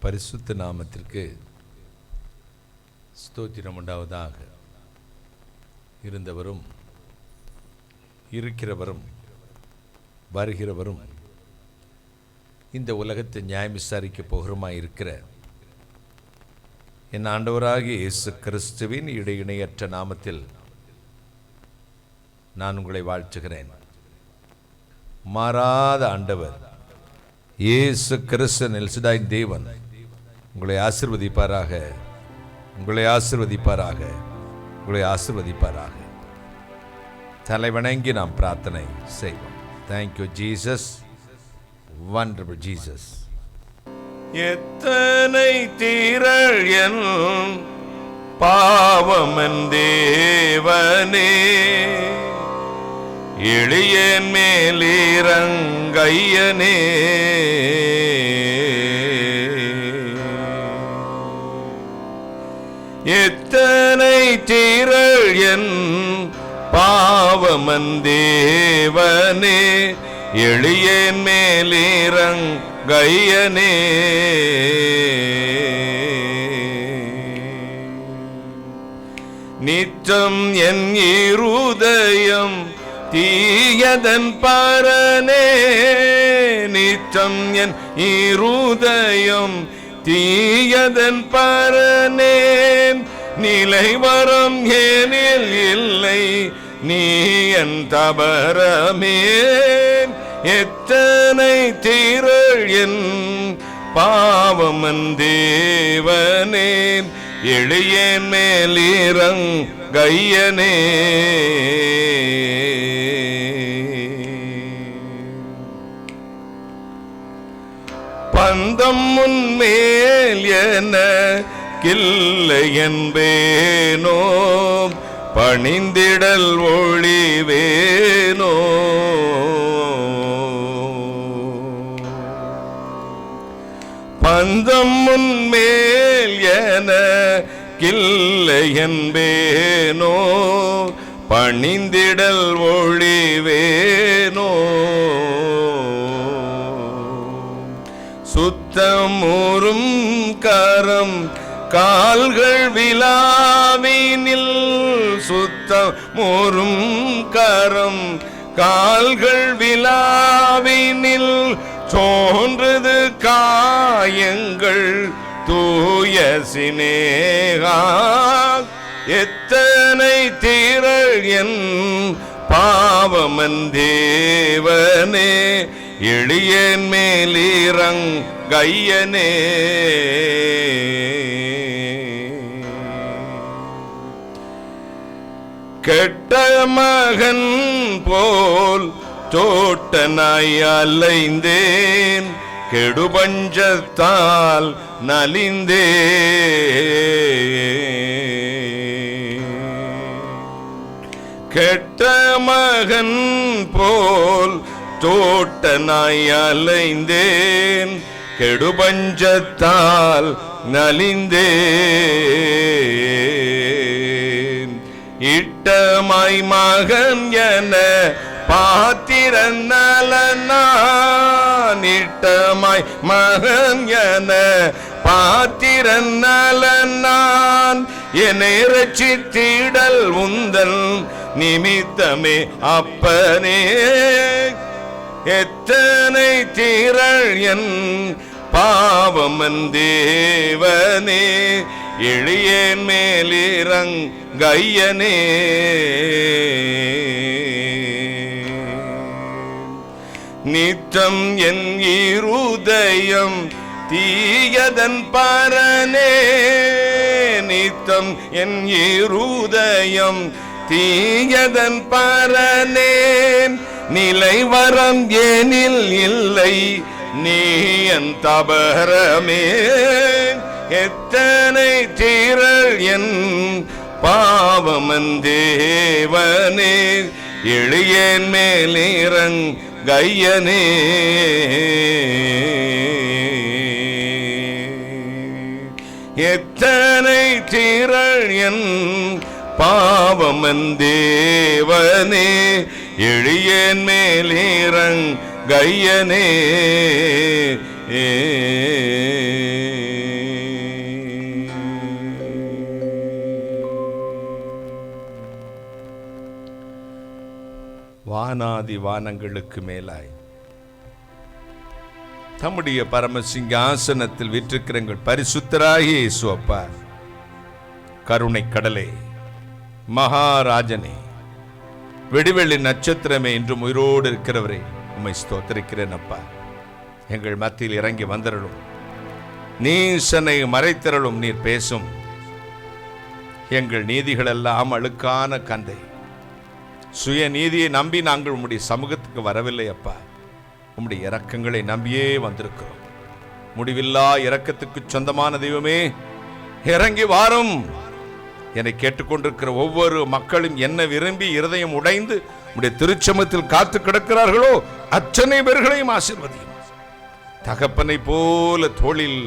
பரிசுத்த நாமத்திற்கு ஸ்தோத்திரம் உண்டாவதாக. இருந்தவரும் இருக்கிறவரும் வருகிறவரும் இந்த உலகத்தை நியாயம் விசாரிக்க போகிறமாய் இருக்கிற என் ஆண்டவராகிய இயேசு கிறிஸ்துவின் இடையிணையற்ற நாமத்தில் நான் உங்களை வாழ்த்துகிறேன். மாறாத ஆண்டவர் இயேசு கிறிஸ்து எல்சடாய் தேவன் உங்களை ஆசீர்வதிப்பாராக, உங்களை ஆசீர்வதிப்பாராக, உங்களை ஆசீர்வதிப்பாராக. தலைவணங்கி நாம் பிரார்த்தனை செய்வோம். Thank you Jesus, wonderful Jesus. எத்தனை தீரள் என் பாவமன் தேவனே, எளியன் மேலிரங்கையனே, எத்தனை தீரள் என் பாவமன் தேவனே, எளியன் மேலிரங்கையனே, நித்தம் என் இருதயம் தீயதன் பரனே, நித்தம் என் இருதயம் தீயதன் பரனே, நிலைவரம் ஏனில் இல்லை நீ என் தபரமே, எத்தனை தீரள் என் பாவமன் தேவனே, எளியன் மேலிரங்கையனே, பந்தம் முன்மேல் என கில்லை என்பேனோ, பணிந்திடல் ஒளிவேனோ, பந்தம் முன்மேல் என கில்லை என்பேனோ, பணிந்திடல் ஒளிவேனோ, சுத்தமுறும் கரம் கால்கள் விழாவினில், சுத்தமுறும் கரம் கால்கள் விழாவினில், தோன்றுது காயங்கள் தூய சினேகா, எத்தனை தீரள் என் பாவமன் தேவனே, எளியன் மேலிரங்கையனே, கெட்ட மகன் போல் தோட்டனாய் அலைந்தேன், கெடுபஞ்சத்தால் நலிந்தே, கெட்ட மகன் போல் தோட்டனாய் அலைந்தேன், கெடுபஞ்சத்தால் நலிந்தேன், இட்டமாய் மகன் என பாத்திரன் நலனான், இட்டமாய் மகன் என பாத்திரன் நலனான், என்னை ரட்சித்திடல் உந்தன் நிமித்தமே அப்பனே, எத்தனை தீரள் என் பாவமன் தேவனே, எளியன் மேலிரங்கையனே, நித்தம் என் இருதயம் தீயதன் பரனே, நித்தம் என் இருதயம் தீயதன் பரனே, நிலைவரம் ஏனில் இல்லை நீ என் தபரமே, எத்தனை தீரள் என் பாவமன் தேவனே, எளியன் மேலிரங்கையனே, எத்தனை தீரள் என் பாவமன் தேவனே, எளியன் மேலிரங்கையனே, வானாதி வானங்களுக்கு மேலாய் தம்முடைய பரமசிங்காசனத்தில் வீற்றிருக்கிற எங்கள் பரிசுத்தராகிய இயேசு அப்பா, கருணை கடலே, மகாராஜனே, வெடிவெள்ளி நட்சத்திரமே, இன்றும் உயிரோடு இருக்கிறவரே, உம்மை ஸ்தோத்திரிக்கிறேன் அப்பா. எங்கள் மத்தியில் இறங்கி வந்தருளும், நீசனை மறைத்திரளும், நீர் பேசும். எங்கள் நீதிகள் எல்லாம் அழுக்கான கந்தை, சுய நீதியை நம்பி நாங்கள் உம்முடைய சமூகத்துக்கு வரவில்லை அப்பா. உம்முடைய இரக்கங்களை நம்பியே வந்திருக்கிறோம். முடிவில்லா இரக்கத்துக்கு சொந்தமான தெய்வமே, இறங்கி வாரும். என்னை கேட்டுக்கொண்டிருக்கிற ஒவ்வொரு மக்களும் என்ன விரும்பி இருதயம் உடைந்து உடைய திருச்சமத்தில் காத்து கிடக்கிறார்களோ அத்தனை பேர்களையும் ஆசீர்வதியும். தகப்பனை போல தோளில்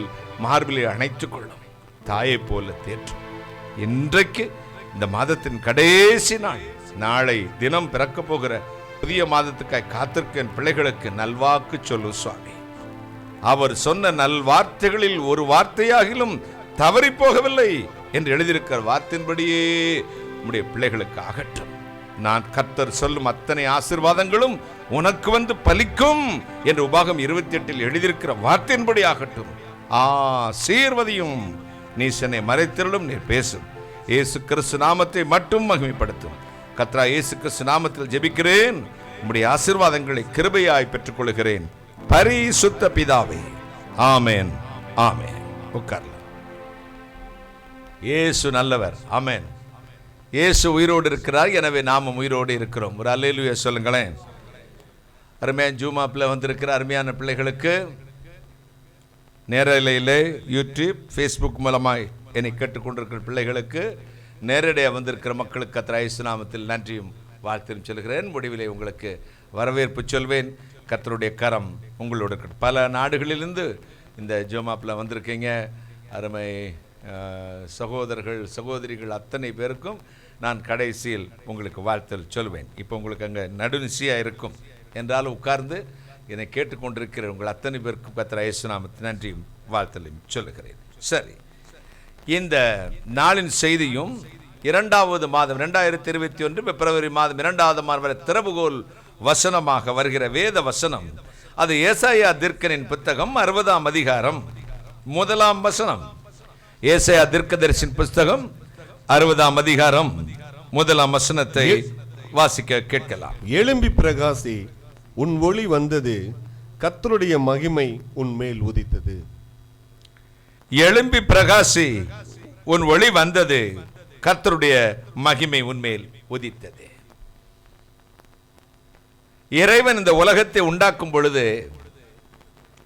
மார்பிலை அணைத்துக் கொள்ளும், தாயை போல தேற்றும். இன்றைக்கு இந்த மாதத்தின் கடைசி நாள், நாளை தினம் பிறக்க போகிற புதிய மாதத்துக்காய் காத்திருக்க என் பிள்ளைகளுக்கு நல்வாக்கு சொல்லு சுவாமி. அவர் சொன்ன நல்வார்த்தைகளில் ஒரு வார்த்தையாகிலும் தவறி போகவில்லை என்று எழுதியிருக்கிற வார்த்தையின்படியே உம்முடைய பிள்ளைகளுக்கு ஆகட்டும். நான் கர்த்தர் சொல்லும் அத்தனை ஆசீர்வாதங்களும் உனக்கு வந்து பலிக்கும் என்று உபாகம் 28 எழுதியிருக்கிற வார்த்தையின்படி ஆகட்டும். ஆசீர்வதியும், நீசனை மறைத்திரளும், நீர் பேசும். இயேசு கிறிஸ்து நாமத்தை மட்டும் மகிமைப்படுத்தும். கர்த்தரா இயேசு கிறிஸ்து நாமத்தில் ஜெபிக்கிறேன். உம்முடைய ஆசீர்வாதங்களை கிருபையாய் பெற்றுக் கொள்கிறேன் பரிசுத்த பிதாவே, ஆமென், ஆமென். உட்கார்ல. இயேசு நல்லவர், ஆமென். இயேசு உயிரோடு இருக்கிறார், எனவே நாமும் உயிரோடு இருக்கிறோம். ஒரு அல்லேலூயா சொல்லுங்களேன். அருமையான ஜூமாப்பில் வந்திருக்கிற அருமையான பிள்ளைகளுக்கு, நேரலையிலே யூடியூப், ஃபேஸ்புக் மூலமாய் என்னை கேட்டுக்கொண்டிருக்கிற பிள்ளைகளுக்கு, நேரடியாக வந்திருக்கிற மக்களுக்கு கர்த்தர் இயேசு நாமத்தில் நன்றியும் வாழ்த்தும் சொல்கிறேன். முடிவிலே உங்களுக்கு வரவேற்பு சொல்வேன். கர்த்தருடைய கரம் உங்களோட. பல நாடுகளிலிருந்து இந்த ஜூமாப்பில் வந்திருக்கீங்க அருமை சகோதரர்கள் சகோதரிகள் அத்தனை பேருக்கும் நான் கடைசியில் உங்களுக்கு வாழ்த்தல் சொல்வேன். இப்போ உங்களுக்கு அங்கே நடுநிசையாக இருக்கும் என்றாலும் உட்கார்ந்து என்னை கேட்டுக்கொண்டிருக்கிற உங்கள் அத்தனை பேருக்கும் கர்த்தர் இயேசு நாமத்தில் நன்றியும் வாழ்த்தலையும் சொல்லுகிறேன். சரி, இந்த நாளின் செய்தியும் 2வது மாதம் 2021 பிப்ரவரி மாதம் 2வது மாதம் வரை திறவுகோல் வசனமாக வருகிற வேத வசனம், அது ஏசாயா தீர்க்கனின் புத்தகம் 60ஆம் அதிகாரம் 1ஆம் வசனம். ஏசாயா தீர்க்கதரிசியின் புத்தகம் 60ஆம் அதிகாரம் 1ஆம் வசனத்தை வாசிக்க கேட்கலாம். எழும்பி பிரகாசி, உன் ஒளி வந்தது, கர்த்தருடைய மகிமை உன் மேல் உதித்தது. எழும்பி பிரகாசி, உன் ஒளி வந்தது, கர்த்தருடைய மகிமை உன்மேல் உதித்தது. இறைவன் இந்த உலகத்தை உண்டாக்கும் பொழுது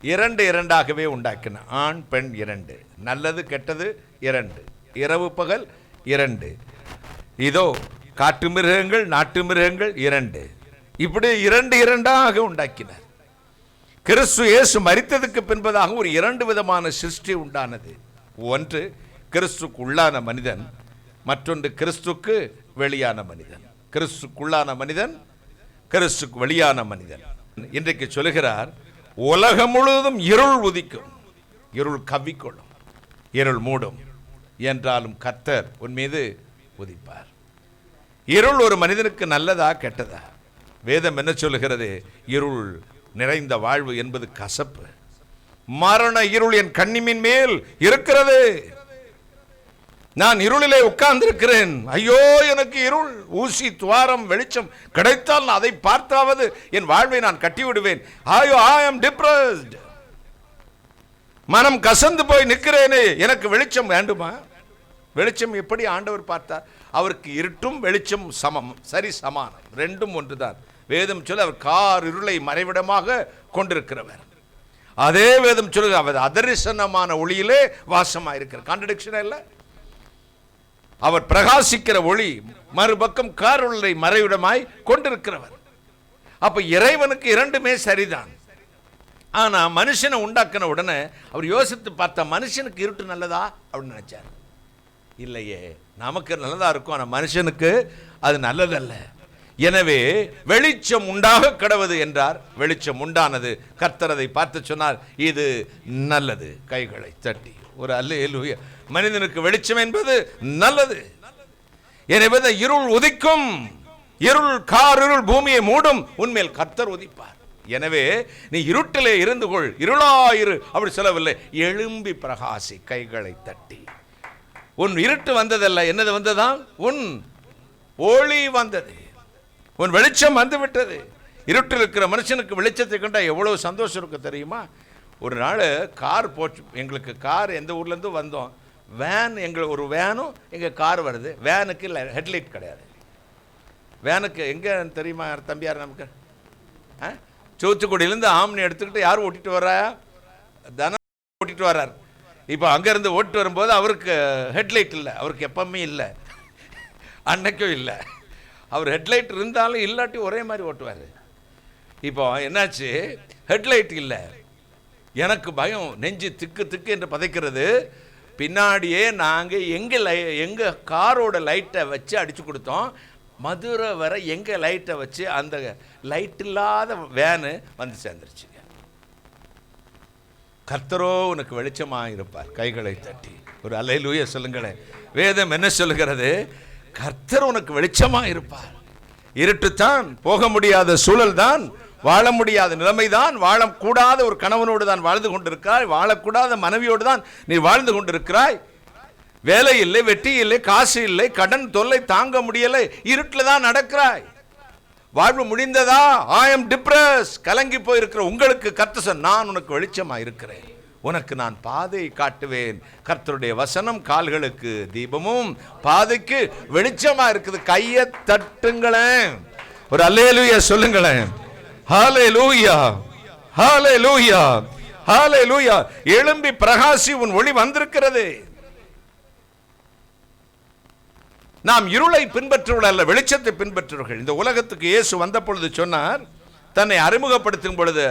2 உண்டாக்கின. ஆண் பெண் 2, நல்லது கெட்டது 2, இரவு பகல் 2, இதோ காட்டு மிருகங்கள் நாட்டு மிருகங்கள் 2, இப்படி 2 உண்டாக்கினார். கிறிஸ்து இயேசு மரித்ததுக்கு பின்பதாக ஒரு 2 விதமான சிருஷ்டி உண்டானது. ஒன்று கிறிஸ்துக்கு உள்ளான மனிதன், மற்றொன்று கிறிஸ்துக்கு வெளியான மனிதன். கிறிஸ்துக்குள்ளான மனிதன், கிறிஸ்துக்கு வெளியான மனிதன். இன்றைக்கு சொல்லுகிறார், உலகம் முழுவதும் இருள் உதிக்கும், இருள் கவ்விக்கொள்ளும், இருள் மூடும், என்றாலும் கர்த்தர் உன் மீது உதிப்பார். இருள் ஒரு மனிதனுக்கு நல்லதா கெட்டதா? வேதம் என்ன சொல்லுகிறது? இருள் நிறைந்த வாழ்வு என்பது கசப்பு. மரண இருள் என் கண்ணிமின் மேல் இருக்கிறது, நான் இருளிலே உட்கார்ந்திருக்கிறேன், ஐயோ எனக்கு இருள். ஊசி துவாரம் வெளிச்சம் கிடைத்தால் நான் அதை பார்த்தாவது என் வாழ்வை நான் கட்டிவிடுவேன். ஐயோ, I am depressed, மனம் கசந்து போய் நிற்கிறேனே, எனக்கு வெளிச்சம் வேண்டுமா? வெளிச்சம் எப்படி ஆண்டவர் பார்த்தார்? அவருக்கு இருட்டும் வெளிச்சம் சமம், சரி சமானம், ரெண்டும் ஒன்றுதான். வேதம் சொல்ல அவர் கார் இருளை மறைவிடமாக கொண்டிருக்கிறவர். அதே வேதம் சொல்லுங்க, அவர் அதரிசனமான ஒளியிலே வாசமாயிருக்கிறார். கான்ட்ரடிக்ஷன் இல்லை. அவர் பிரகாசிக்கிற ஒளி, மறுபக்கம் காருளை மறைவிடமாய் கொண்டிருக்கிறவர். அப்ப இறைவனுக்கு 2 சரிதான். ஆனா மனுஷனை உண்டாக்கின உடனே அவர் யோசித்து பார்த்தா, மனுஷனுக்கு இருட்டு நல்லதா அப்படின்னு நினைச்சார். இல்லையே, நமக்கு நல்லதா இருக்கும், ஆனா மனுஷனுக்கு அது நல்லதல்ல. எனவே வெளிச்சம் உண்டாக கடவது என்றார். வெளிச்சம் உண்டானது. கர்த்தர் அதை பார்த்து சொன்னார், இது நல்லது. கைகளை தட்டி ஒரு அல்லேலூயா. மனிதனுக்கு வெளிச்சம் என்பது நல்லது. எனவே இருள் உதிக்கும், இருள் காரிருள் பூமியை மூடும், உன்மேல் கர்த்தர் உதிப்பார். எனவே நீ இருட்டிலே இருந்து கொள், இருளாயிரு அப்படி சொல்லவில்லை. எழும்பி பிரகாசி, கைகளை தட்டி. உன் இருட்டு வந்ததல்ல, என்னது வந்ததான்? உன் ஒளி வந்தது, உன் வெளிச்சம் வந்து விட்டது. இருட்டில் இருக்கிற மனுஷனுக்கு வெளிச்சத்தை கண்டா எவ்வளவு சந்தோஷம் இருக்கு தெரியுமா? ஒரு நாள் கார் போச்சு, எங்களுக்கு கார் எந்த ஊர்லேருந்து வந்தோம், வேன், எங்களுக்கு ஒரு வேனும் எங்கள் கார் வருது. வேனுக்கு இல்லை, ஹெட்லைட் கிடையாது. வேனுக்கு எங்கே தெரியுமா தம்பியார் நமக்கு? தூத்துக்குடியிலேருந்து ஆம்னி எடுத்துக்கிட்டு யார் ஓட்டிட்டு வர்றா? தனம் ஓட்டிட்டு வர்றார். இப்போ அங்கேருந்து ஓட்டு வரும்போது அவருக்கு ஹெட்லைட் இல்லை, அவருக்கு எப்பவுமே இல்லை, அன்னைக்கும் இல்லை. அவர் ஹெட்லைட் இருந்தாலும் இல்லாட்டி ஒரே மாதிரி ஓட்டுவார். இப்போ என்னாச்சு, ஹெட்லைட் இல்லை. எனக்கு பயம், நெஞ்சு திக்கு திக்கு என்று பதைக்கிறது. பின்னாடியே நாங்கள் எங்கள் காரோட லைட்டை வச்சு அடித்து கொடுத்தோம். மதுரை வர எங்கள் லைட்டை வச்சு அந்த லைட் இல்லாத வேனு வந்து சேர்ந்துருச்சுங்க. கர்த்தரோ உனக்கு வெளிச்சமாக இருப்பார். கைகளை தட்டி ஒரு அல்லேலூயா சொல்லுங்களேன். வேதம் என்ன சொல்லுகிறது? கர்த்தர் உனக்கு வெளிச்சமாக இருப்பார். இருட்டுத்தான், போக முடியாத சூழல் தான், வாழ முடியாத நிலைமைதான், வாழக்கூடாத ஒரு கணவனோடு தான் வாழ்ந்து கொண்டிருக்கிறாய், வாழக்கூடாத மனைவியோடு தான் நீ வாழ்ந்து கொண்டிருக்கிறாய். வேலை இல்லை, வெட்டி இல்லை, காசு இல்லை, கடன் தொல்லை தாங்க முடியலை, இருட்டில் தான் நடக்கிறாய். வாழ்வு முடிந்ததா? ஐ எம் டிப்ரஸ், கலங்கி போயிருக்கிற உங்களுக்கு கர்த்தர் சொன்னார், நான் உனக்கு வெளிச்சமாக இருக்கிறேன், உனக்கு நான் பாதை காட்டுவேன். கர்த்தருடைய வசனம் கால்களுக்கு தீபமும் பாதைக்கு வெளிச்சமா இருக்குது. கையை தட்டுங்களேன், ஒரு அல்லேலூயா சொல்லுங்களேன். ஹல்லேலூயா, ஹல்லேலூயா, ஹல்லேலூயா. எழும்பி பிரகாசி, உன் ஒளி வந்திருக்கிறது. நாம் இருளை பின்பற்றுவர்கள் அல்ல, வெளிச்சத்தை பின்பற்றுவர்கள். இந்த உலகத்துக்கு இயேசு வந்த பொழுது சொன்னார், தன்னை அறிமுகப்படுத்தும் பொழுது,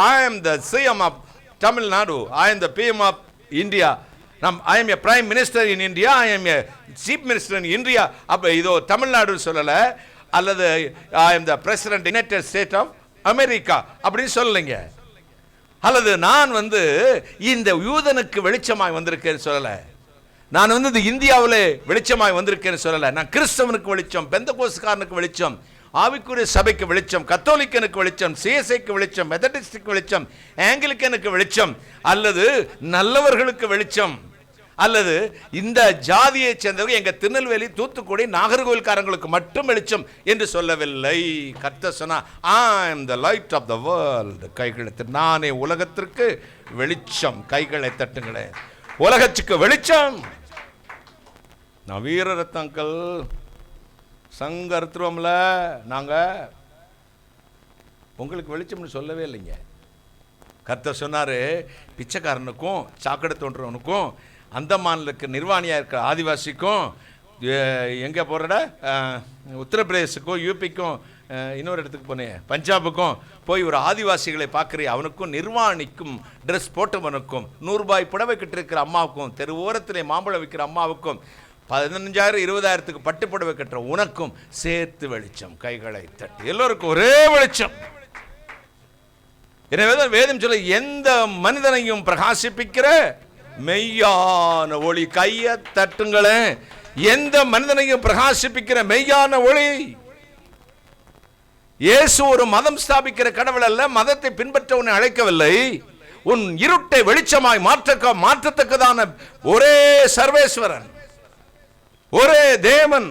I am the CM of Tamil Nadu, I am the PM of India, I am a Prime Minister in India, I am a Chief Minister in India. அப்ப இதோ தமிழ்நாடு சொல்லல, அல்லது I am the President United States of America அப்படின்னு சொல்லலைங்க. அல்லது நான் இந்த யூதனுக்கு வெளிச்சமாய் வந்திருக்கேன்னு சொல்லல, நான் இந்த இந்தியாவிலே வெளிச்சமாய் வந்திருக்கேன்னு சொல்லல. நான் கிறிஸ்தவனுக்கு வெளிச்சம், பெந்தகோஸ்துக்காரனுக்கு வெளிச்சம், ஆவிக்குரிய சபைக்கு வெளிச்சம், கத்தோலிக்கனுக்கு வெளிச்சம், சிஎஸ்ஐக்கு வெளிச்சம், மெத்தடிஸ்டுக்கு வெளிச்சம், ஆங்கிலிக்கனுக்கு வெளிச்சம், அல்லது நல்லவர்களுக்கு வெளிச்சம், அல்லது இந்த ஜாதியை சேர்ந்தவர்கள் எங்க திருநெல்வேலி, தூத்துக்குடி, நாகர்கோவில்காரங்களுக்கு மட்டும் வெளிச்சம் என்று சொல்லவில்லை. கர்த்தர் சொன்னா, I am the light of the world. கைகளை தட்டு, நானே உலகத்திற்கு வெளிச்சம். கைகளை தட்டுங்களேன், உலகத்துக்கு வெளிச்சம். நான் வீரரத்தங்கள் சங்க அறுத்துருவோம்ல, நாங்கள் உங்களுக்கு வெளிச்சம்னு சொல்லவே இல்லைங்க. கர்த்தர் சொன்னார், பிச்சைக்காரனுக்கும் சாக்கடை தோன்றவனுக்கும், அந்தமானுக்கு நிர்வாணியாக இருக்கிற ஆதிவாசிக்கும், எங்கே போகிறட உத்தரப்பிரதேசுக்கும், யூபிக்கும், இன்னொரு இடத்துக்கு போனேன் பஞ்சாபுக்கும் போய் ஒரு ஆதிவாசிகளை பார்க்குறேன், அவனுக்கும் நிர்வாணிக்கும் ட்ரெஸ் போட்டவனுக்கும், 100 ரூபாய் புடவை கட்டிருக்கிற அம்மாவுக்கும், தெரு ஓரத்திலே மாம்பழம் விற்கிற அம்மாவுக்கும், 15,000 20,000 பட்டு புடவை கட்டுற உனக்கும் சேர்த்து வெளிச்சம். கைகளை தட்டி, எல்லோருக்கும் ஒரே வெளிச்சம். எனவே வேதம் சொல்ல, எந்த மனிதனையும் பிரகாசிப்பிக்கிற மெய்யான ஒளி. கையை தட்டுங்களேன், எந்த மனிதனையும் பிரகாசிப்பிக்கிற மெய்யான ஒளி. இயேசு ஒரு மதம் ஸ்தாபிக்கிற கடவுள் அல்ல, மதத்தை பின்பற்ற உன்னை அழைக்கவில்லை. உன் இருட்டை வெளிச்சமாய் மாற்றத்தக்கதான ஒரே சர்வேஸ்வரன், ஒரே தேவன்,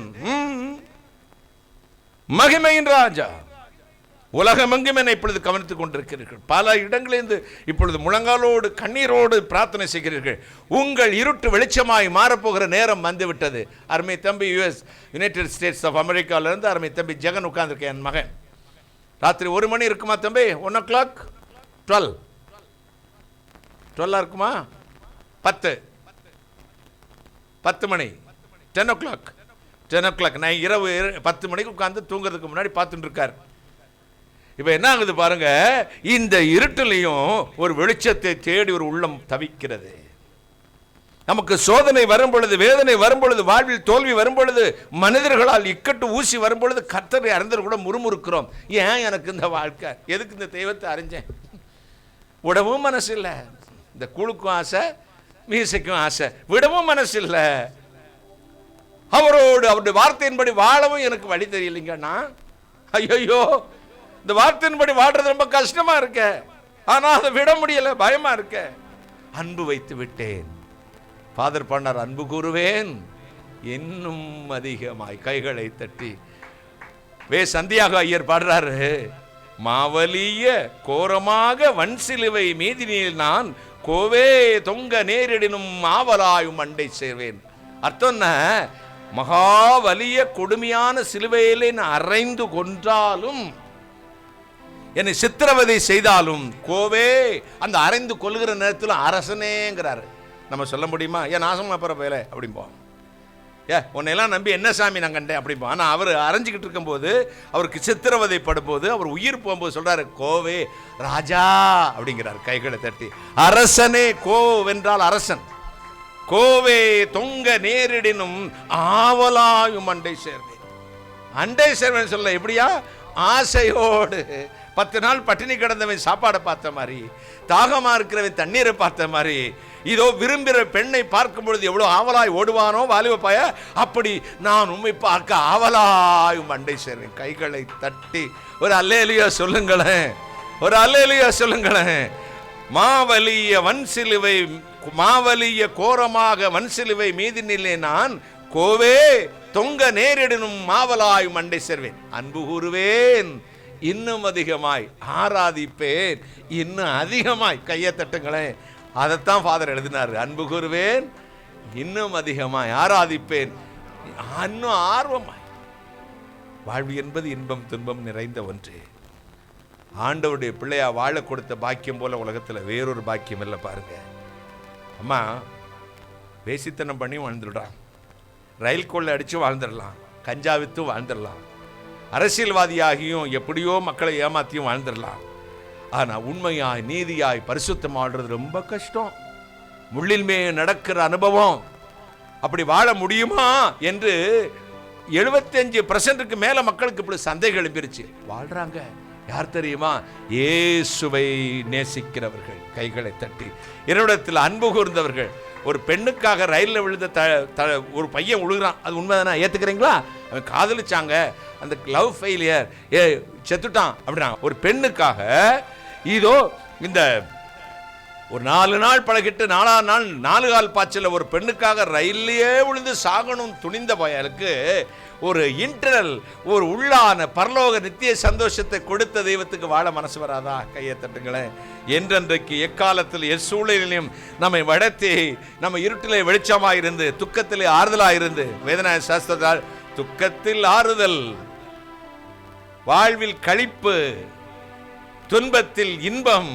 மகிமையின் ராஜா. உலகமெங்கும் என்னை இப்பொழுது கவனித்துக் கொண்டிருக்கிறீர்கள். பல இடங்களிலிருந்து இப்பொழுது முழங்காலோடு கண்ணீரோடு பிரார்த்தனை செய்கிறீர்கள். உங்கள் இருட்டு வெளிச்சமாய் மாறப்போகிற நேரம் வந்துவிட்டது. அருமை தம்பி US யுனைடெட் ஸ்டேட்ஸ் ஆஃப் அமெரிக்காவிலிருந்து அருமை தம்பி ஜெகன் உட்கார்ந்துருக்கேன். என் மகன் ராத்திரி 1 மணி இருக்குமா தம்பி? 1 o'clock 12 இருக்குமா? 10 மணி 10 o'clock. நான் இரவு 10 மணிக்கு உட்கார்ந்து தூங்குறதுக்கு முன்னாடி பார்த்துட்டு இருக்கார். இப்போ என்ன ஆகுது பாருங்க, இந்த இருட்டிலையும் ஒரு வெளிச்சத்தை தேடி ஒரு உள்ளம் தவிக்கிறது. நமக்கு சோதனை வரும் பொழுது, வேதனை வரும் பொழுது, வாழ்வில் தோல்வி வரும் பொழுது, மனிதர்களால் இக்கட்டு ஊசி வரும் பொழுது கர்த்தரை அறிந்தர் கூட முறுமுறுக்கிறோம். ஏன் எனக்கு இந்த வாழ்க்கை, எதுக்கு இந்த தெய்வத்தை அறிஞ்சேன்? விடவும் மனசு இல்லை. இந்த கூழுக்கும் ஆசை, மீசைக்கும் ஆசை, விடவும் மனசு இல்லை. அவரோடு அவருடைய வார்த்தையின்படி வாழவும் எனக்கு வழி தெரியலைங்கன்னா ஐயோ, இந்த வார்த்தையின்படி வாழ்றது ரொம்ப கஷ்டமா இருக்க, ஆனா அதை விட முடியல, பயமா இருக்க. அன்பு வைத்து விட்டேன். ஃபாதர் பண்ணார், அன்பு கூறுவேன் இன்னும் அதிகமாய். கைகளை தட்டி சந்தியாக ஐயர் பாடுறாரு, மாவலிய கோரமாக வன்சிலுவை மீதினில் நான் கோவே தொங்க நேரிடினும் ஆவலாயும் அண்டை சேர்வேன். அர்த்தம், மகாவலிய கொடுமையான சிலுவையிலே நான் அறைந்து கொன்றாலும், என்னை சித்திரவதை செய்தாலும், கோவே அந்த அறைந்து கொள்கிற நேரத்தில் அரசனேங்கிறாரு. நம்ம சொல்ல முடியுமா? ஏன் நாசமா போற வேலை அப்படிம்போம், உன்னையெல்லாம் நம்பி என்ன சாமி நான் கண்டேன் அப்படிம்போம். ஆனால் அவர் அரைஞ்சிக்கிட்டு இருக்கும்போது, அவருக்கு சித்திரவதை படும்போது, அவர் உயிர் போகும்போது சொல்றாரு, கோவே ராஜா அப்படிங்கிறார் கைகளை தட்டி. அரசனே, கோ வென்றால் அரசன். கோவே தொங்க நேரிடினும் ஆவலாயும் அண்டை சேர்வேன். அண்டை சேர்வேன் சொல்ல எப்படியா? ஆசையோடு. 10 நாள் பட்டினி கிடந்தவன் சாப்பாடை பார்த்த மாதிரி, தாகமா இருக்கிறவன் தண்ணீரை பார்த்த மாதிரி, இதோ விரும்புகிற பெண்ணை பார்க்கும் பொழுது எவ்வளவு ஆவலாய் ஓடுவானோ வாலிப பய, அப்படி நான் உண்மை பார்க்க ஆவலாயும் அண்டை சேர்வேன். கைகளை தட்டி ஒரு அல்லேலூயா சொல்லுங்களேன், ஒரு அல்லேலூயா சொல்லுங்களேன். மாவலிய வன்சிலுவை, மாவலிய கோரமாக வன்சிலுவை மீதினிலே நான் கோவே தொங்க நேரிடனும் மாவலாயும் அண்டை சேர்வேன். அன்பு கூறுவேன் இன்னும் அதிகமாய், ஆராதிப்பேன் இன்னும் அதிகமாய். கையை தட்டுங்களேன். அதைத்தான் ஃபாதர் எழுதினார். அன்பு கூறுவேன் இன்னும் அதிகமாய், ஆராதிப்பேன் இன்னும் ஆர்வமாய். வாழ்வு என்பது இன்பம் துன்பம் நிறைந்த ஒன்று. ஆண்டவருடைய பிள்ளையா வாழ கொடுத்த பாக்கியம் போல உலகத்தில் வேறொரு பாக்கியம் இல்லை. பாருங்க, அம்மா வேசித்தனம் பண்ணி வாழ்ந்துடுறான், ரயில் கொள்ளை அடித்து வாழ்ந்துடலாம், கஞ்சா வித்து வாழ்ந்துடலாம், அரசியல்வாதியாகியும் எப்படியோ மக்களை ஏமாத்தியும் வாழ்ந்துடலாம். ஆனால் உண்மையாய் நீதியாய் பரிசுத்தம் வாழ்றது ரொம்ப கஷ்டம். முள்ளில் மே நடக்கிற அனுபவம். அப்படி வாழ முடியுமா என்று 75% மேல மக்களுக்கு இப்படி சந்தேகம் எழும்பிருச்சு. வாழ்றாங்க. யார் தெரியுமா? இயேசுவை நேசிக்கிறவர்கள். கைகளை தட்டி என்னிடத்தில் அன்பு கூர்ந்தவர்கள். ஒரு பெண்ணுக்காக ரயிலில் விழுந்த ஒரு பையன் விழுகிறான், அது உண்மைதானா? ஏற்றுக்கிறீங்களா? அவன் காதலிச்சாங்க, அந்த லவ் ஃபெயிலியர், செத்துட்டான் அப்படின்னா. ஒரு பெண்ணுக்காக இதோ இந்த ஒரு 4 நாள் பழகிட்டு 4ஆம் நாள் 4 கால் பாய்ச்சல ஒரு பெண்ணுக்காக ரயிலே விழுந்து சாகணும் துணிந்த பயலுக்கு ஒரு இன்டர்னல், ஒரு உள்ளான பரலோக நித்திய சந்தோஷத்தை கொடுத்த தெய்வத்துக்கு வாழ மனசு வராதா? கையை தட்டுங்களேன். என்றென்றைக்கு எக்காலத்தில் எச்சூழலிலும் நம்மை வளர்த்தி நம்ம இருட்டிலே வெளிச்சமாயிருந்து துக்கத்திலே ஆறுதலாயிருந்து, வேதனாய சாஸ்திரத்தால் துக்கத்தில் ஆறுதல், வாழ்வில் களிப்பு, துன்பத்தில் இன்பம்,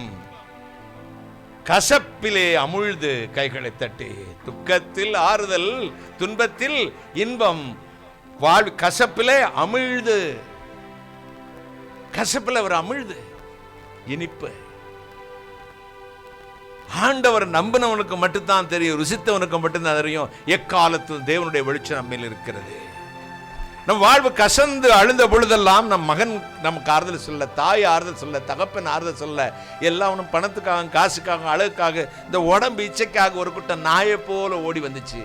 கசப்பிலே அமுழ்து. கைகளை தட்டி துக்கத்தில் ஆறுதல், துன்பத்தில் இன்பம், வாழ்வு கசப்பிலே அமிழ்து. கசப்பில் அவர் அமிழ்து, இனிப்பு. ஆண்டவர் நம்பினவனுக்கு மட்டும்தான் தெரியும், ருசித்தவனுக்கு மட்டும்தான் தெரியும். எக்காலத்தில் தேவனுடைய வெளிச்சம் நம்மில் இருக்கிறது. நம் வாழ்வு கசந்து அழுந்த பொழுதெல்லாம் நம் மகன் நமக்கு ஆறுதல் சொல்ல, தாய் ஆறுதல் சொல்ல, தகப்பன் ஆறுதல் சொல்ல, எல்லாம் பணத்துக்காக, காசுக்காக, அழகுக்காக, இந்த உடம்பு இச்சைக்காக ஒரு கூட்டம் நாயை போல ஓடி வந்துச்சு.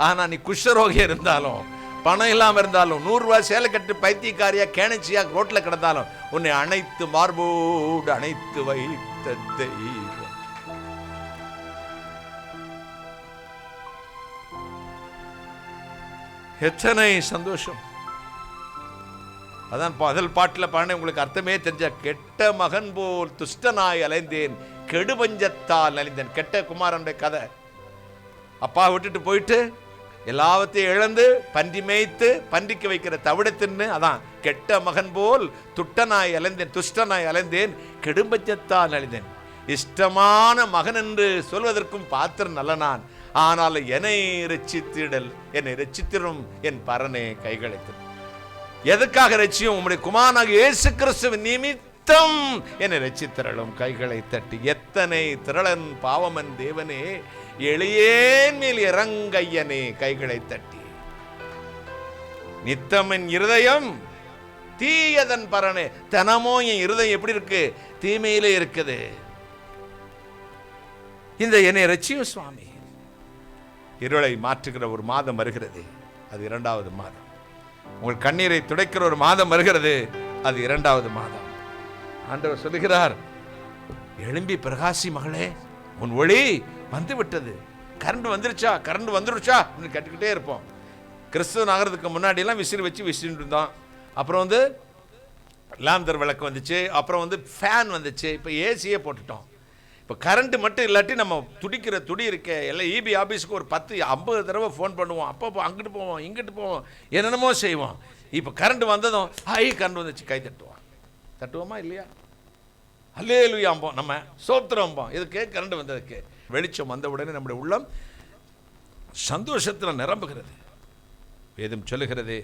ஆனா நீ குஷ்டரோகியா இருந்தாலும், பணம் இல்லாம இருந்தாலும், 100 ரூபாய் சேலை கட்டு பைத்தியக்காரியா கேணச்சியா ரோட்ல கிடந்தாலும், உன்னை அனைத்து மார்போடு அணைத்து வைத்த தெய்வம். எத்தனை சந்தோஷம். அதான் முதல் பாட்டில் பாடின உங்களுக்கு அர்த்தமே தெரிஞ்ச, கெட்ட மகன் போல் துஷ்டனாய் அலைந்தேன், கெடுபஞ்சத்தால் அலைந்தேன். கெட்ட குமாரனுடைய கதை. அப்பா விட்டுட்டு போயிட்டு எல்லாவற்றையும் இழந்து பன்றி மேய்த்து பன்றிக்கு வைக்கிற தவிட தின்னு, அதான் கெட்ட மகன் போல் துட்டனாய் அலைந்தேன், துஷ்டனாய் அலைந்தேன், கெடுபஞ்சத்தால் அலைந்தேன். இஷ்டமான மகன் என்று சொல்வதற்கும் பாத்திரம் நல்ல நான், ஆனால் என்னை ரட்சித்திடல், என்னை ரட்சித்திடும் என் பரனே. கைகளைத்து எதுக்காக ரட்சியும்? உம்முடைய குமாரனாகிய இயேசு கிறிஸ்துவின் நிமித்தம் என்னை ரட்சித்திரளும். கைகளை தட்டி எத்தனை திரளன் பாவமன் தேவனே, எளியேன் மேல் இறங்கையனே. கைகளை தட்டி நித்தமின் இருதயம் தீயதன் பரனே. தினமும் என் இருதயம் எப்படி இருக்கு? தீமையிலே இருக்குது. இந்த என்னை ரட்சியும் சுவாமி. இருளை மாற்றுகிற ஒரு மாதம் வருகிறது, அது 2வது மாதம். உங்கள் கண்ணீரை துடைக்கிற ஒரு மாதம் வருகிறது, அது 2வது மாதம். ஆண்டவர் சொல்லுகிறார், எழும்பி பிரகாசி மகளே, உன் ஒளி வந்து விட்டது. கரண்ட் வந்துருச்சா, கரண்ட் வந்துருச்சா கேட்டுக்கிட்டே இருப்போம். கிறிஸ்துவன் ஆகிறதுக்கு முன்னாடி எல்லாம் விசிறி வச்சு விசிறிட்டு இருந்தோம். அப்புறம் வந்து லாந்தர் விளக்கு வந்துச்சு, அப்புறம் வந்து ஃபேன் வந்துச்சு, இப்போ ஏசியே போட்டுட்டோம். இப்போ கரண்ட் மட்டும் இல்லாட்டி நம்ம துடிக்கிற துடி இருக்க எல்லாம் இபி ஆஃபீஸுக்கு ஒரு 10-50 தடவை ஃபோன் பண்ணுவோம். அப்போ அங்கிட்டு போவோம், இங்கிட்டு போவோம், என்னென்னமோ செய்வோம். இப்போ கரண்ட் வந்ததும் கரண்ட் வந்துச்சு கை தட்டுவோமா இல்லையா? அல்லேலூயாம்போம், நம்ம சோத்திரம்போம். இதுக்கு கரண்ட் வந்ததுக்கு. வெளிச்சம் வந்த உடனே நம்முடைய உள்ளம் சந்தோஷத்தில் நிரம்புகிறது. வேதம் சொல்லுகிறது,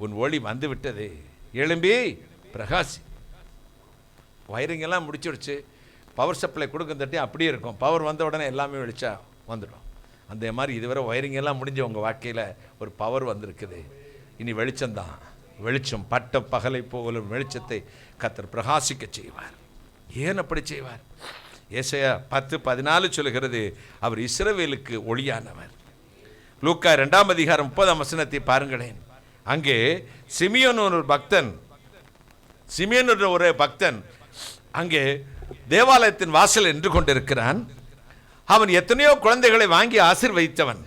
உன் ஒளி வந்து விட்டது, எழும்பி பிரகாசி. வயரிங் எல்லாம் முடிச்சுடுச்சு, பவர் சப்ளை கொடுக்க தட்டி அப்படியே இருக்கும். பவர் வந்த உடனே எல்லாமே வெளிச்சா வந்துடும். அந்த மாதிரி இதுவரை வயரிங் எல்லாம் முடிஞ்ச உங்கள் வாழ்க்கையில் ஒரு பவர் வந்திருக்குது. இனி வெளிச்சம்தான். வெளிச்சம் பட்ட பகலை போலும் வெளிச்சத்தை கர்த்தர் பிரகாசிக்க செய்வார். ஏன் அப்படி செய்வார்? ஏசாயா 10:14 சொல்லுகிறது, அவர் இஸ்ரவேலுக்கு ஒளியானவர். லூக்கா 2ஆம் அதிகாரம் 30ஆம் வசனத்தை பாருங்களேன். அங்கே சிமியோன் ஒரு பக்தன் அங்கே தேவாலயத்தின் வாசல் என்று கொண்டிருக்கிறான். அவன் எத்தனையோ குழந்தைகளை வாங்கி ஆசீர்வதித்தவன்.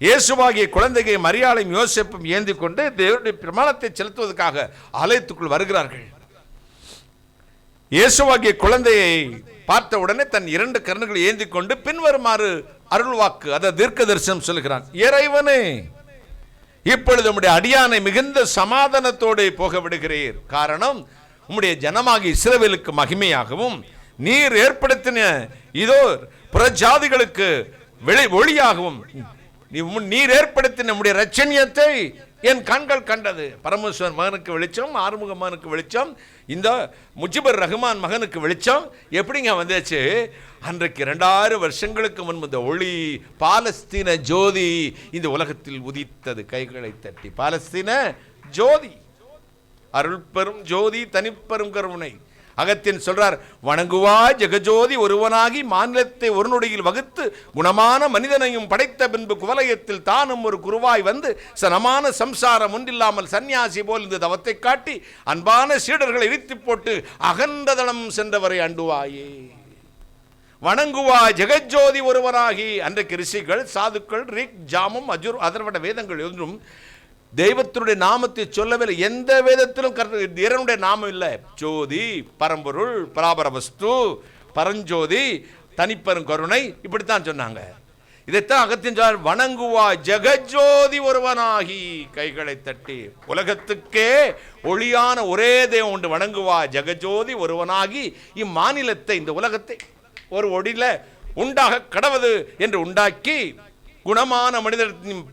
இயேசுவாகிய குழந்தையை மரியாளையும் யோசேப்பும் ஏந்தி கொண்டு தேவனுடைய பிரமாணத்தை செலுத்துவதற்காக ஆலயத்துக்குள் வருகிறார்கள். இயேசுவாகிய குழந்தையை பார்த்த உடனே தன் 2 கரங்களை ஏந்தி கொண்டு பின்வருமாறு அருள்வாக்கு, அதை தீர்க்க தரிசனம் சொல்லுகிறான். இறைவனே, இப்பொழுது உம்முடைய அடியானை மிகுந்த சமாதானத்தோடு போக விடுகிறீர். காரணம், உம்முடைய ஜனமாகிய இஸ்ரவேலுக்கு மகிமையாகவும் நீர் ஏற்படுத்தின இதோ புறஜாதிகளுக்கு ஒளியாகவும் நீர் ஏற்படுத்தின நம்முடைய இரட்சணியத்தை என் கண்கள் கண்டது. பரமேஸ்வரன் மகனுக்கு வெளிச்சம், ஆறுமுக மகனுக்கு வெளிச்சம், இந்த முஜிபுர் ரஹ்மான் மகனுக்கு வெளிச்சம் எப்படிங்க வந்துச்சு? அன்றைக்கு 2000 வருஷங்களுக்கு முன்பு இந்த ஒளி பாலஸ்தீன ஜோதி இந்த உலகத்தில் உதித்தது. கைகளை தட்டி, பாலஸ்தீன ஜோதி, அருள் பெரும் ஜோதி, தனிப்பெரும் கருணை. அகத்தின் சொல்றார், வணங்குவாய் ஜெகஜோதி ஒருவனாகி மாநிலத்தை ஒரு நொடியில் வகுத்து குணமான மனிதனையும் படைத்த பின்பு குவலயத்தில் தானும் ஒரு குருவாய் வந்து சனமான சம்சாரம் ஒன்றில்லாமல் சன்னியாசி போல் இந்த தவத்தை காட்டி அன்பான சீடர்களை இழுத்து போட்டு அகன்றதளம் சென்றவரை அண்டுவாயே. வணங்குவாய் ஜெகஜோதி ஒருவனாகி. அன்றைக்கு ரிஷிகள், சாதுக்கள், ரிக், ஜாமம், அஜுர், அதர்வட வேதங்கள் ஒன்றும் தெய்வத்தினுடைய நாமத்தை சொல்லவில்லை. எந்த வேதத்திலும் இறைவனுடைய நாமம் இல்லை. ஜோதி, பரம்பொருள், பராபரவஸ்து, பரஞ்சோதி, தனிப்பெரும் கருணை, இப்படித்தான் சொன்னாங்க. இதைத்தான் அகத்தின் சொன்னார், வணங்குவா ஜெகஜோதி ஒருவனாகி. கைகளை தட்டி, உலகத்துக்கே ஒளியான ஒரே தெய்வம் உண்டு, வணங்குவா ஜெகஜோதி ஒருவனாகி இம்மாநிலத்தை, இந்த உலகத்தை ஒரு ஒளியில உண்டாக கடவது என்று உண்டாக்கி குணமான மனிதனையும்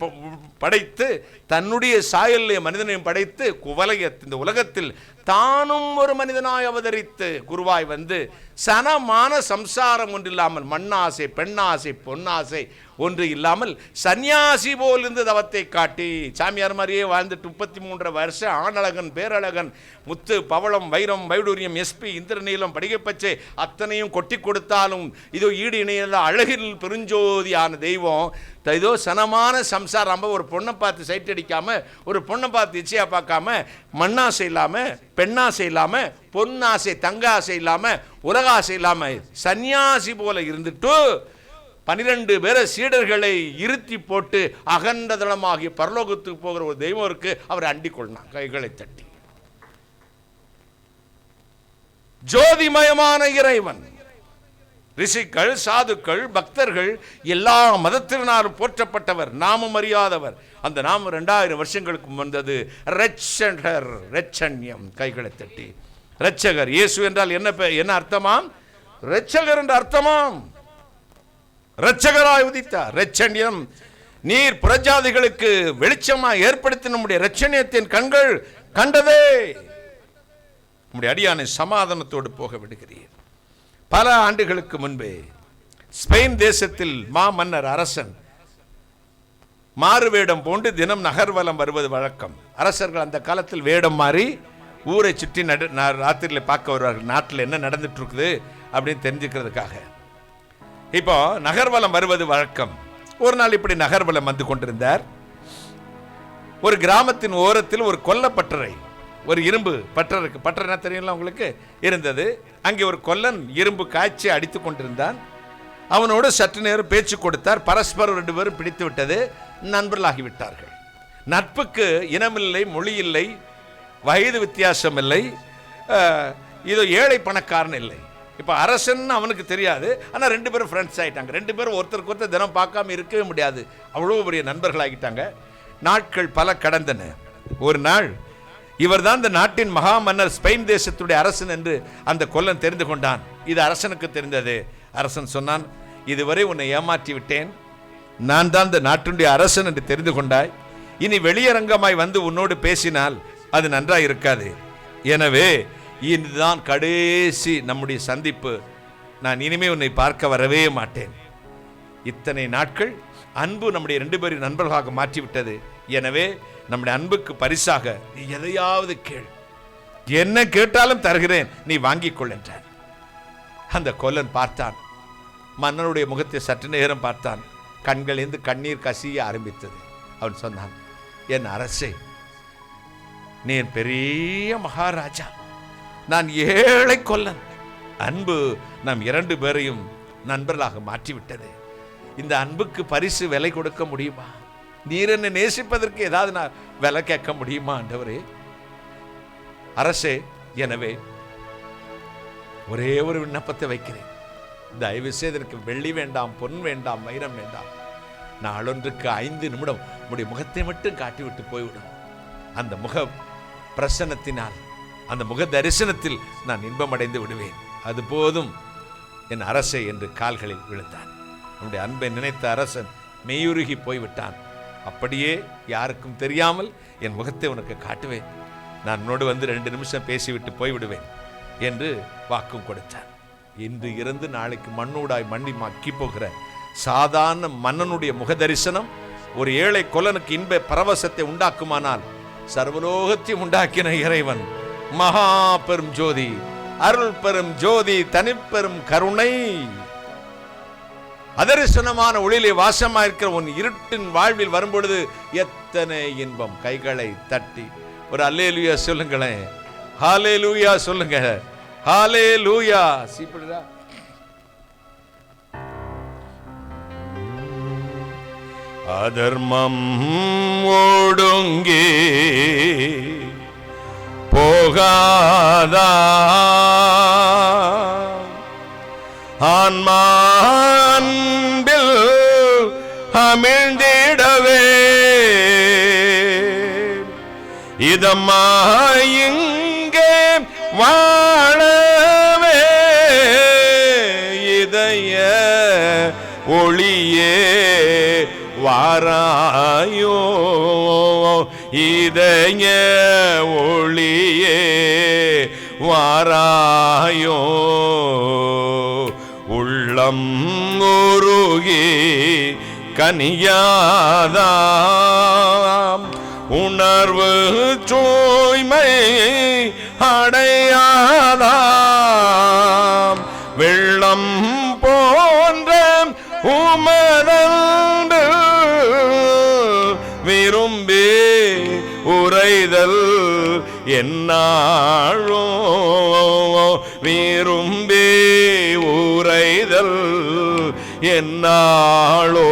படைத்து தன்னுடைய சாயல்லைய மனிதனையும் படைத்து குவலயத்தின் இந்த உலகத்தில் தானும் ஒரு மனிதனாய் அவதரித்து குருவாய் வந்து சனமான சம்சாரம் ஒன்றில்லாமல், மண்ணாசை, பெண்ணாசை, பொன்னாசை ஒன்று இல்லாமல் சன்னியாசி போல் இருந்து தவத்தை காட்டி சாமியார் மாதிரியே வாழ்ந்துட்டு 33 வருஷம் ஆணழகன், பேரழகன், முத்து, பவளம், வைரம், வைடூரியம், எஸ்பி, இந்திரநீலம், படிகைப்பச்சை அத்தனையும் கொட்டி கொடுத்தாலும் இதோ ஈடு இணையில அழகில் பெருஞ்சோதியான தெய்வம் இதோ சனமான சம்சாரம். ஒரு பொண்ணை பார்த்து சைட் அடிக்காம, ஒரு பொண்ணை பார்த்து இச்சையா பார்க்காம, மண்ணாசை இல்லாம, பெண்ணாசை இல்லாம, பொன்னாசை, தங்காசை இல்லாம, உலகாசை இல்லாம சன்னியாசி போல இருந்துட்டு 12 பேரை சீடர்களை இருத்தி போட்டு அகண்டதளமாகி பரலோகத்துக்கு போகிற ஒரு தெய்வம் இருக்கு. அவர் அண்டிக் கொள்ளான் கைகளை தட்டி. ஜோதிமயமான இறைவன். ரிஷிகள், சாதுக்கள், பக்தர்கள் எல்லா மதத்தினாலும் போற்றப்பட்டவர், நாமம் அறியாதவர். அந்த நாமம் 2000 வருஷங்களுக்கு வந்தது. ரட்சகர், ரட்சண்யம். கைகளை தட்டி. ரட்சகர். இயேசு என்றால் என்ன அர்த்தமாம்? ரட்சகர் என்ற அர்த்தமாம். ரட்சகராய் உதித்தார். ரட்சண்யம். நீர் புறஜாதிகளுக்கு வெளிச்சமாய் ஏற்படுத்தி நம்முடைய ரட்சணியத்தின் கண்கள் கண்டதே. நம்முடைய அடியானை சமாதானத்தோடு போக விடுகிறீர். பல ஆண்டுகளுக்கு முன்பே ஸ்பெயின் தேசத்தில் மன்னர் அரசன் மாறு வேடம் போன்று தினம் நகர்வலம் வருவது வழக்கம். அரசர்கள் அந்த காலத்தில் வேடம் மாறி ஊரை சுற்றி ராத்திரியில் பார்க்க வருவார்கள். நாட்டில் என்ன நடந்துட்டு இருக்குது அப்படின்னு தெரிஞ்சுக்கிறதுக்காக. இப்போ நகர்வலம் வருவது வழக்கம். ஒரு நாள் இப்படி நகர்வலம் வந்து கொண்டிருந்தார். ஒரு கிராமத்தின் ஓரத்தில் ஒரு கொல்லப்பட்டறை, ஒரு இரும்பு பட்டர் இருக்கு, பட்டர் என்ன தெரியும்ல உங்களுக்கு, இருந்தது. அங்கே ஒரு கொல்லன் இரும்பு காய்ச்சி அடித்து கொண்டிருந்தான். அவனோடு சற்று நேரம் பேச்சு கொடுத்தார். பரஸ்பரம் 2 பேரும் பிடித்து விட்டது, நண்பர்களாகிவிட்டார்கள். நட்புக்கு இனமில்லை, மொழி இல்லை, வயது வித்தியாசம் இல்லை, இதோ ஏழை பணக்காரன் இல்லை. இப்போ அரசன் அவனுக்கு தெரியாது, ஆனால் 2 பேரும் ஃப்ரெண்ட்ஸ் ஆகிட்டாங்க. 2 பேரும் ஒருத்தருக்கு ஒருத்தர் தினம் பார்க்காம இருக்கவே முடியாது, அவ்வளோ பெரிய நண்பர்கள் ஆகிட்டாங்க. நாட்கள் பல கடந்தன. ஒரு நாள் இவர் தான் இந்த நாட்டின் மகா மன்னர், ஸ்பெயின் தேசத்துடைய அரசன் என்று அந்த கொல்லன் தெரிந்து கொண்டான். இது அரசனுக்கு தெரிந்தது. அரசன் சொன்னான், இதுவரை உன்னை ஏமாற்றி விட்டேன், நான் தான் இந்த நாட்டினுடைய அரசன் என்று தெரிந்து கொண்டாய். இனி வெளியரங்கமாய் வந்து உன்னோடு பேசினால் அது நன்றாக இருக்காது. எனவே இதுதான் கடைசி நம்முடைய சந்திப்பு. நான் இனிமே உன்னை பார்க்க வரவே மாட்டேன். இத்தனை நாட்கள் அன்பு நம்முடைய 2 பேரின் நண்பர்களாக மாற்றிவிட்டது. எனவே நம்முடைய அன்புக்கு பரிசாக நீ எதையாவது கேள், என்ன கேட்டாலும் தருகிறேன், நீ வாங்கிக் கொள் என்றான். அந்த கொல்லன் பார்த்தான், மன்னனுடைய முகத்தை சற்று நேரம் பார்த்தான். கண்களிலிருந்து கண்ணீர் கசிய ஆரம்பித்தது. அவன் சொன்னான், என் அரசே, நீ பெரிய மகாராஜா, நான் ஏழை கொல்லன். அன்பு நம் 2 பேரையும் நண்பர்களாக மாற்றிவிட்டது. இந்த அன்புக்கு பரிசு விலை கொடுக்க முடியுமா? நீர் என்னை நேசிப்பதற்கு ஏதாவது நான் விலை கேட்க முடியுமா ஆண்டவரே? அரசே, எனவே ஒரே ஒரு விண்ணப்பத்தை வைக்கிறேன். தயவு செய்து எனக்கு வெள்ளி வேண்டாம், பொன் வேண்டாம், வைரம் வேண்டாம். நாளொன்றுக்கு 5 நிமிடம் உடைய முகத்தை மட்டும் காட்டிவிட்டு போய்விடும். அந்த முக பிரசன்னத்தினால், அந்த முக தரிசனத்தில் நான் இன்பம் அடைந்து விடுவேன். அது போதும் என் அரசே என்று கால்களில் விழுந்தான். நம்முடைய அன்பை நினைத்த அரசன் மெய்யுருகி போய்விட்டான். அப்படியே யாருக்கும் தெரியாமல் என் முகத்தை உனக்கு காட்டுவேன், நான் உன்னோடு வந்து 2 நிமிஷம் பேசிவிட்டு போய்விடுவேன் என்று வாக்கும் கொடுத்தான். இன்று இருந்து நாளைக்கு மண்ணூடாய் மண்ணி மக்கி போகிற சாதாரண மன்னனுடைய முக தரிசனம் ஒரு ஏழை கொல்லனுக்கு இன்ப பரவசத்தை உண்டாக்குமானால், சர்வலோகத்தையும் உண்டாக்கின இறைவன், மகா பெரும் ஜோதி, அருள் பெரும் ஜோதி, தனிப்பெரும் கருணை, அதரிசனமான ஒளியிலே வாசமாயிருக்கிற உன் இருட்டின் வாழ்வில் வரும்பொழுது எத்தனை இன்பம். கைகளை தட்டி ஒரு அல்லேலூயா சொல்லுங்களேன், ஹalleluya சொல்லுங்க, ஹalleluya. சீப்படுடா. அதர்மம் ஓடுங்கே போகாதா, ஆன்மான்பில் அமிழ்ந்திடவே இதமாயிங்கே வாழவே இதய ஒளியே வாராயோ, இதய ஒளியே வாராயோ, உள்ளம் உருகி கனியாதாம், உணர்வு தூய்மை அடையாதாம், வெள்ளம் போன்ற உமதண்டு விரும்பி உரைதல் என்னாளோ, விரும்பி உரைதல் என்னாளோ.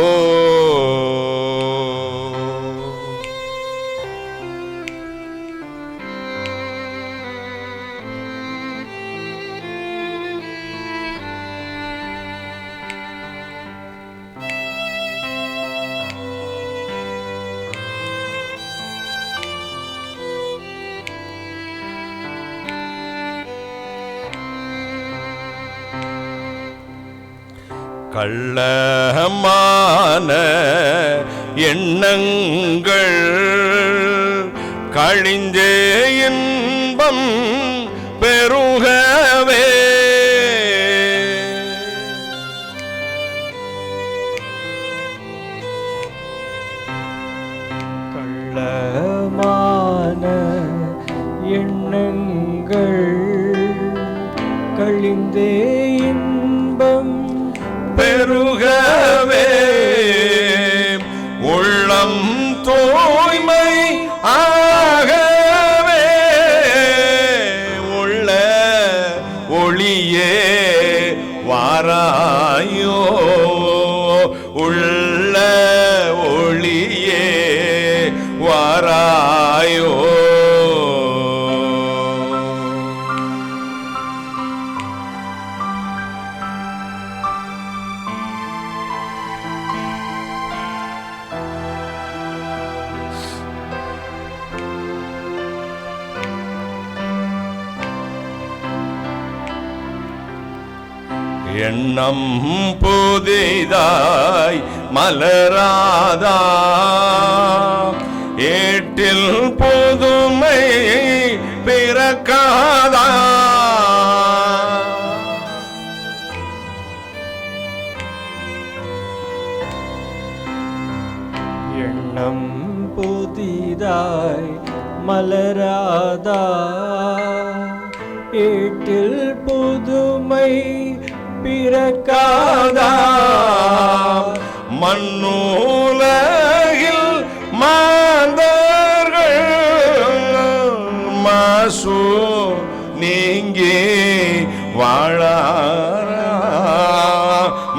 கள்ளமான எண்ணங்கள் கழிந்தே இன்பம் பெருகவே, கள்ளமான எண்ணங்கள் கழிந்தே இன்பம் பெருகவே, உள்ளம் தூய்மை ஆகவே, வாராயோ உள்ள ஒளியே வாராயோ. எண்ணம் புதிதாய் மலராதா, ஏட்டில் புதுமை பிறக்காதா. எண்ணம் புதிதாய் மலராதா, ஏட்டில் புதுமை பிறக்காதா. மண்ணூலகில் மாந்தர்கள் மாசு நீங்கே வாழாரா,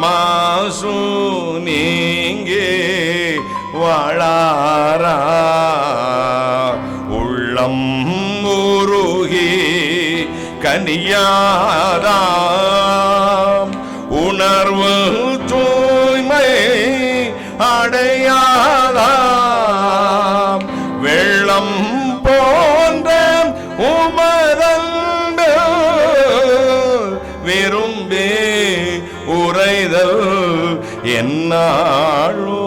மாசு நீங்கே வாழாரா. உள்ளம் உருகி கனியாரா, உணர்வு தூய்மை அடையாதா. வெள்ளம் போன்ற உமதன்பு விரும்பி உரைதல் என்னாளோ,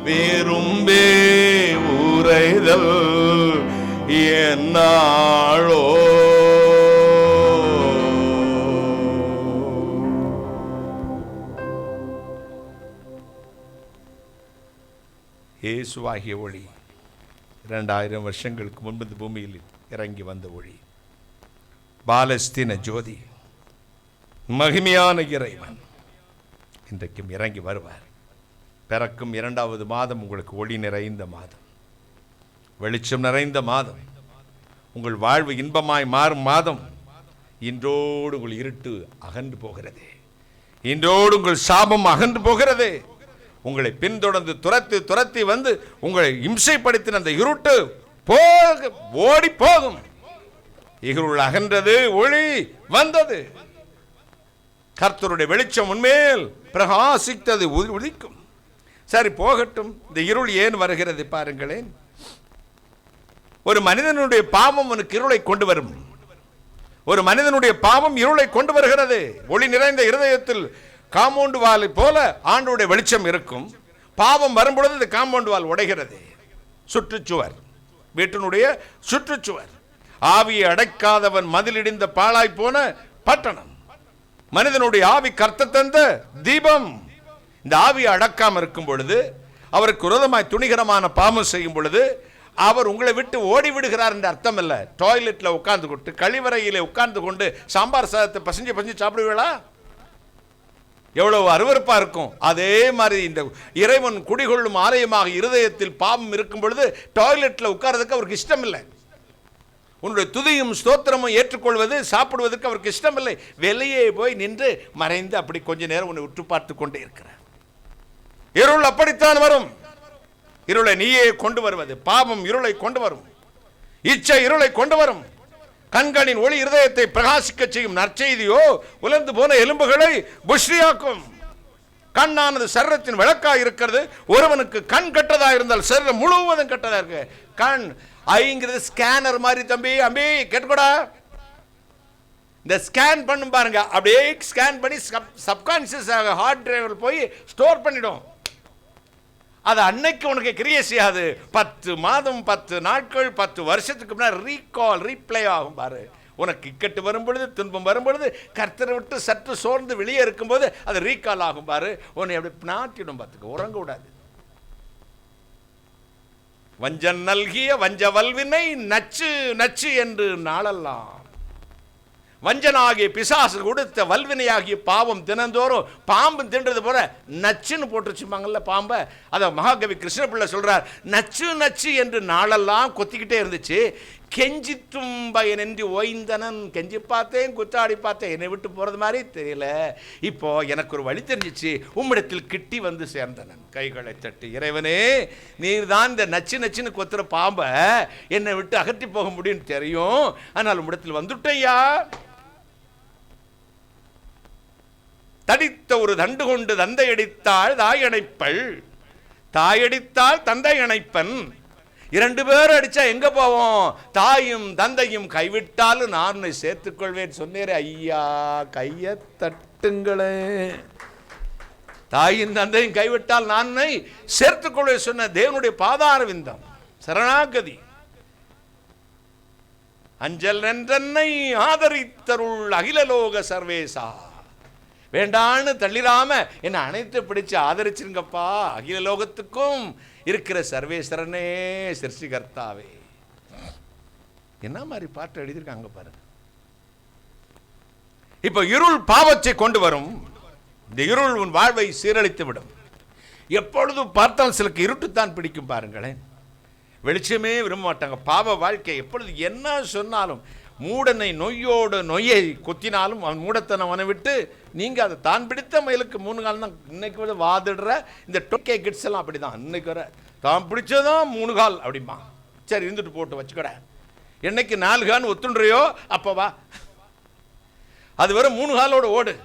விரும்பி உரைதல் என்னாளோ. இயேசுவாகிய ஒளி 2000 வருஷங்களுக்கு முன்பு இந்த பூமியில் இறங்கி வந்த ஒளி, பாலஸ்தீன ஜோதி, மகிமையான இறைவன் இன்றைக்கும் இறங்கி வருவார். பிறக்கும் 2வது மாதம் உங்களுக்கு ஒளி நிறைந்த மாதம், வெளிச்சம் நிறைந்த மாதம், உங்கள் வாழ்வு இன்பமாய் மாறும் மாதம். இன்றோடு உங்கள் இருட்டு அகன்று போகிறது, இன்றோடு உங்கள் சாபம் அகன்று போகிறது. உங்களை பின்தொடர்ந்து துரத்தி வந்து உங்களை இம்சைப்படுத்தின அந்த இருட்டு ஓடி போகும். இருள் அகன்றது, ஒளி வந்தது. கர்த்தருடைய வெளிச்சம் உன்மேல் பிரகாசித்தது, உதிக்கும். சரி, போகட்டும். இந்த இருள் ஏன் வருகிறது பாருங்களேன். ஒரு மனிதனுடைய பாவம் உனக்கு இருளை கொண்டு வரும். ஒரு மனிதனுடைய பாவம் இருளை கொண்டு வருகிறது. ஒளி நிறைந்த இருதயத்தில் காம்பவுண்ட் வாலை போல ஆண்டோடைய வெளிச்சம் இருக்கும். பாவம் வரும்பொழுது இந்த காம்பவுண்ட் வால் உடைகிறது. சுற்றுச்சுவர், வீட்டினுடைய சுற்றுச்சுவர். ஆவியை அடைக்காதவன் மதிலிடிந்த பாழாய் போன பட்டணம். மனிதனுடைய ஆவி கர்த்தர் தந்த தீபம். இந்த ஆவியை அடக்காம இருக்கும் பொழுது, அவருக்கு விரோதமாய் துணிகரமான பாவம் செய்யும் பொழுது, அவர் உங்களை விட்டு ஓடி விடுகிறார் என்ற அர்த்தம் இல்லை. டாய்லெட்டில் உட்கார்ந்து கொண்டு, கழிவறையிலே உட்கார்ந்து கொண்டு சாம்பார் சாதத்தை பசஞ்சு சாப்பிடுவீங்களா? எவ்வளவு அருவருப்பா இருக்கும். அதே மாதிரி இந்த இறைவன் குடிகொள்ளும் ஆலயமாக இருதயத்தில் பாவம் இருக்கும் பொழுது டாய்லெட்டில் உட்கார்றதுக்கு அவருக்கு இஷ்டம் இல்லை. உன்னுடைய துதியும் ஸ்தோத்திரமும் ஏற்றுக்கொள்வது, சாப்பிடுவதற்கு அவருக்கு இஷ்டம் இல்லை. வெளியே போய் நின்று மறைந்து அப்படி கொஞ்ச நேரம் உன்னை உற்று பார்த்து கொண்டே இருக்கிறார். இருள் அப்படித்தான் வரும். இருளை நீயே கொண்டு வருவது. பாவம் இருளை கொண்டு வரும், இச்சை இருளை கொண்டு வரும். கண்களின் ஒளி இருதயத்தை பிரகாசிக்க செய்யும். நற்செய்தியோ உலர்ந்து போன எலும்புகளை புஷ்டியாக்கும். கண்ணானது சரீரத்தின் விளக்காக இருக்கிறது. ஒருவனுக்கு கண் கெட்டதா இருந்தால் சரீரம் முழுவதும் கெட்டதா இருக்கு. கண் ஐங்கிறது ஸ்கேனர் மாதிரி. தம்பி அம்பி கேட்டுக்கூடா, இந்த ஸ்கேன் பண்ணும் பாருங்க, அப்படியே ஸ்கேன் பண்ணி சப்கான்சியஸ் ஹார்ட் டிரைவில் போய் ஸ்டோர் பண்ணிடும். அது அன்னைக்கு உனக்கு கிரியை செய்யாது. 10 மாதம் 10 நாட்கள் 10 வருஷத்துக்கு முன்னாடி ரீகால் ரீப்ளே ஆகும் பாரு. உனக்கு இக்கட்டு வரும் பொழுது, துன்பம் வரும் பொழுது, கர்த்தரை விட்டு சற்று சோர்ந்து வெளியே இருக்கும்போது அது ரீகால் ஆகும் பாரு. உன்னை அப்படி நாட்டிடும். பார்த்துக்க, உறங்க விடாது. வஞ்சன் நல்கிய வஞ்ச வல்வினை நச்சு நச்சு என்று நாளெல்லாம். வஞ்சனாகிய பிசாசு கொடுத்த வல்வினையாகிய பாவம் தினந்தோறும் பாம்பு தின்றது போல நச்சுன்னு போட்டு வச்சுப்பாங்கல்ல பாம்பை. அதை மகாகவி கிருஷ்ணபிள்ளை சொல்றார். நச்சு நச்சு என்று நாளெல்லாம் கொத்திக்கிட்டே இருந்துச்சு. கெஞ்சித்தும் பயனின்றி ஓய்ந்தனன். கெஞ்சி பார்த்தேன், குத்தாடி பார்த்தேன், என்னை விட்டு போகிறது மாதிரி தெரியல. இப்போ எனக்கு ஒரு வழி தெரிஞ்சிச்சு, உம்மிடத்தில் கிட்டி வந்து சேர்ந்தனன். கைகளை தட்டி, இறைவனே நீர் தான் இந்த நச்சு நச்சுன்னு கொத்துற பாம்பை என்னை விட்டு அகற்றி போக முடியும்னு தெரியும், ஆனால் உம்மிடத்தில் வந்துட்டேயா. தடித்த ஒரு தண்டு கொண்டு தந்தை அடித்தாள் தாய் அணைப்பள், தாயடித்தால் தந்தை அணைப்பன். 2 பேர் அடிச்சா எங்க போவோம்? தாயும் தந்தையும் கைவிட்டாலும் நான் உன்னை சேர்த்துக்கொள்வேன் சொன்னேரே ஐயா, கையை தட்டுங்களே. தாயும் தந்தையும் கைவிட்டால் நான் உன்னை சேர்த்துக்கொள்வேன் சொன்ன தேவனுடைய பாதார விந்தம், சரணாகதி. அஞ்சல் நன்றன்னை ஆதரித்தருள் அகிலலோக சர்வேசா. வேண்டான்னு தள்ளிடாம என்னை அனைத்து பிடிச்சு ஆதரிச்சிருங்கப்பா. அகில லோகத்துக்கும் இருக்கிற சர்வேஸ்வரனே, சிருஷ்டிகர்த்தாவே. என்ன மாதிரி பாட்டு எழுதியிருக்காங்க பாருங்க. இப்ப இருள் பாவத்தை கொண்டு வரும். இந்த இருள் உன் வாழ்வை சீரழித்து விடும். எப்பொழுது பார்த்தால் சிலருக்கு இருட்டுத்தான் பிடிக்கும் பாருங்களேன். வெளிச்சமே விரும்ப மாட்டாங்க. பாவ வாழ்க்கை எப்பொழுது என்ன சொன்னாலும், மூடனை நொய்யோடு நொய்யை கொத்தினாலும் அவன் மூடத்தனம் அவனை விட்டு நீங்கள் அதை தான் பிடித்த மயிலுக்கு 3 காலம் தான். இன்னைக்கு வந்து வாதிடுற இந்த டொக்கே கிட்ஸ் எல்லாம் அப்படி தான். இன்னைக்கு வர தான் பிடிச்சதான் 3 கால் அப்படிமா. சரி இருந்துட்டு போட்டு வச்சுக்கட. என்னைக்கு 4 கால் ஒத்துன்றையோ அப்போ வா, அது வர 3 காலோட ஓடு.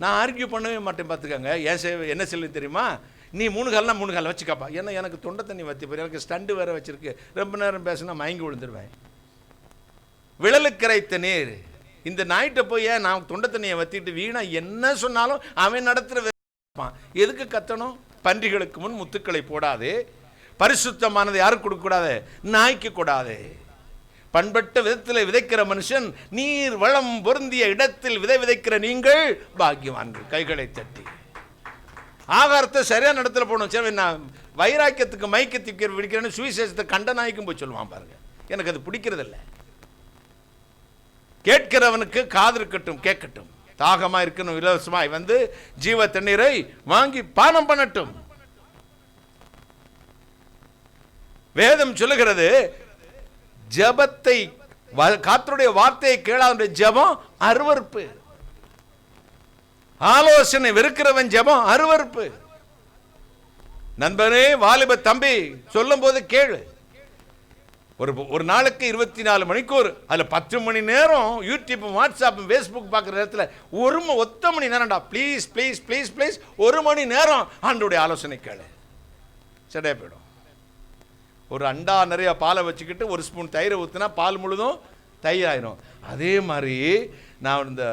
நான் ஆர்கியூ பண்ணவே மாட்டேன் பார்த்துக்கங்க. என்ன சொல்லி தெரியுமா? நீ 3 கால்னா 3 கால் வச்சுக்காப்பா. ஏன்னா எனக்கு தொண்டை தண்ணி வத்தி போய் எனக்கு ஸ்டண்டு வேறு வச்சிருக்கு. ரொம்ப நேரம் பேசினா மயங்கி விழுந்துருவேன். விழலுக்கரைத்த நீர். இந்த நாய்கிட்ட போய் நான் தொண்டை தண்ணியை வத்திட்டு வீணா என்ன சொன்னாலும் அவன் நடத்துகிற எதுக்கு கத்தணும்? பன்றிகளுக்கு முன் முத்துக்களை போடாது. பரிசுத்தமானது யாருக்கு கொடுக்கக்கூடாது? நாய்க்கு கூடாது. பண்பட்ட விதத்தில் விதைக்கிற மனுஷன் நீர் வளம் பொருந்திய இடத்தில் விதைக்கிற நீங்கள் பாக்கியவான்கள். கைகளை தட்டி ஆகாரத்தை சரியான இடத்துல போகணும். சரி நான் வைராக்கியத்துக்கு மைக்கத்துக்கு பிடிக்கிறேன்னு சுவிசேஷத்தை கண்ட நாய்க்கும் போய் சொல்லுவான் பாருங்க. எனக்கு அது பிடிக்கிறதில்ல. கேட்கிறவனுக்கு காது இருக்கட்டும், கேட்கட்டும். தாகமா இருக்கணும், இலவசமாய் வந்து ஜீவ தண்ணீரை வாங்கி பானம் பண்ணட்டும். வேதம் சொல்லுகிறது, ஜபத்தை கர்த்தருடைய வார்த்தையை கேளாத ஜபம் அருவருப்பு. ஆலோசனை வெறுக்கிறவன் ஜபம் அருவருப்பு. நண்பனே, வாலிப தம்பி, சொல்லும் போது கேளு. ஒரு நாளுக்கு 24 மணிக்கூர், அதில் 10 மணி நேரம் யூடியூப், வாட்ஸ்அப், ஃபேஸ்புக் பார்க்குற நேரத்தில் ஒத்த மணி நேரம்டா. ப்ளீஸ் ப்ளீஸ் ப்ளீஸ் ப்ளீஸ் 1 மணி நேரம் ஆண்டோடைய ஆலோசனை கேளு. சரியா போயிடும். ஒரு அண்டா நிறைய பாலை வச்சுக்கிட்டு 1 ஸ்பூன் தயிரை ஊற்றினா பால் முழுதும் தயிர் ஆயிரும். அதே மாதிரி நான் இந்த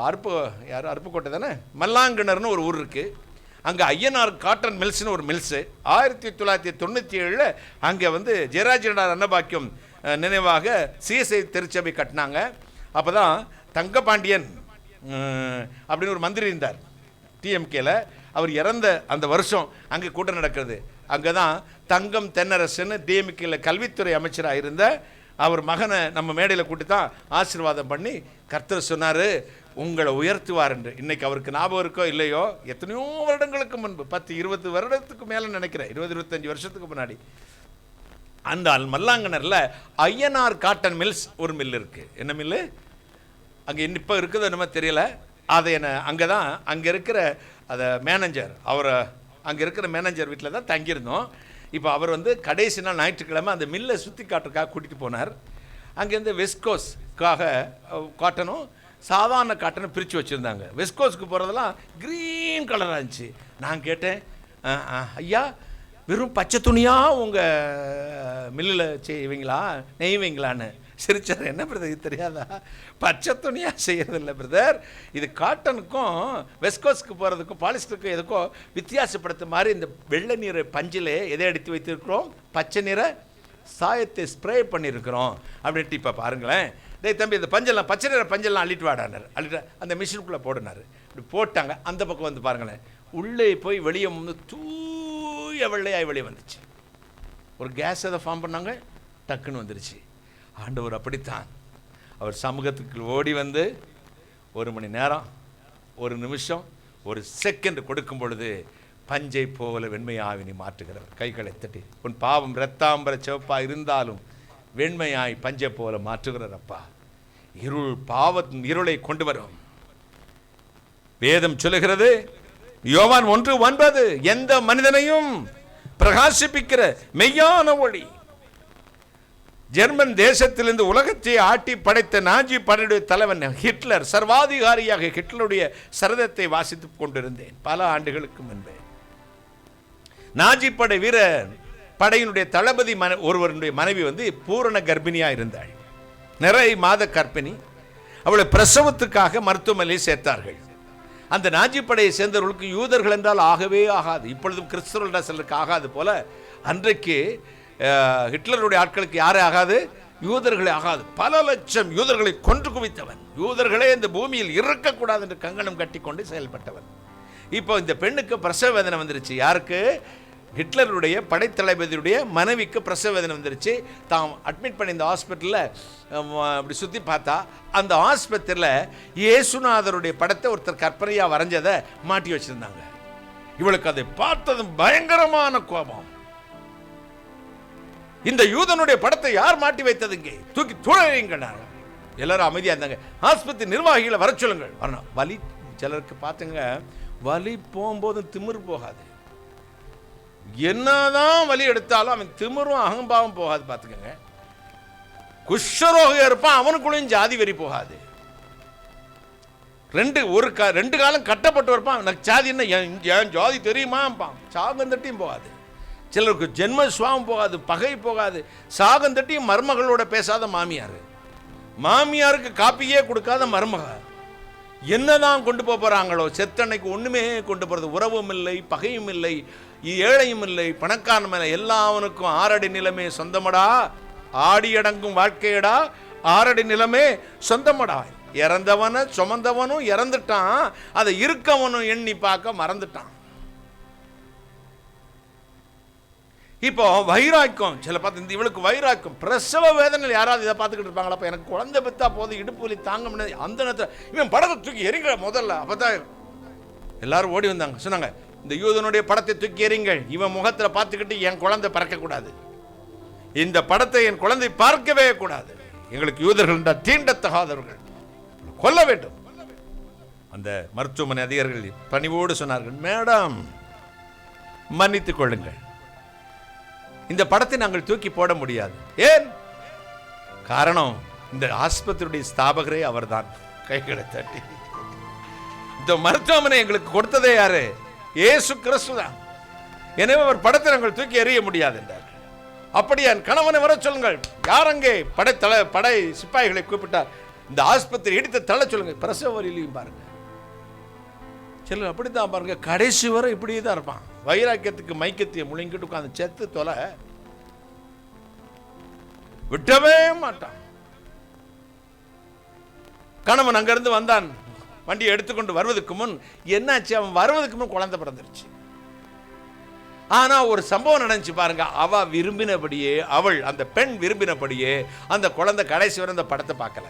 அருப்புக்கோட்டை தானே, மல்லாங்கிணர்னு ஒரு ஊர் இருக்குது. அங்கே ஐயனார் காட்டன் மில்ஸ்னு ஒரு மில்ஸு 1997 அங்கே வந்து ஜெயராஜனார் அன்னபாக்கியம் நினைவாக சிஎஸ்ஐ திருச்சபை கட்டினாங்க. அப்போ தான் தங்கபாண்டியன் அப்படின்னு ஒரு மந்திரி இருந்தார் டிஎம்கேல. அவர் இறந்த அந்த வருஷம் அங்கே கூட்டம் நடக்கிறது. அங்கே தான் தங்கம் தென்னரசுன்னு டிஎம்கேல கல்வித்துறை அமைச்சராக இருந்த அவர் மகனை நம்ம மேடையில் கூட்டி தான் ஆசீர்வாதம் பண்ணி கர்த்தர் சொன்னார், உங்களை உயர்த்துவார் என்று. இன்னைக்கு அவருக்கு ஞாபகம் இருக்கோ இல்லையோ, எத்தனையோ வருடங்களுக்கு முன்பு, 10-20 வருடத்துக்கு மேலே நினைக்கிறேன், 20-25 வருஷத்துக்கு முன்னாடி, அந்த மல்லாங்கணரில் ஐயனார் காட்டன் மில்ஸ் ஒரு மில் இருக்குது. என்ன மில்லு? அங்கே இப்போ இருக்குதோ என்னமோ தெரியல. அதை அங்கே தான் அங்கே இருக்கிற அதை மேனேஜர், அவரை அங்கே இருக்கிற மேனேஜர் வீட்டில் தான் தங்கியிருந்தோம். இப்போ அவர் வந்து கடைசி நாள் ஞாயிற்றுக்கிழமை அந்த மில்லை சுற்றி காட்டுறதுக்காக கூட்டிகிட்டு போனார். அங்கேருந்து வெஸ்கோஸ்க்காக காட்டனும் சாதாரண காட்டனும் பிரித்து வச்சுருந்தாங்க. வெஸ்கோஸ்க்கு போகிறதெல்லாம் க்ரீன் கலராக இருந்துச்சு. நான் கேட்டேன், ஐயா வெறும் பச்சை துணியாக உங்கள் மில்லில் செய்வீங்களா, நெய்வீங்களான்னு. சிரிச்சார். என்ன பிரதர் இது தெரியாதா? பச்சை துணியாக செய்யறதில்ல பிரதர், இது காட்டனுக்கும் வெஸ்கோஸ்க்கு போகிறதுக்கும் பாலிஸ்டருக்கும் எதுக்கும் வித்தியாசப்படுத்த மாதிரி இந்த வெள்ளை நீரை பஞ்சில் எதை அடித்து வைத்திருக்கிறோம், பச்சை நிற சாயத்தை ஸ்ப்ரே பண்ணியிருக்கிறோம் அப்படின்ட்டு. இப்போ பாருங்களேன், டேய் தம்பி, இந்த பஞ்செல்லாம் பச்சை நிற பஞ்செல்லாம் அள்ளிட்டு வாடானார். அள்ளிட்டு அந்த மிஷினுக்குள்ளே போடுனார். இப்படி போட்டாங்க. அந்த பக்கம் வந்து பாருங்களேன், உள்ளே போய் வெளியே வந்து தூய வெள்ளையாய் வெளியே வந்துச்சு. ஒரு கேஸ் எதை ஃபார்ம் பண்ணாங்க, டக்குன்னு வந்துருச்சு. ஆண்டவர் அப்படித்தான். அவர் சமூகத்துக்கு ஓடி வந்து 1 மணி நேரம், 1 நிமிஷம், 1 செகண்ட் கொடுக்கும் பொழுது பஞ்சை போல வெண்மையாய் நீ மாற்றுகிறவர். கைகளை தட்டி, உன் பாவம் இரத்தாம்பர சிவப்பா இருந்தாலும் வெண்மையாய் பஞ்சை போல மாற்றுகிறார் அப்பா. இருள் பாவத்தின் இருளை கொண்டு வரும். வேதம் சொல்லுகிறது, யோவான் 1:9, எந்த மனிதனையும் பிரகாசிப்பிக்கிற மெய்யான ஒளி. ஜெர்மன் தேசத்திலிருந்து உலகத்தை ஆட்டி படைத்த நாஜி படையுடைய தலைவன் ஹிட்லர், சர்வாதிகாரியாக ஹிட்லருடைய சரிதத்தை வாசித்துக் கொண்டிருந்தேன் பல ஆண்டுகளுக்கு முன்பே. நாஜி படை வீரர் படையினுடைய தளபதி ஒருவருடைய மனைவி பூரண கர்ப்பிணியா இருந்தாள். நிறைய மாத கர்ப்பிணி. அவளை பிரசவத்துக்காக மருத்துவமனையில் சேர்த்தார்கள். அந்த நாஜி படையை சேர்ந்தவர்களுக்கு யூதர்கள் என்றால் ஆகவே ஆகாது. இப்பொழுதும் கிறிஸ்தவர்கள் சிலருக்கு ஆகாது போல, அன்றைக்கு ஹிட்லருடைய ஆட்களுக்கு யாரே ஆகாது? யூதர்களே ஆகாது. பல லட்சம் யூதர்களை கொன்று குவித்தவன். யூதர்களே இந்த பூமியில் இருக்கக்கூடாது என்று கங்கணம் கட்டி கொண்டு செயல்பட்டவன். இப்போ இந்த பெண்ணுக்கு பிரசவ வேதனை வந்துருச்சு. யாருக்கு? ஹிட்லருடைய படைத்தளபதியுடைய மனைவிக்கு பிரசவ வேதனை வந்துருச்சு. தான் அட்மிட் பண்ணி இந்த ஹாஸ்பிட்டலில் அப்படி சுற்றி பார்த்தா அந்த ஹாஸ்பிட்டலில் இயேசுநாதருடைய படத்தை ஒருத்தர் கற்பனையாக வரைஞ்சதை மாட்டி வச்சுருந்தாங்க. இவளுக்கு அதை பார்த்ததும் பயங்கரமான கோபம். இந்த யூதனுடைய படத்தை யார் மாட்டி வைத்ததுங்க? தூக்கி துளையுங்கள். எல்லாரும் அமைதியாக இருந்தாங்க. ஆஸ்பத்திரி நிர்வாகிகளை வர சொல்லுங்கள். வரணும். வலி சிலருக்கு பார்த்துங்க, வலி போகும்போது திமிர் போகாது. என்னதான் வலி எடுத்தாலும் அவன் திமிரும் அகம்பாவம் போகாது. பார்த்துக்கங்க. குஷ்டரோகம் இருப்பான், அவனுக்குள்ளேயும் ஜாதி வெறி போகாது. ரெண்டு காலம் கட்டப்பட்டு இருப்பான். எனக்கு ஜாதி என்ன, என் ஜாதி தெரியுமா? சாகந்தட்டியும் போகாது. சிலருக்கு ஜென்ம சுவாமம் போகாது, பகை போகாது. சாகந்தட்டியும் மருமகளோட பேசாத மாமியார், மாமியாருக்கு காப்பியே கொடுக்காத மருமக, என்னதான் கொண்டு போறாங்களோ செத்தன்னைக்கு ஒண்ணுமே கொண்டு போறது. உறவும் இல்லை, பகையும் இல்லை, ஏழையும் இல்லை, பணக்காரனும் இல்லை. எல்லாவனுக்கும் 6 அடி நிலமே சொந்தமடா, ஆடி அடங்கும் வாழ்க்கையடா, 6 அடி நிலமே சொந்தமடா. இறந்தவன சுமந்தவனும் இறந்துட்டான், அதை இருக்கவனும் எண்ணி பார்க்க மறந்துட்டான். இப்போ வைராக்கியம், சில பார்த்து இவளுக்கு வைராக்கியம், பிரசவ வேதனை. யாராவது இதை பார்த்துக்கிட்டு இருப்பாங்களா? அப்போ எனக்கு குழந்தை பெற்றா போதும், இடுப்பு வலி தாங்க முடியாது. அந்த நேரத்தில் இவன் படத்தை தூக்கி எறிங்க முதல்ல. அப்பதான் எல்லாரும் ஓடி வந்தாங்க. சொன்னாங்க, இந்த யூதனுடைய படத்தை தூக்கி எறிங்கள். இவன் முகத்தில் பார்த்துக்கிட்டு என் குழந்தை பறக்கக்கூடாது, இந்த படத்தை என் குழந்தை பார்க்கவே கூடாது. எங்களுக்கு யூதர்கள் என்றால் தீண்டத்தகாதவர்கள், கொல்ல வேண்டும். அந்த மருத்துவமனை அதிகாரிகள் பணிவோடு சொன்னார்கள், மேடம் மன்னித்துக் கொள்ளுங்கள், இந்த படத்தை நாங்கள் தூக்கி போட முடியாது. ஏன்? காரணம், இந்த ஆஸ்பத்திரியுடைய ஸ்தாபகரே அவர்தான். கைகளை தட்டி, இந்த மருத்துவமனை எங்களுக்கு கொடுத்ததே யாரு? இயேசு கிறிஸ்து தான். எனவே அவர் படத்தை நாங்கள் தூக்கி எறிய முடியாது என்றார். அப்படியா? கணவனை வர சொல்லுங்கள். யார் அங்கே? படை சிப்பாய்களை கூப்பிட்டார். இந்த ஆஸ்பத்திரி இடித்து தள்ள சொல்லுங்க. பிரசவ வலியிலையும் பாருங்க, சிலர் அப்படித்தான் பாருங்க, கடைசி வரை இப்படியே தான் இருப்பான். வைராக்கியத்துக்கு மைக்கத்தையை முழுங்கிட்டு உட்காந்து செத்து தொலை விட்டவே மாட்டான். கணவன் அங்கிருந்து வந்தான், வண்டியை எடுத்துக்கொண்டு வருவதற்கு முன் என்னாச்சு? அவன் வருவதற்கு முன் குழந்தை பிறந்துருச்சு. ஆனா ஒரு சம்பவம் நடந்துச்சு பாருங்க. அவ விரும்பினபடியே, அவள் அந்த பெண் விரும்பினபடியே அந்த குழந்தை கடைசி வரை அந்த படத்தை பார்க்கல.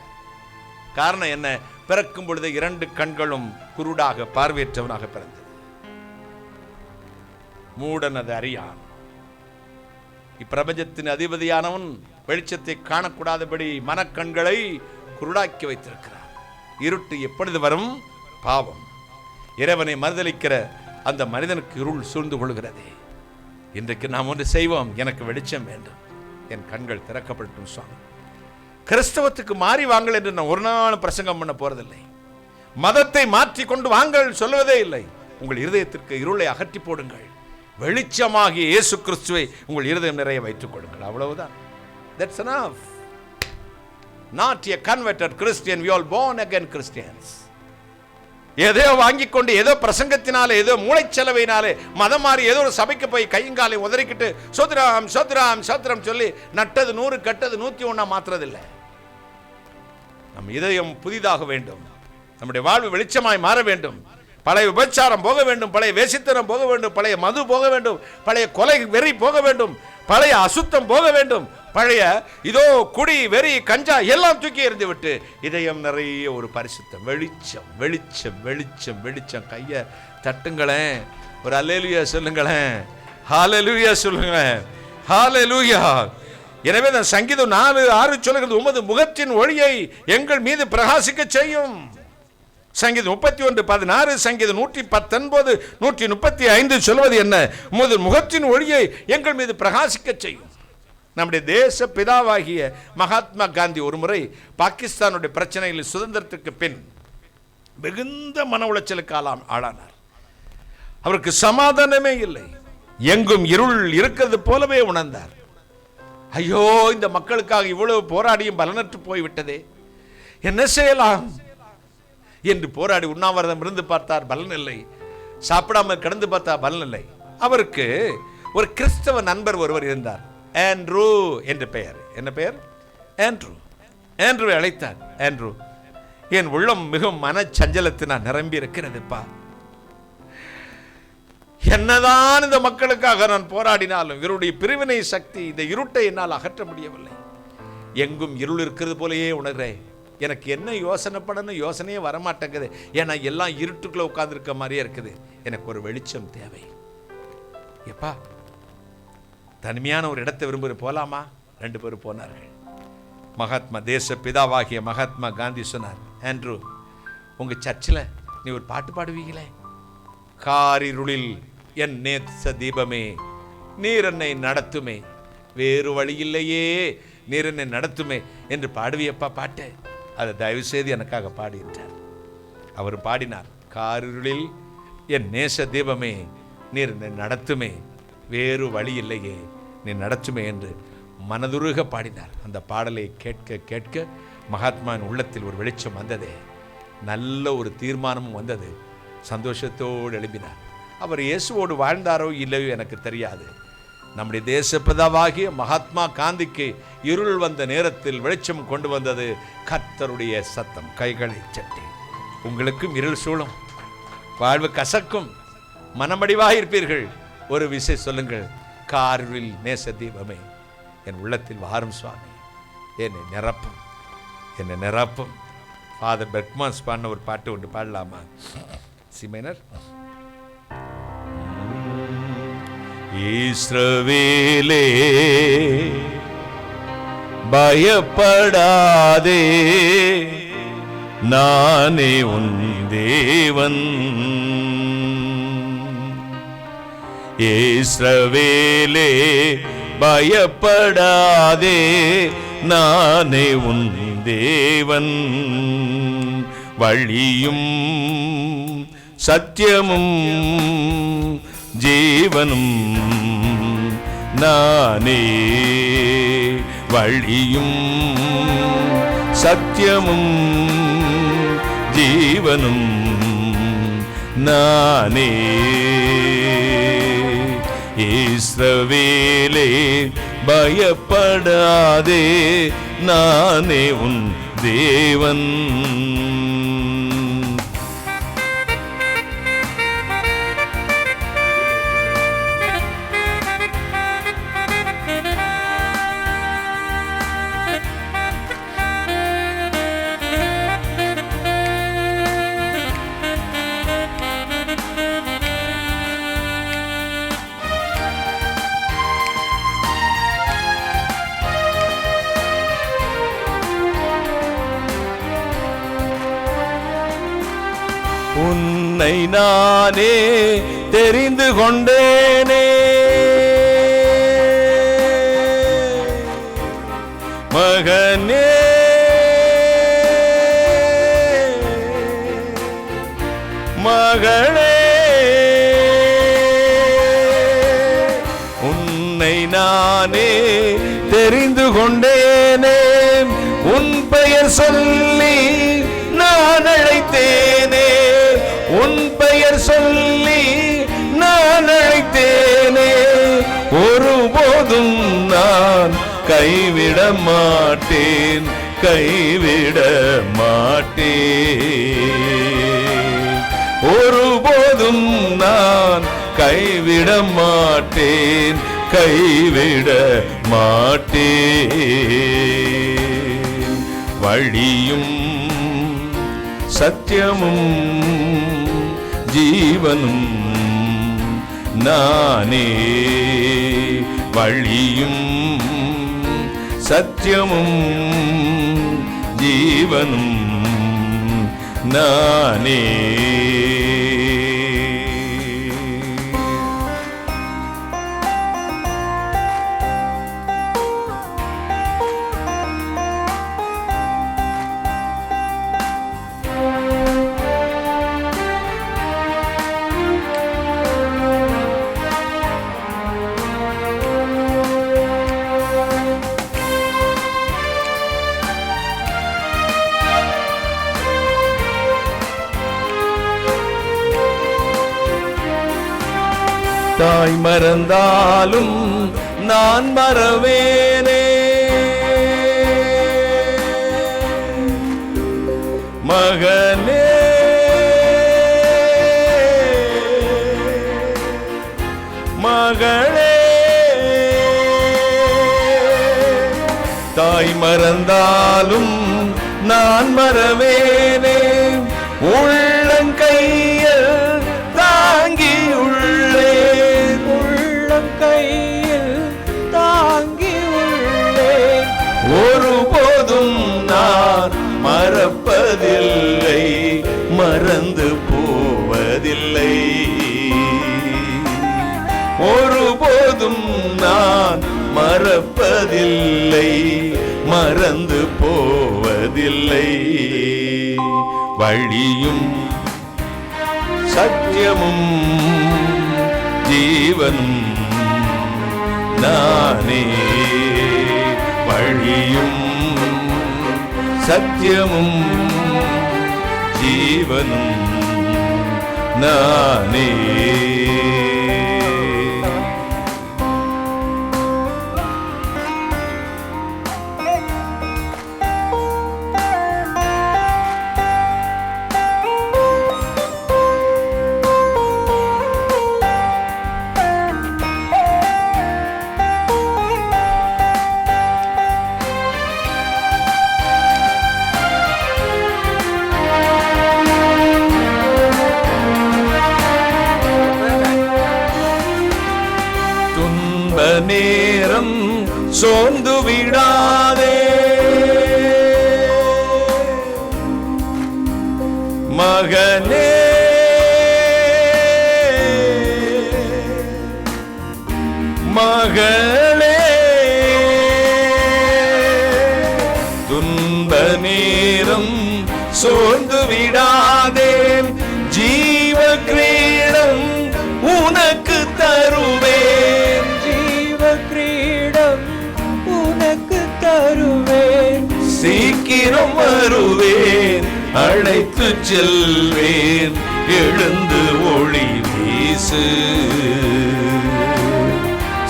காரணம் என்ன? பிறக்கும் பொழுது 2 கண்களும் குருடாக, பார்வையற்றவனாக பிறந்தது. மூடன் அது அறியான். இப்பிரபஞ்சத்தின் அதிபதியானவன் வெளிச்சத்தை காணக்கூடாதபடி மனக்கண்களை குருடாக்கி வைத்திருக்கிறார். இருட்டு எப்பொழுது வரும்? பாவம். இறைவனை மறுதலிக்கிற அந்த மனிதனுக்கு இருள் சூழ்ந்து கொள்கிறது. இன்றைக்கு நாம் ஒன்று செய்வோம். எனக்கு வெளிச்சம் வேண்டும், என் கண்கள் திறக்கப்படட்டும் சுவாமி. கிறிஸ்தவத்துக்கு மாறி வாங்கள் என்று நான் ஒரு நாள் பிரசங்கம் பண்ண போறதில்லை. மதத்தை மாற்றி கொண்டு வாங்கள் சொல்வதே இல்லை. உங்கள் இருதயத்திற்கு இருளை அகற்றி போடுங்கள். வெளிச்சமாகிய இயேசு கிறிஸ்துவை உங்கள் இருதயம் நிறைய வைத்துக் கொள்ளுங்கள். அவ்வளவுதான். That's enough. Not a converted Christian, we all born again Christians. ஏதோ வாங்கிக் கொண்டு, ஏதோ பிரசங்கத்தினாலே, ஏதோ மூளைச்சலவையினாலே மதம் மாறி ஏதோ ஒரு சபைக்கு போய் கையங்காலை உதறிக்கிட்டு சோத்ராம் சோத்ராம் சோத்ரம் சொல்லி நட்டது 100 கட்டது 101 மாத்துறதில்லை. நம் இதயம் புதிதாக வேண்டும். நம்முடைய வாழ்வு வெளிச்சமாய் மாற வேண்டும். பழைய விபச்சாரம் போக வேண்டும், பழைய வேசித்தனம் போக வேண்டும், பழைய மது போக வேண்டும், பழைய கொலை வெறி போக வேண்டும், பழைய அசுத்தம் போக வேண்டும். பழைய இதோ குடி வெறி கஞ்சா எல்லாம் தூக்கி எறிந்து விட்டு இதயம் நிறைய ஒரு பரிசுத்தம், வெளிச்சம் வெளிச்சம் வெளிச்சம் வெளிச்சம். கையை தட்டுங்களேன், ஒரு அல்லேலூயா சொல்லுங்களேன், ஹalleluya சொல்லுங்களேன், ஹalleluya. எனவே நான் சங்கீதம் 4:6 சொல்லுகிறது, உமது முகத்தின் ஒளியை எங்கள் மீது பிரகாசிக்க செய்யும். சங்கீதம் 31:16, சங்கீதம் 119, 135 சொல்வது என்ன? உமது முகத்தின் ஒளியை எங்கள் மீது பிரகாசிக்க செய்யும். நம்முடைய தேச பிதாவாகிய மகாத்மா காந்தி ஒரு முறை பாகிஸ்தானுடைய பிரச்சனையில் சுதந்திரத்துக்கு பின் மிகுந்த மன உளைச்சலுக்கு ஆளானார். அவருக்கு சமாதானமே இல்லை, எங்கும் இருள் இருக்கிறது போலவே உணர்ந்தார். ஐயோ, இந்த மக்களுக்காக இவ்வளவு போராடியும் பலனற்று போய்விட்டதே, என்ன செய்யலாம் என்று போராடி உண்ணாவிரதம் இருந்து பார்த்தார், பலன் இல்லை. சாப்பிடாமல் கிடந்து பார்த்தார், பலன் இல்லை. அவருக்கு ஒரு கிறிஸ்தவ நண்பர் ஒருவர் இருந்தார், ஆண்ட்ரூ என்ற பெயர். என்ன பெயர்? ஆண்ட்ரூ. ஆண்ட்ரூவை அழைத்தார். ஆண்ட்ரூ, என் உள்ளம் மிகவும் மனச்சஞ்சலத்தினால் நிரம்பி இருக்கிறதுப்பா. என்னதான் இந்த மக்களுக்காக நான் போராடினாலும் இவருடைய பிரிவினை சக்தி, இந்த இருட்டை என்னால் அகற்ற முடியவில்லை. எங்கும் இருள் இருக்கிறது போலயே உணர்றேன். எனக்கு என்ன யோசனை பண்ணணும் யோசனையே வரமாட்டேங்குது. ஏன்னா எல்லாம் இருட்டுக்குள்ள உட்கார்ந்துருக்க மாதிரியே இருக்குது. எனக்கு ஒரு வெளிச்சம் தேவை. எப்பா, தனிமையான ஒரு இடத்தை விரும்புகிற போலாமா? 2 பேரும் போனார்கள். மகாத்மா தேச பிதாவாகிய மகாத்மா காந்தி சொன்னார், ஆண்ட்ரூ, உங்க சர்ச்சில் நீ ஒரு பாட்டு பாடுவீங்களே, காரிருளில் என் நேச தீபமே நீர் என்னை நடத்துமே, வேறு வழி இல்லையே நீர் என்னை நடத்துமே என்று பாடுவியப்பா பாட்டு. அதை தயவு செய்து எனக்காக பாடினார். அவர் பாடினார், காரிருளில் என் நேச தீபமே நீர் என்னை நடத்துமே, வேறு வழி இல்லையே நீ நடத்துமே என்று மனதுருக பாடினார். அந்த பாடலை கேட்க கேட்க மகாத்மாவின் உள்ளத்தில் ஒரு வெளிச்சம் வந்ததே, நல்ல ஒரு தீர்மானமும் வந்தது. சந்தோஷத்தோடு எழுப்பினார். அவர் இயேசுவோடு வாழ்ந்தாரோ இல்லையோ எனக்கு தெரியாது. நம்முடைய தேசப்பிதாவாகிய மகாத்மா காந்திக்கு இருள் வந்த நேரத்தில் வெளிச்சம் கொண்டு வந்தது கர்த்தருடைய சத்தம். கைகளை சட்டி. உங்களுக்கும் இருள் சூழும், வாழ்வு கசக்கும், மனமடிவாக இருப்பீர்கள். ஒரு விஷயம் சொல்லுங்கள், காரில் நேச தீபமே என் உள்ளத்தில் வாரும் சுவாமி, என்னை நிரப்பும், என்னை நிரப்பும். ஃபாதர் பெர்க்மான்ஸ் பாடின ஒரு பாட்டு ஒன்று பாடலாமா? சிமைனர். இஸ்ரவேலே பயப்படாதே, நானே உன் தேவன். இஸ்ரவேலே பயப்படாதே, நானே உன் தேவன். வழியும் சத்தியமும் ஜீவனும் நானே, வழியும் சத்தியமும் ஜீவனும் நானே. இஸ்ரவேலே பயப்படாதே, நானே உன் தேவன். உன்னை நானே தெரிந்து கொண்டேனே, மகனே மகளே. உன்னை நானே தெரிந்து கொண்டேனே, உன் பெயர் சொல்லி நான் அழைத்தேனே, உன் பெயர் சொல்லி நான் அழைத்தேனே. ஒருபோதும் நான் கைவிட மாட்டேன், கைவிட மாட்டேன். ஒருபோதும் நான் கைவிட மாட்டேன், கைவிட மாட்டே. வழியும் சத்தியமும் ஜீவனும் நானே. வழியும் சத்தியமும் ஜீவனும் நானே. தாய் மறந்தாலும் நான் மறவேனே. மகனே மகளே, தாய் மறந்தாலும் நான் மறவேனே. உள்ளங்கையில் தாங்கி உள்ளேன். உள்ளங்கையில் தாங்கி உள்ளேன். ஒருபோதும் நான் மறப்பதில்லை, மறந்து போவதில்லை. ஒருபோதும் நான் மறப்பதில்லை, மறந்து போவதில்லை. வழியும் சத்தியமும் ஜீவனும் நானே. வழியும் சத்தியமும் ஜீவனும் நானே. நேரம் சோர்ந்து விடாதே. மகனே மகளே, துன்ப நேரம் சோர்ந்து விடாதே. ஜீவ கிரீடம் உனக்கு தருவேன். கிரீடம் உனக்கு தருவேன். சீக்கிரம் வருவேன், அழைத்து செல்வேன். எழுந்து ஒளி வீசு.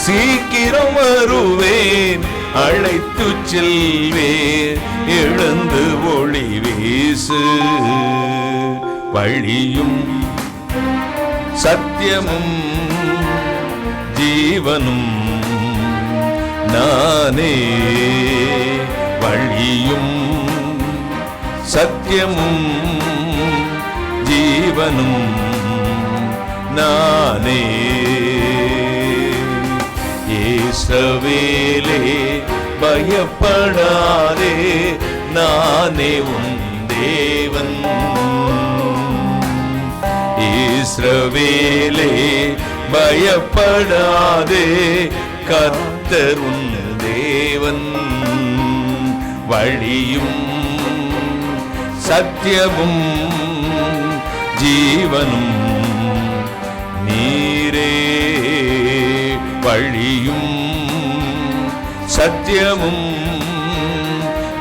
சீக்கிரம் வருவேன், அழைத்து செல்வேன். எழுந்து ஒளி வீசு. வழியும் சத்தியமும் ஜீவனும் நானே. வழியும் சத்தியமும் ஜீவனும் நானே. இஸ்ரவேலே பயப்படாதே, நானே உன் தேவன். இஸ்ரவேலே பயப்படாதே, கர்த்தர் உன் தேவன். வழியும் சத்தியமும் ஜீவனும் நீரே. வழியும் சத்தியமும்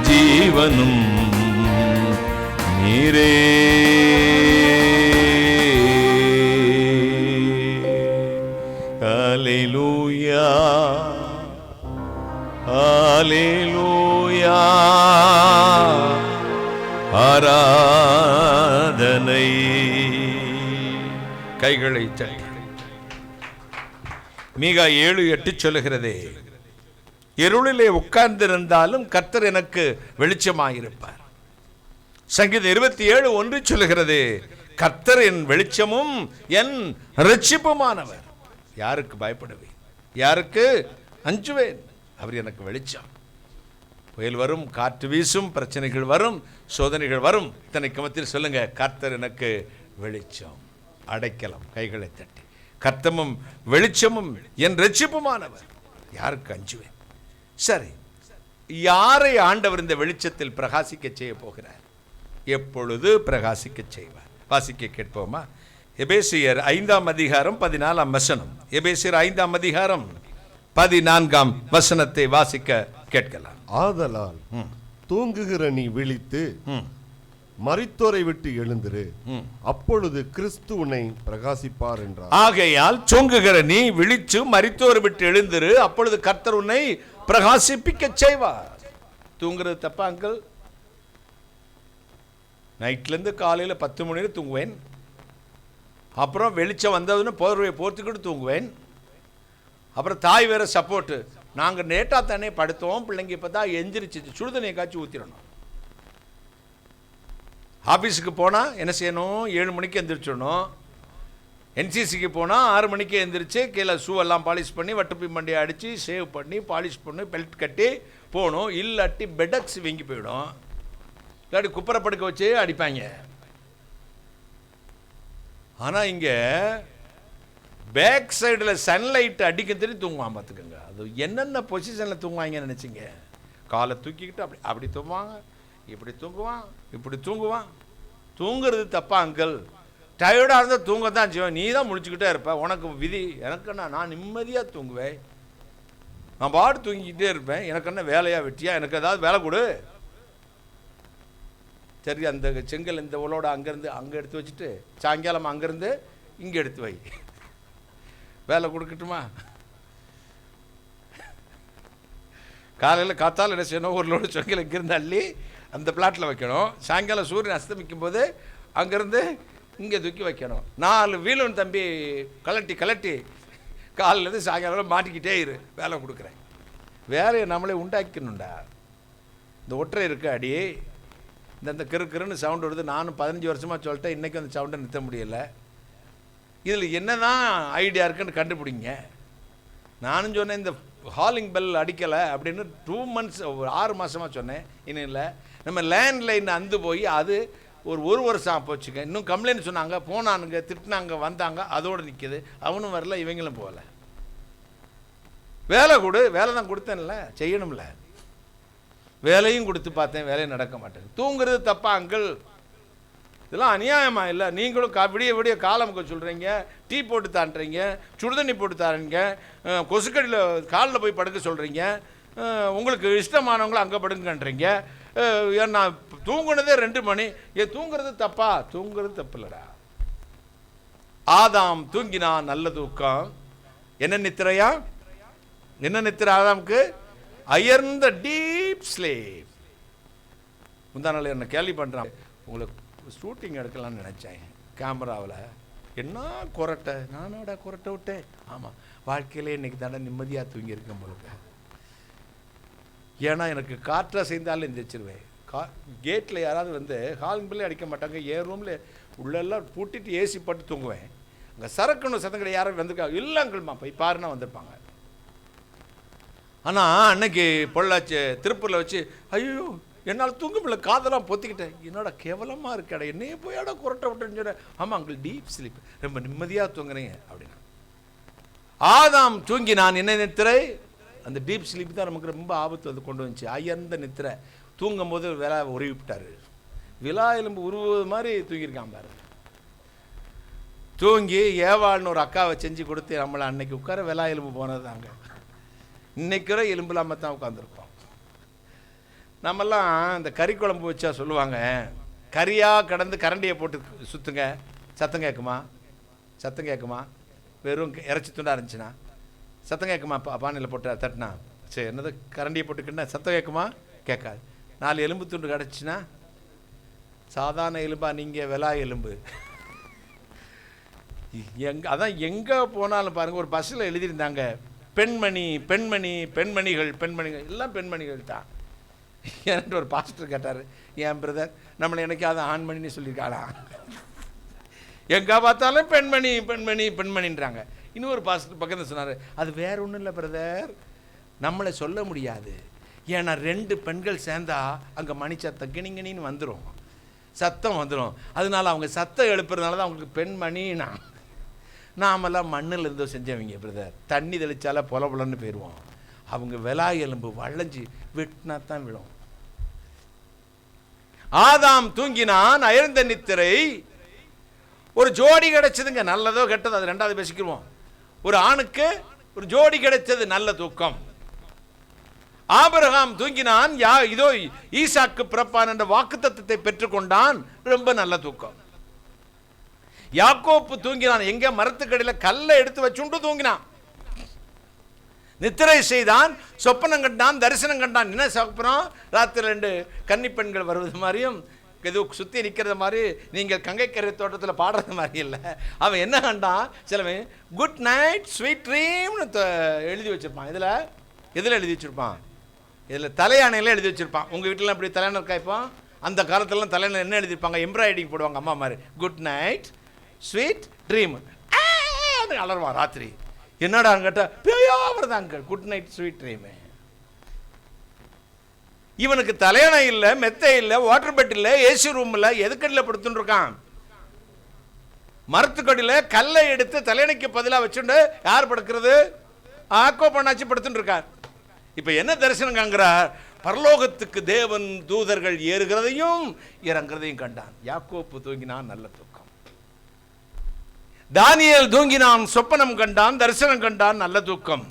ஜீவனும் நீரே. ஹல்லேலூயா ஹல்லேலூயா. ஆராதனை. கைகளை தட்டி மீகா 7:8 சொல்லுகிறதே, இருளிலே உட்கார்ந்திருந்தாலும் கர்த்தர் எனக்கு வெளிச்சமாயிருப்பார். சங்கீதம் 27:1 சொல்லுகிறது, கர்த்தர் என் வெளிச்சமும் என் இரட்சிப்புமானவர். யாருக்கு பயப்படுவேன்? யாருக்கு அஞ்சுவேன்? அவர் எனக்கு வெளிச்சம். புயல் வரும், காற்று வீசும், பிரச்சனைகள் வரும், சோதனைகள் வரும், இத்தனைக்கு மத்தியில் சொல்லுங்க, கர்த்தர் எனக்கு வெளிச்சம், அடைக்கலம். கைகளை தட்டி, கர்த்தமும் வெளிச்சமும் என் இரட்சிப்புமானவர், யாருக்கு அஞ்சுவேன்? சரி, யாரை ஆண்டவர் இந்த வெளிச்சத்தில் பிரகாசிக்க செய்ய போகிறார்? எப்பொழுது பிரகாசிக்க செய்வார்? வாசிக்க கேட்போமா? எபேசியர் 5:14 எபேசியர் 5:14 வாசிக்க கேட்கலாம். ஆதலால் தூங்குகிற நீ விழித்து மரித்தோரை விட்டு எழுந்திரு, அப்பொழுது கிறிஸ்து உன்னை பிரகாசிப்பார் என்றார். ஆகையால் தூங்குகிற நீ விழிச்சு மரித்தோரை விட்டு எழுந்திரு, அப்பொழுது கர்த்தர் உன்னை பிரகாசிப்பிக்க செய்வார். தூங்குறது தப்பா அங்கிள்? நைட்லேருந்து காலையில் 10 மணி நேரம் தூங்குவேன், அப்புறம் வெளிச்சம் வந்ததுன்னு போர்வையை போர்த்துக்கிட்டு தூங்குவேன், அப்புறம் தாய் வேற சப்போர்ட்டு. நாங்கள் நேட்டாக தானே படுத்தோம், பிள்ளைங்க இப்போ தான் எந்திரிச்சு சுடுதண்ணியை காய்ச்சி ஊற்றிடணும். ஆஃபீஸுக்கு போனால் என்ன செய்யணும்? 7 மணிக்கு எந்திரிச்சிடணும். என்சிசிக்கு போனால் 6 மணிக்கு எந்திரிச்சு கீழே ஷூவெல்லாம் பாலிஷ் பண்ணி வட்டுப்பி மண்டியை அடித்து சேவ் பண்ணி பாலிஷ் பண்ணி பெல்ட் கட்டி போகணும். இல்லாட்டி பெடக்ஸ் வீங்கி போயிடும், இல்லாட்டி குப்பரை படுக்க வச்சு அடிப்பாங்க. ஆனால் இங்கே பேக் சைடில் சன்லைட் அடிக்க தெரியும் தூங்குவான். பார்த்துக்கோங்க, அது என்னென்ன பொசிஷனில் தூங்குவாங்கன்னு நினச்சிங்க. காலை தூக்கிக்கிட்டு அப்படி அப்படி தூங்குவாங்க, இப்படி தூங்குவான், இப்படி தூங்குவான். தூங்குறது தப்பா அங்கிள்? டயர்டாக இருந்தால் தூங்க தான் செய்வேன். நீ தான் முழிச்சுக்கிட்டே இருப்ப, உனக்கு விதி. எனக்குன்னா நான் நிம்மதியாக தூங்குவேன், நான் பாடு தூங்கிக்கிட்டே இருப்பேன். எனக்கு என்ன வேலையாக வெட்டியா? எனக்கு ஏதாவது வேலை கொடு. சரி, அந்த செங்கல் இந்த உலோட அங்கேருந்து அங்கே எடுத்து வச்சுட்டு சாயங்காலம் அங்கேருந்து இங்கே எடுத்து வை, வேலை கொடுக்கட்டுமா? காலையில் காத்தால் என்ன செய்யணும்? ஒரு லோடு செங்கல் இங்கேருந்து அள்ளி அந்த பிளாட்டில் வைக்கணும். சாயங்காலம் சூரியன் அஸ்தமிக்கும் போது அங்கேருந்து இங்கே தூக்கி வைக்கணும். 4 வீலும் தம்பி கலட்டி கலட்டி காலிலேருந்து சாயங்காலம் மாட்டிக்கிட்டே இரு, வேலை கொடுக்குறேன். வேலையை நம்மளே உண்டாக்கணும்டா. இந்த ஒற்றை இருக்கு அடி, இந்த கிறுன்னு சவுண்டு வருது. நானும் 15 வருஷமாக சொல்லிட்டேன், இன்றைக்கி அந்த சவுண்டை நிறுத்த முடியலை. இதில் என்ன தான் ஐடியா இருக்குன்னு கண்டுபிடிங்க. நானும் சொன்னேன், இந்த ஹாலிங் பெல் அடிக்கலை அப்படின்னு 2 months 6 மாதமாக சொன்னேன். இன்னும் இல்லை, நம்ம லேண்ட்லைன் அந்து போய் அது ஒரு வருஷம் போச்சுங்க. இன்னும் கம்ப்ளைண்ட் சொன்னாங்க, போனானுங்க, திட்டினாங்க, வந்தாங்க, அதோடு நிற்கிது. அவனும் வரல, இவங்களும் போகலை. வேலை கொடு, வேலை தான் கொடுத்தேன்ல, செய்யணும்ல. வேலையும் கொடுத்து பார்த்தேன், வேலையும் நடக்க மாட்டேங்குது. தூங்குறது தப்பா அங்கிள்? இதெல்லாம் அநியாயமா இல்லை? நீங்களும் விடிய விடிய காலமுக்க சொல்கிறீங்க, டீ போட்டு தாண்டுறீங்க, சுடுதண்ணி போட்டு தாரீங்க, கொசுக்கடியில் காலில் போய் படுக்க சொல்கிறீங்க, உங்களுக்கு இஷ்டமானவங்களும் அங்கே படுங்கன்றீங்க. ஏன்னா தூங்குனதே 2 மணி. தூங்குறது தப்பா? தூங்குறது தப்பு இல்லைடா. ஆதாம் தூங்கினான், நல்ல தூக்கம். என்ன நித்திரையா? என்ன நித்திரை ஆதாமுக்கு? அயர்ந்த டீப் ஸ்லீப். முந்தா நாள் என்ன கேள்வி பண்ணுறான், உங்களுக்கு ஷூட்டிங் எடுக்கலாம்னு நினச்சேன் கேமராவில். என்ன கொரட்டை? நானோட கொரட்டை விட்டேன். ஆமாம், வாழ்க்கையிலே இன்றைக்கி தானே நிம்மதியாக தூங்கியிருக்கேன் உங்களுக்கு. ஏன்னா எனக்கு காற்றை செய்தாலும் எந்திரிச்சிருவேன். கேட்டில் யாராவது வந்து ஹாலிங் பில்லே அடிக்க மாட்டாங்க. என் ரூமில் உள்ளெல்லாம் பூட்டிட்டு ஏசி போட்டு தூங்குவேன். அங்கே சரக்குன்னு சத்தங்களை யாரும் வந்திருக்காங்க, இல்லைங்கள்மா போய் பாருன்னா வந்திருப்பாங்க. ஆனால் அன்னைக்கு பொள்ளாச்சி திருப்பூரில் வச்சு ஐயோ என்னால் தூங்க முடியல, காதெல்லாம் பொத்திக்கிட்டேன். என்னோட கேவலமாக இருக்கடா, என்னையே போயாட குரட்டை விட்டுன்னு சொன்னேன். ஆமாம் அங்கே டீப் ஸ்லீப், ரொம்ப நிம்மதியாக தூங்குறீங்க அப்படின்னா. ஆதாம் தூங்கி நான் என்ன நித்திரை? அந்த டீப் ஸ்லீப் தான் நமக்கு ரொம்ப ஆபத்து வந்து கொண்டு வந்துச்சு. அயர்ந்த நித்திரை. தூங்கும் போது விழா உருவி விட்டாரு, விழா எலும்பு உருவது மாதிரி தூங்கியிருக்கான் பாரு. தூங்கி ஏவாள்னு ஒரு அக்காவை செஞ்சு கொடுத்து நம்மளை அன்னைக்கு உட்கார விழா எலும்பு போனது தாங்க. இன்னைக்கு எலும்பு இல்லாமல் தான் உட்காந்துருப்போம். நம்மெல்லாம் இந்த கறி குழம்பு வச்சா சொல்லுவாங்க, கறியாக கடந்து கரண்டியை போட்டு சுற்றுங்க, சத்தம் கேட்குமா? சத்தம் கேட்குமா? வெறும் இறைச்சி துண்டாக இருந்துச்சுன்னா சத்தம் கேட்குமா? பானையில் போட்டு தட்டினா சரி, என்னது கரண்டியை போட்டுக்கிட்டா சத்தம் கேட்குமா? கேட்காது. 4 எலும்பு துண்டு கிடச்சின்னா சாதாரண எலும்பா, நீங்கள் விலா எலும்பு. அதான் எங்கே போனாலும் பாருங்கள், ஒரு பஸ்ஸில் எழுதியிருந்தாங்க பெண்மணி பெண்மணி பெண்மணிகள் பெண்மணிகள் எல்லாம் பெண்மணிகள் தான். என்கிட்ட ஒரு பாஸ்டர் கேட்டார், என் பிரதர் நம்மளை என்னைக்காவது ஆண்மணின்னு சொல்லியிருக்காளா? எங்கே பார்த்தாலும் பெண்மணி பெண்மணி பெண்மணின்றாங்க. இன்னொரு பாஸ்டர் பக்கத்தில் சொன்னார், அது வேற ஒன்றும் இல்லை பிரதர், நம்மளை சொல்ல முடியாது. ஏன்னா 2 பெண்கள் சேர்ந்தா அங்கே மணி சத்தம் கிணிங்கிணின்னு வந்துடும், சத்தம் வந்துடும். அதனால அவங்க சத்தம் எழுப்புறதுனால தான் அவங்களுக்கு பெண்மணினா. நாமெல்லாம் மண்ணில் இருந்தோ செஞ்சவங்க பிரதர், தண்ணி தெளிச்சால பொல பொலன்னு போயிடுவோம். அவங்க விலா எலும்பு வளைஞ்சி வெட்டினா தான் விழும். ஆதாம் தூங்கினான் அயர்ந்த நித்திரை. ஒரு ஜோடி கிடைச்சதுங்க, நல்லதோ கெட்டதோ அது ரெண்டாவது பேசிக்கிறோம். ஒரு ஆணுக்கு ஒரு ஜோடி கிடைச்சது, நல்ல தூக்கம். ஆபிரகாம் தூங்கினான், இதோ ஈசாக்கு பிறப்பான் என்ற வாக்குத்தத்தத்தை பெற்றுக்கொண்டான், ரொம்ப நல்ல தூக்கம். யாக்கோப்பு தூங்கினான், எங்க மரத்துக்கடியில் கல்லை எடுத்து வச்சுண்டு தூங்கினான். நித்திரை செய்தான், சொப்பனம் கண்டான், தரிசனம் கண்டான். என்ன சொப்பனம்? ராத்திரி 2 கன்னி பெண்கள் வருவது மாதிரியும் இது சுற்றி நிற்கிறது மாதிரி, நீங்கள் கங்கைக்கரை தோட்டத்தில் பாடுறது மாதிரி இல்லை. அவன் என்ன கண்டான்? சிலவன் குட் நைட் ஸ்வீட் ட்ரீம்னு எழுதி வச்சிருப்பான். இதில் எழுதி வச்சிருப்பான், இதில் தலையாணையில் எழுதி வச்சிருப்பான். உங்கள் வீட்டிலாம் இப்படி தலையாணை இருக்கா? இப்போ அந்த காலத்துலலாம் தலையாணை என்ன எழுதியிருப்பாங்க? எம்ப்ராய்டிங் போடுவாங்க அம்மா மாதிரி. குட் நைட் ஸ்வீட் ட்ரீம் அலர்வான் ராத்திரி. என்னடான்னு கேட்டால் பேயாவது அங்கே குட் நைட் ஸ்வீட் ட்ரீமு. இவனுக்கு தலையணை இல்லை, மெத்தை இல்லை, வாட்டர் பெட் இல்லை, ஏசி ரூம் இல்லை, எதுக்கடியில் படுத்துன்னு இருக்கான்? மரத்துக்கடியில் கல்லை எடுத்து தலையணைக்கு பதிலாக வச்சுட்டு யார் படுக்கிறது? ஆக்கோ பண்ணாச்சு படுத்துட்டு இருக்கார். இப்போ என்ன தரிசனம் காண்கிறார்? பரலோகத்துக்கு தேவன் தூதர்கள் ஏறுகிறதையும் இறங்குறதையும் கண்டான். யாக்கோப்பு தூங்கினான், நல்ல தூக்கம். தானியேல் தூங்கினான், சொப்பனம் கண்டான், தரிசனம் கண்டான், நல்ல தூக்கம்.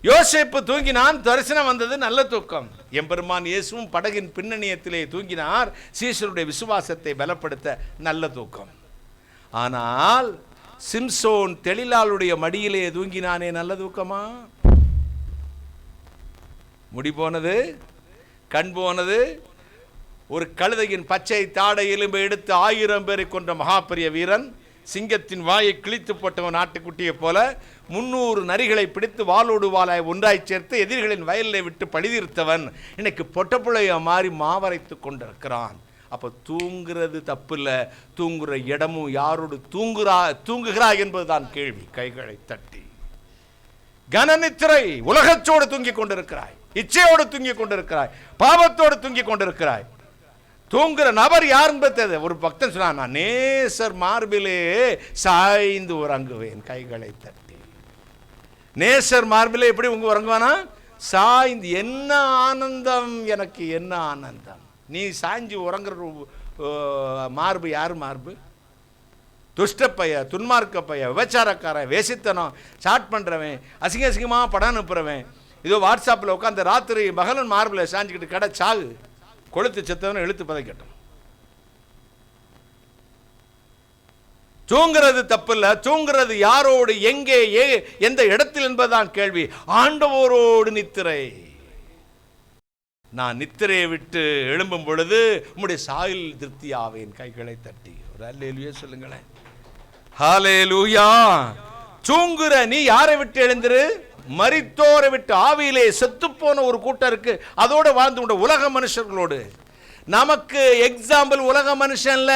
யோசேப்பு தூங்கினான், தரிசனம் வந்தது, நல்ல தூக்கம். எம்பெருமான் இயேசுவும் படகின் பின்னணியத்திலே தூங்கினார், சீஷருடைய விசுவாசத்தை பலப்படுத்த, நல்ல தூக்கம். ஆனால் சிம்சோன் தெளிலாளுடைய மடியிலே தூங்கினானே, நல்ல தூக்கமா? முடி போனது, கண் போனது. ஒரு கழுதையின் பச்சை தாடை எலும்பை எடுத்து 1000 பேரை கொண்ட மகாபெரிய வீரன், சிங்கத்தின் வாயை கிழித்து போட்டவன் நாட்டுக்குட்டியை போல 300 நரிகளை பிடித்து வாளோடு வாளாய் ஒன்றாய் சேர்த்து எதிரிகளின் வயலில் விட்டு பழிதீர்த்தவன் இன்னைக்கு பொட்டப்புளைய மாறி மாவரைத்து கொண்டிருக்கிறான். அப்போ தூங்குறது தப்பு இல்லை, தூங்குற இடமும் யாரோடு தூங்குகிறாய் என்பதுதான் கேள்வி. கைகளை தட்டி கனநித்திரை, உலகச்சோடு தூங்கிக் கொண்டிருக்கிறாய், இச்சையோடு தூங்கிக் கொண்டிருக்கிறாய், பாவத்தோடு தூங்கிக் கொண்டிருக்கிறாய். தூங்குற நபர் யார் என்பது ஒரு பக்தன் சொன்னான், நான் நேசர் மார்பிலே சாய்ந்து உறங்குவேன். கைகளை தட்டி நேசர் மார்பிலே எப்படி உங்க உறங்குவானா? சாய்ந்து. என்ன ஆனந்தம், எனக்கு என்ன ஆனந்தம். நீ சாய்ஞ்சு உறங்குற மார்பு யார் மார்பு? துஷ்ட பைய, துன்மார்க்க பைய, விபச்சாரக்காரன், வேசித்தனம், சாட் பண்ணுறவன், அசிங்க அசிங்கமாக படம் அனுப்புறவன், இதோ வாட்ஸ்அப்பில் உட்காந்து ராத்திரி மகளன் மார்பில் சாஞ்சிக்கிட்டு கடை சாகு, கொளுத்து செத்தவன எழுத்து பதைக்கட்டும். தூங்குறது தப்பு இல்லை, தூங்குறது யாரோடு, எங்கே, எந்த இடத்தில் என்பதுதான் கேள்வி. ஆண்டவரோடு நித்திரை. நான் நித்திரையை விட்டு எழும்பும் பொழுது உம்முடைய சாயில் திருப்தி ஆவேன். கைகளை தட்டி ஒரு அல்லேலூயா சொல்லுங்களேன். ஹல்லேலூயா. தூங்குற நீ யாரை விட்டு எழுந்திரு? மரித்தோரை விட்டு. ஆவியிலே செத்துப்போன ஒரு கூட்டம் இருக்கு, அதோட வாழ்ந்து உலக மனுஷர்களோடு. நமக்கு எக்ஸாம்பிள் உலக மனுஷன்ல,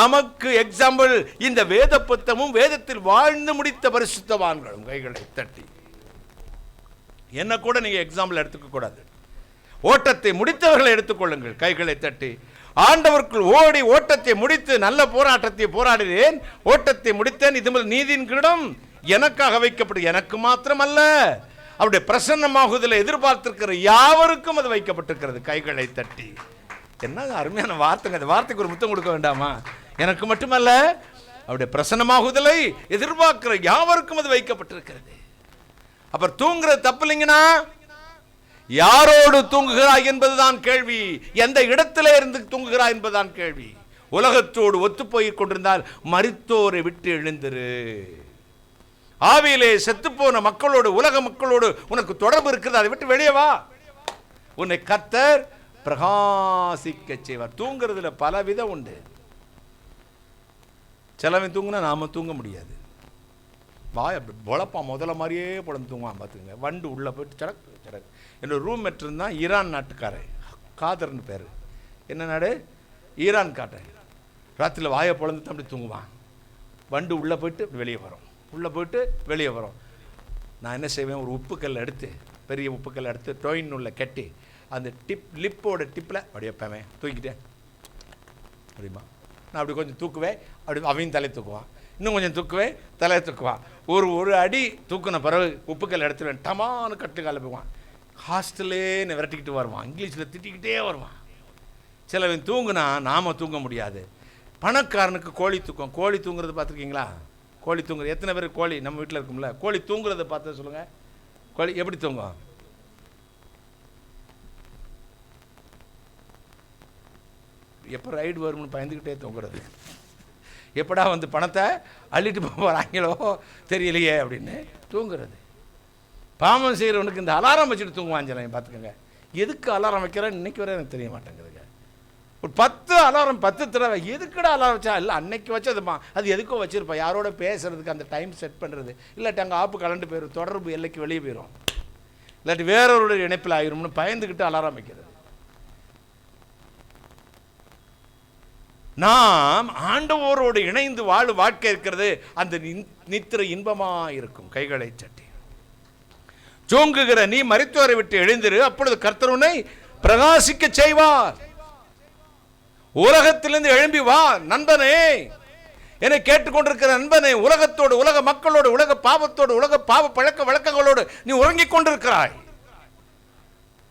நமக்கு எக்ஸாம்பிள் இந்த வேத புத்தகமும் வேதத்தில் வாழ்ந்து முடித்த பரிசுத்தவான்களும். கைகளை தட்டி. என்ன கூட நீங்க எக்ஸாம்பிள் எடுத்துக்க கூடாது, ஓட்டத்தை முடித்தவர்களை எடுத்துக்கொள்ளுங்கள். கைகளை தட்டி. ஆண்டவருக்குள் ஓடி ஓட்டத்தை முடித்து நல்ல போராட்டத்தை போராடினேன், ஓட்டத்தை முடித்தேன், இது முதல் நீதியின் கிரீடம் எனக்காக வைக்கப்படும். எனக்கு மாத்திரம் அல்ல, அவருடைய பிரசன்னமாகுதலை எதிர்பார்த்திருக்கிற யாவருக்கும் அது வைக்கப்பட்டிருக்கிறது. கைகளை தட்டி. என்ன அருமையான வார்த்தைங்க. அந்த வார்த்தைக்கு ஒரு முத்தம் கொடுக்க வேண்டாமா? எனக்கு மட்டுமல்ல, அவருடைய பிரசன்னமாகுதலை எதிர்பார்க்கிற யாவருக்கும் அது வைக்கப்பட்டிருக்கிறது. அப்புறம் தூங்குறது தப்பு இல்லைங்கன்னா, யாரோடு தூங்குகிறாய் என்பதுதான் கேள்வி. எந்த இடத்திலே இருந்து தூங்குகிறாய் என்பதுதான் கேள்வி. உலகத்தோடு ஒத்து போய் கொண்டிருந்தால் மரித்தோரை விட்டு எழுந்திரு. ஆவியிலே செத்துப்போன மக்களோடு, உலக மக்களோடு உனக்கு தொடர்பு இருக்கிறது, அதை விட்டு வெளியே வா. உன்னை கர்த்தர் பிரகாசிக்க செய்வார். தூங்குறதுல பல விதம் உண்டு. சிலவன் தூங்குனா நாம் தூங்க முடியாது. வாய் அப்படி பொழப்பான், முதல்ல மாதிரியே பொழந்து தூங்குவான். பார்த்துக்குங்க. வண்டு உள்ளே போயிட்டு சடக்கு சடக்கு. என்னோட ரூம்மேட் இருந்தால் ஈரான் நாட்டுக்காரன், காதர்னு பேர். என்ன நாடு? ஈரான் காட்டேன். ராத்திரியில் வாயை பொழந்து அப்படி தூங்குவான். வண்டு உள்ளே போயிட்டு வெளியே வரும், உள்ளே போயிட்டு வெளியே வரும். நான் என்ன செய்வேன், ஒரு உப்புக்கல்லை எடுத்து, பெரிய உப்புக்கல்லை எடுத்து டொயின் உள்ள கட்டி அந்த லிப்போட டிப்பில் அப்படியே வைப்பேன். தூக்கிட்டேன் அப்படிமா. நான் அப்படி கொஞ்சம் தூக்குவேன், அப்படி அவன் தலையை தூக்குவான். இன்னும் கொஞ்சம் தூக்குவேன், தலையை தூக்குவான். ஒரு அடி தூக்குன பிறகு உப்புக்கல் எடுத்துவேன், டமானு கட்டுக்கால போவான். ஹாஸ்டல்லே விரட்டிக்கிட்டு வருவான், இங்கிலீஷில் திட்டிக்கிட்டே வருவான். சிலவன் தூங்குனா நாம் தூங்க முடியாது. பணக்காரனுக்கு கோழி தூக்கம். கோழி தூங்குறது பார்த்துருக்கீங்களா? கோழி தூங்குறது எத்தனை பேர் கோழி நம்ம வீட்டில் இருக்கும்ல? கோழி தூங்குறத பார்த்து சொல்லுங்கள். கோழி எப்படி தூங்கும்? எப்போ ரைடு வரும்னு பயந்துக்கிட்டே தூங்குறது. எப்படா வந்து பணத்தை அள்ளிட்டு போகிறாங்களோ தெரியலையே அப்படின்னு தூங்குறது. பாவம் செய்கிறவனுக்கு இந்த அலாரம் வச்சுட்டு தூங்குவான். பார்த்துக்கோங்க. எதுக்கு அலாரம் வைக்கிறேன்னு இன்னைக்கு வரை எனக்கு தெரிய மாட்டேங்குதுங்க. ஒரு 10 அலாரம் 10 தடவை எதுக்குடா அலாரம் வச்சா? இல்லை அன்னைக்கு வச்சதுமா, அது எதுக்கோ வச்சுருப்பா. யாரோட பேசுறதுக்கு அந்த டைம் செட் பண்ணுறது. இல்லாட்டி அங்கே ஆப்பு கலண்டு போயிடும், தொடர்பு எல்லைக்கு வெளியே போயிடும், இல்லாட்டி வேறொருடைய இணைப்பில் ஆயிரும்னு பயந்துக்கிட்டு அலாரம் வைக்கிறது. நாம் ஆண்டவரோடு இணைந்து வாழ்க்கை இருக்கிறது அந்த நித்திரை இன்பமாக இருக்கும். கைகளை சட்டி ஜோங்குகிற நீ மரித்தோரை விட்டு எழுந்திரு, அப்பொழுது கர்த்தர் உன்னை பிரகாசிக்க செய்வார். உலகத்திலிருந்து எழும்பி வா நண்பனே, என்னை கேட்டுக்கொண்டிருக்கிற நண்பனே. உலகத்தோடு, உலக மக்களோடு, உலக பாவத்தோடு, உலக பாவ பழக்க வழக்கங்களோடு நீ உறங்கிக் கொண்டிருக்கிறாய்.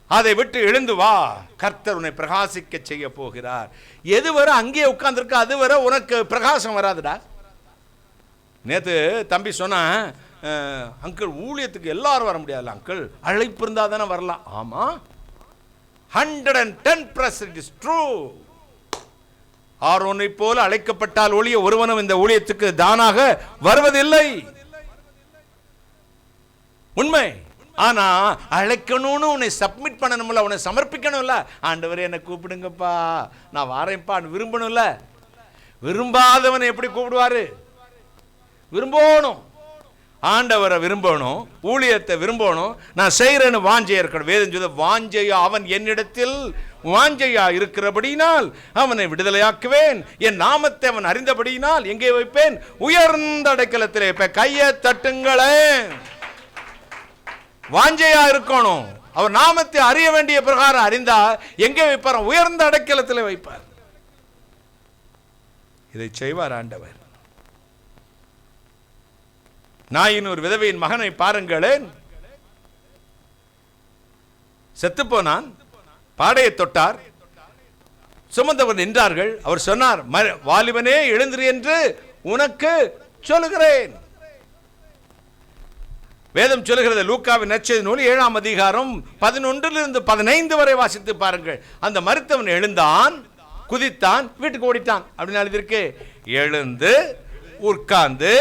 அதை விட்டு எழுந்து வா, கர்த்தர் உன்னை பிரகாசிக்க செய்ய போகிறார். எதுவரை அங்கேயே உட்கார்ந்துருக்க அதுவரை உனக்கு பிரகாசம் வராதுடா. நேற்று தம்பி சொன்ன, அங்கிள் ஊழியத்துக்கு எல்லாரும் வர முடியாதுல்ல அங்கிள், அழைப்பு இருந்தால் தானே வரலாம். ஆமாம், 110% இஸ் ட்ரூ. ஆரோனை போல அழைக்கப்பட்டால் ஒழிய ஒருவனும் இந்த ஊழியத்துக்கு தானாக வருவதில்லை. உண்மை. ஆனா அழைக்கணும்னு உன்னை சப்மிட் பண்ணணும்ல, உன்னை சமர்ப்பிக்கணும்ல. ஆண்டவரே என்னை கூப்பிடுங்கப்பா, நான் வாரேன்ப்பா விரும்பணும்ல. விரும்பாதவனை எப்படி கூப்பிடுவாரு? விரும்பணும், ஆண்டவரை விரும்பணும், ஊழியத்தை விரும்பணும். நான் செய்கிறேன்னு வாஞ்சையா இருக்கணும். வேதம் சொல்லுது, வாஞ்சையா அவன் என்னிடத்தில் வாஞ்சையா இருக்கிறபடியினால் அவனை விடுதலையாக்குவேன், என் நாமத்தை அவன் அறிந்தபடியினால் எங்கே வைப்பேன்? உயர்ந்த அடைக்கலத்திலே வைப்பேன். கையை தட்டுங்களே. வாஞ்சையா இருக்கணும். அவர் நாமத்தை அறிய வேண்டிய பிரகாரம் அறிந்தா எங்கே வைப்பார்? உயர்ந்த அடைக்கலத்தில் வைப்பார். இதை செய்வார் ஆண்டவர். நாயின் ஒரு விதவையின் மகனை பாருங்களேன். செத்து போனான், பாடையை தொட்டார், சுமந்தவர் நின்றார்கள். அவர் சொன்னார், வாலிபனே எழுந்திரு என்று உனக்கு சொல்லுகிறேன். வேதம் சொல்லுகிறது, லூக்காவின் நற்செய்தி நூல் 7ஆம் அதிகாரம் 11 - 15 வரை வாசித்து பாருங்கள். அந்த மரித்தவன் எழுந்தான், குதித்தான், வீட்டுக்கு ஓடிட்டான் அப்படின்னு எழுதியிருக்கு. எழுந்து உட்கார்ந்து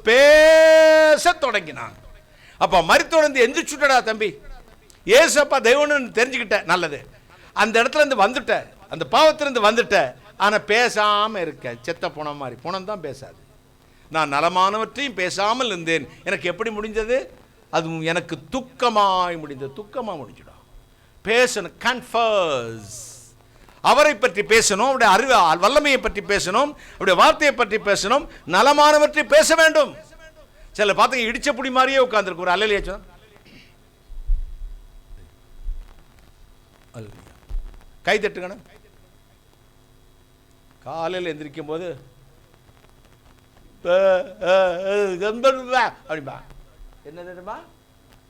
பேச தொடங்கினான். அப்ப மரித்தோடு எந்திரிச்சுட்டடா தம்பி, ஏசப்பா தெய்வம்னு தெரிஞ்சுக்கிட்ட, நல்லது. அந்த இடத்துல இருந்து வந்துட்ட, அந்த பாவத்திலிருந்து வந்துட்ட. ஆனா பேசாம இருக்க, செத்த புணம் மாதிரி. புணம் தான் பேசாது. நான் நலமானவற்றையும் பேசாமல் இருந்தேன். எனக்கு எப்படி முடிஞ்சது? அது எனக்கு துக்கமாய் முடிந்தது. துக்கமா முடிஞ்சிடும். பேசணும், கன்ஃபர்ஸ். அவரை பற்றி பேசணும், அவருடைய அறிவு வல்லமையை பற்றி பேசணும், அவருடைய வார்த்தையை பற்றி பேசணும், நலமானவற்றை பேச வேண்டும். சில பார்த்தீங்க இடிச்ச புடி மாதிரியே உட்கார்ந்துருக்கு. ஒரு அல்லேலூயா சொன்னா கை தட்டுங்கணும். காலையில் எந்திரிக்கும் போது அப்படின்பா. என்ன தெரியுமா?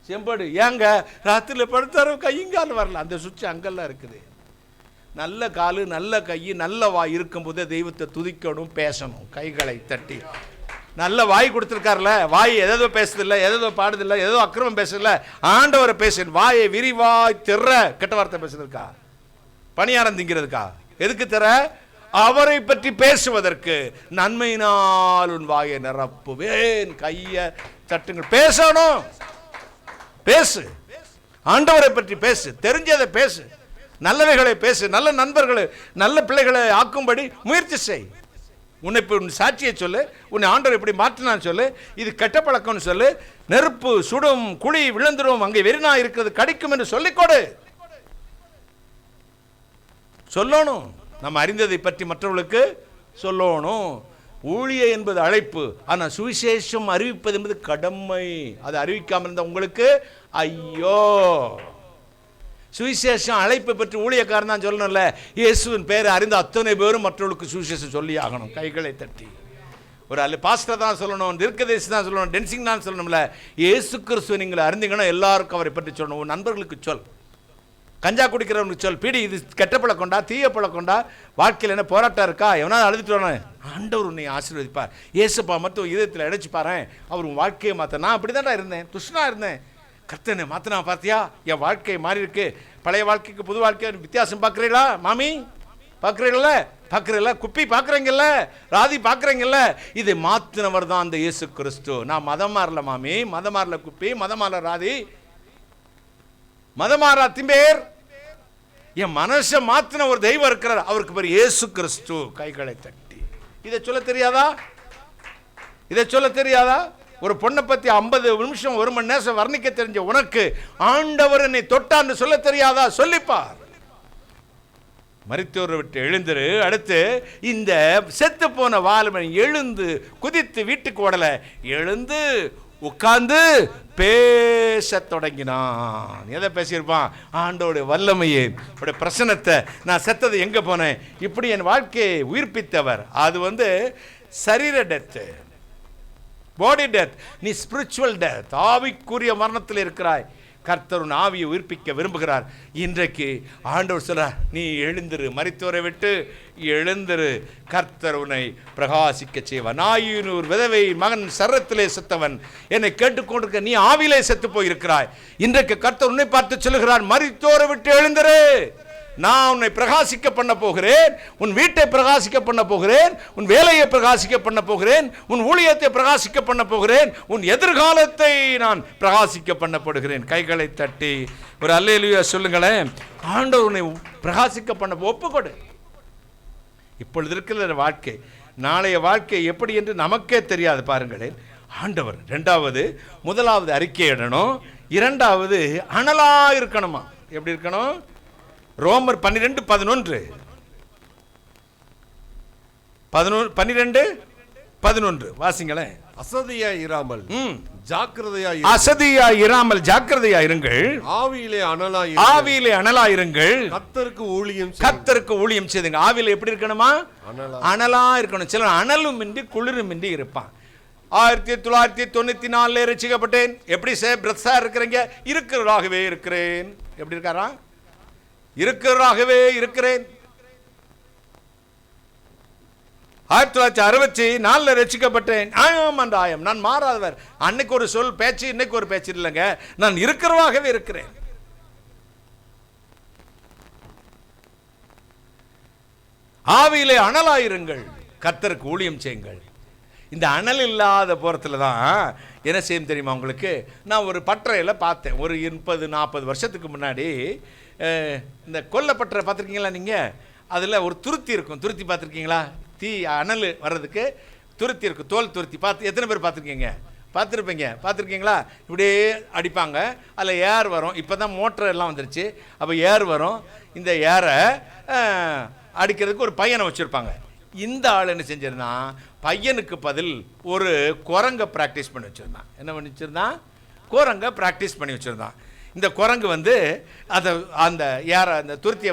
செம்படு. ஏங்க ராத்திரியில் படுத்தார கையங்கால் வரல. அந்த சுவிட்ச் அங்கெல்லாம் இருக்குது. நல்ல காலு, நல்ல கை, நல்ல வாய் இருக்கும்போது தெய்வத்தை துதிக்கணும், பேசணும். கைகளை தட்டி. நல்ல வாய் கொடுத்துருக்காருல, வாய் எதோ பேசுதில்ல, எதோ பாடுதில்லை, ஏதோ அக்கிரமம் பேசுதில்ல. ஆண்டவரை பேசு. வாயை விரிவாய் திற. கெட்ட வார்த்தை பேசுறதுக்கா? பணியாரம் திங்கிறதுக்கா? எதுக்கு திற? அவரை பற்றி பேசுவதற்கு. நன்மையினால் உன் வாயை நிரப்புவேன். கையை தட்டுங்கள். பேசணும், பேசு. ஆண்டவரை பற்றி பேசு, தெரிஞ்சதை பேசு, நல்லவைகளை பேசு, நல்ல நண்பர்களை, நல்ல பிள்ளைகளை ஆக்கும்படி முயற்சி செய். உன்னை இப்போ உன் சாட்சியை சொல்லு, உன்னை ஆண்டவர் எப்படி மாற்றினான்னு சொல்லு, இது கெட்ட பழக்கம்னு சொல்லு, நெருப்பு சுடும், குழி விழுந்துடும், அங்கே வெறினா இருக்கிறது கடிக்கும் என்று சொல்லிக்கொடு. சொல்லணும், நம்ம அறிந்ததை பற்றி மற்றவர்களுக்கு சொல்லணும். ஊழிய என்பது அழைப்பு, ஆனால் சுவிசேஷம் அறிவிப்பது என்பது கடமை. அதை அறிவிக்காமல் இருந்த உங்களுக்கு ஐயோ. சுவிசேஷம் அழைப்பை பற்றி ஊழியக்காரன் தான் சொல்லணும்ல. இயேசுவின் பேரை அறிந்த அத்தனை பேரும் மற்றவர்களுக்கு சுவிசேஷம் சொல்லி ஆகணும். கைகளை தட்டி ஒரு பாஸ்டர் தான் சொல்லணும், தீர்க்கதரிசி தான் சொல்லணும், டென்சிங் தான் சொல்லணும்ல. இயேசு கிறிஸ்துவை நீங்கள் அறிந்தீங்கன்னா எல்லாருக்கும் அவரை பற்றி சொல்லணும். உன் நண்பர்களுக்கு சொல், கஞ்சா குடிக்கிறவனுக்கு சொல், பீடி இது கெட்ட பழக்கொண்டா, தீய பழக்கொண்டா, வாழ்க்கையில் என்ன போராட்டம் இருக்கா, எவனாவது அழுதுட்டு வரணும், ஆண்டவர் உன்னை ஆசீர்வதிப்பார். இயேசுப்பா மட்டும் இதயத்தில் அடைச்சு பாரு, அவர் உன் வாழ்க்கையை மாற்ற. நான் அப்படி தான்டா இருந்தேன், துஷ்டனா இருந்தேன், கர்த்தனை மாற்றினா பார்த்தியா, என் வாழ்க்கை மாறி இருக்கு. பழைய வாழ்க்கைக்கு புது வாழ்க்கை வித்தியாசம் பார்க்குறீங்களா மாமி? பார்க்குறீங்களா? குப்பி பார்க்குறீங்கல்ல, ராதி பார்க்குறீங்கல்ல, இதை மாற்றினவர் தான் அந்த இயேசு கிறிஸ்து. நான் மதம் மாறல மாமி, மதம் மாறல குப்பி, மதம் மாறல ராதி, மதம் மாறா திம்பேர். என் மனசை மாற்றின ஒரு தெய்வம் இருக்கிறார், அவருக்கு பேர் இயேசு கிறிஸ்து. கைகளை தட்டி இதை சொல்ல தெரியாதா? இதை சொல்ல தெரியாதா? ஒரு பொண்ணை பற்றி 50 நிமிஷம் 1 மணி நேரம் வர்ணிக்க தெரிஞ்ச உனக்கு ஆண்டவர் என்னை தொட்டான்னு சொல்ல தெரியாதா? சொல்லிப்பார். மரித்தோரை விட்டு எழுந்துரு. அடுத்து இந்த செத்து போன வாலிபன் எழுந்து குதித்து வீட்டுக்கு ஓடல, எழுந்து உட்கார்ந்து பேச தொடங்கினான். எதை பேசியிருப்பான்? ஆண்டோடைய வல்லமையை, பிரசனத்தை. நான் செத்தது எங்க போனேன், இப்படி என் வாழ்க்கையை உயிர்ப்பித்தவர். அது சரீர டெத்து, பாடி டெத். நீ ஸ்பிரிச்சுவல் டெத், ஆவிக்குரிய மரணத்தில் இருக்கிறாய். கர்த்தர் உன் ஆவியை உயிர்ப்பிக்க விரும்புகிறார். இன்றைக்கு ஆண்டவர் சொல்றார், நீ எழுந்திரு, மரித்தோரை விட்டு எழுந்திரு, கர்த்தர் உன்னை பிரகாசிக்க செய்வார். நாயினூர் விதவை மகன் சரத்திலே செத்தவன் என்னை கேட்டுக்கொண்டிருக்க, நீ ஆவிலே செத்து போயிருக்கிறாய். இன்றைக்கு கர்த்தர் உன்னை பார்த்து சொல்லுகிறார், மரித்தோரை விட்டு எழுந்திரு, நான் உன்னை பிரகாசிக்க பண்ண போகிறேன், உன் வீட்டை பிரகாசிக்க பண்ண போகிறேன், உன் வேலையை பிரகாசிக்க பண்ண போகிறேன், உன் ஊழியத்தை பிரகாசிக்க பண்ண போகிறேன், உன் எதிர்காலத்தை நான் பிரகாசிக்க பண்ணப்படுகிறேன். கைகளை தட்டி ஒரு அல்லேலூயா சொல்லுங்களேன். ஆண்டவர் உன்னை பிரகாசிக்க பண்ண ஒப்புக்கொடு. இப்பொழுது இருக்கிற வாழ்க்கை, நாளைய வாழ்க்கை எப்படி என்று நமக்கே தெரியாது. பாருங்களேன், ஆண்டவர் முதலாவது அறிக்கையிடணும், இரண்டாவது அனலா இருக்கணுமா. எப்படி இருக்கணும்? ரோமர் 12:11 வாசிங்களேன். அசதியாய் இராமல் ஜாக்கிரதையா இருங்கள், ஆவியிலே அனலாயிருங்கள், கர்த்தருக்கு ஊழியம் செய்துங்க. ஆவியில எப்படி இருக்கணுமா? அனலா இருக்கணும். சிலர் அனலும் இன்றி குளிரும் இன்றி இருப்பான். 1994 ரட்சிக்கப்பட்டேன். எப்படி பிரதா இருக்கிறீங்க? இருக்கிறவராகவே இருக்கிறேன். எப்படி இருக்காரா? இருக்கிறவராகவே இருக்கிறேன். 1964 ரட்சிக்கப்பட்டேன். ஆயம், நான் மாறாதவர். அன்னைக்கு ஒரு சொல் பேச்சு, இன்னைக்கு ஒரு பேச்சு இல்லைங்க. நான் இருக்கிறவராகவே இருக்கிறேன். ஆவியிலே அனலாயிருங்கள், கர்த்தருக்கு ஊழியம் செய்யுங்கள். இந்த அனல் இல்லாத போறதுல தான் என்ன செய்யும் தெரியுமா உங்களுக்கு? நான் ஒரு பட்டறையில் பார்த்தேன், ஒரு 30-40 வருஷத்துக்கு முன்னாடி. இந்த கொல்லப்பட்டறை பார்த்துருக்கீங்களா நீங்கள்? அதில் ஒரு துருத்தி இருக்கும். துருத்தி பார்த்துருக்கீங்களா? தீ அனல் வர்றதுக்கு துருத்தி இருக்கும், தோல் துருத்தி. எத்தனை பேர் பார்த்துருக்கீங்களா? இப்படியே அடிப்பாங்க, அதில் ஏர் வரும். இப்போ தான் மோட்டர் எல்லாம் வந்துருச்சு. அப்போ ஏர் வரும். இந்த ஏரை அடிக்கிறதுக்கு ஒரு பையனை வச்சுருப்பாங்க. இந்த ஆள் என்ன செஞ்சிருந்தான், பையனுக்கு பதில் ஒரு குரங்கை ப்ராக்டிஸ் பண்ணி வச்சுருந்தான். என்ன பண்ணி வச்சுருந்தான்? குரங்கை ப்ராக்டிஸ் பண்ணி வச்சுருந்தான். இந்த குரங்கு அதை அந்த அந்த துருத்தியை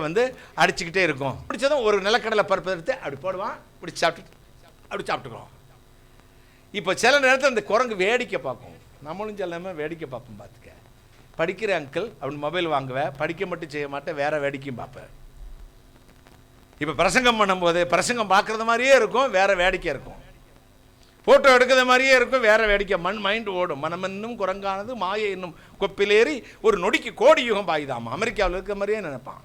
அடிச்சுக்கிட்டே இருக்கும். பிடிச்சதும் ஒரு நிலக்கடலை பருப்பு எடுத்து அப்படி போடுவான், அப்படி சாப்பிட்டுக்குவோம். இப்போ சில நேரத்தில் இந்த குரங்கு வேடிக்கை பார்க்கும். நம்மளும் சில வேடிக்கை பார்ப்போம். பார்த்துக்க, படிக்கிற அங்கிள் அப்படின்னு மொபைல் வாங்குவேன், படிக்க மட்டும் செய்ய மாட்டேன், வேற வேடிக்கையும் பார்ப்பேன். இப்போ பிரசங்கம் பண்ணும்போது பிரசங்கம் பார்க்குறது மாதிரியே இருக்கும், வேற வேடிக்கை இருக்கும். ஃபோட்டோ எடுக்கிற மாதிரியே இருக்கும், வேற வேடிக்கை. மைண்டு ஓடும். மனம் என்னும் குரங்கானது மாயை என்னும் கொப்பிலேறி ஒரு நொடிக்கு கோடி யுகம் பாய்தாமா. அமெரிக்காவில் இருக்கிற மாதிரியே நினைப்பான்.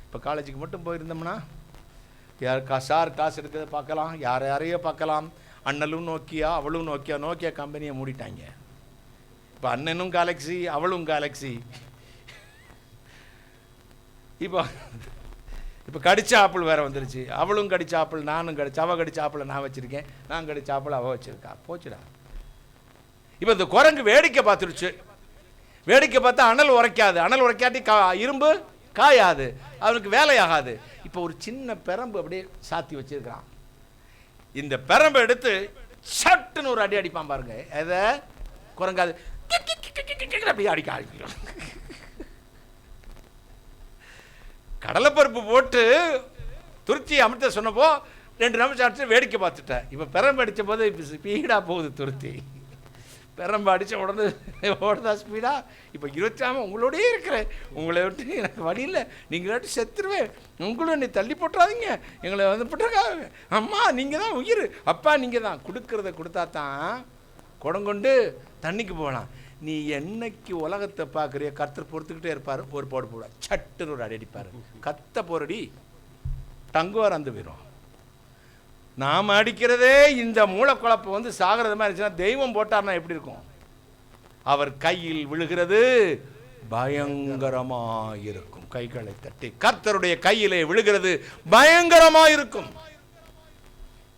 இப்போ காலேஜுக்கு மட்டும் போயிருந்தோம்னா சார் காசு எடுக்கிறத பார்க்கலாம், யாரையோ பார்க்கலாம். அண்ணலும் நோக்கியா, அவளும் நோக்கியா கம்பெனியை மூடிட்டாங்க. இப்போ அண்ணனும் கேலக்ஸி, அவளும் கேலக்ஸி. இப்போ இப்போ கடிச்ச ஆப்பிள் வேற வந்துருச்சு. அவளும் கடிச்ச ஆப்பிள், நானும் கடிச்ச, அவள் கடிச்ச ஆப்பிளை நான் வச்சுருக்கேன், நான் கடிச்ச ஆப்பிள் அவள் வச்சுருக்கா. போச்சுடா. இப்போ இந்த குரங்கு வேடிக்கை பார்த்துருச்சு. வேடிக்கை பார்த்தா அனல் உரைக்காது, அனல் உரைக்காட்டி இரும்பு காயாது, அவனுக்கு வேலையாகாது. இப்போ ஒரு சின்ன பெரம்பு அப்படியே சாத்தி வச்சிருக்கிறான். இந்த பெரம்பை எடுத்து சட்டுன்னு ஒரு அடி அடிப்பான் பாருங்க. எதை குரங்காது அப்படியே அடிக்க ஆரம்பிக்கும். கடலைப்பருப்பு போட்டு துருத்தி அமிர்த சொன்னப்போ 2 நிமிஷம் அடிச்சு வேடிக்கை பார்த்துட்டேன். இப்போ பெரம்பு அடித்த போது இப்போ ஸ்பீடாக போகுது துருத்தி. பெரம்பு அடித்த உடனே ஓடுதா ஸ்பீடா. இப்போ 20 உங்களோடயே இருக்கிறேன், உங்களை விட்டு எனக்கு வழி இல்லை, நீங்கள் விட்டு செத்துருவேன், உங்களும் என்னை தள்ளி போட்டுறாதீங்க, எங்களை வந்து போட்டுருக்காங்க, அம்மா நீங்கள் தான் உயிர், அப்பா நீங்கள் தான். கொடுக்கறத கொடுத்தா தான் குடங்கொண்டு தண்ணிக்கு போகலாம். நீ என்னைக்கு உலகத்தை பார்க்குறிய கர்த்தர் பொறுத்துக்கிட்டே இருப்பார். ஒரு போடு போட சட்டுன்னு ஒரு அடி அடிப்பார். கத்த போரடி டங்குவார் அந்த வீரம். நாம் அடிக்கிறதே இந்த மூலக்குழப்பம் வந்து சாகிறது மாதிரி இருந்துச்சுன்னா தெய்வம் போட்டார்னா எப்படி இருக்கும்? அவர் கையில் விழுகிறது பயங்கரமாயிருக்கும். கைகளை தட்டி கர்த்தருடைய கையிலே விழுகிறது பயங்கரமாயிருக்கும்.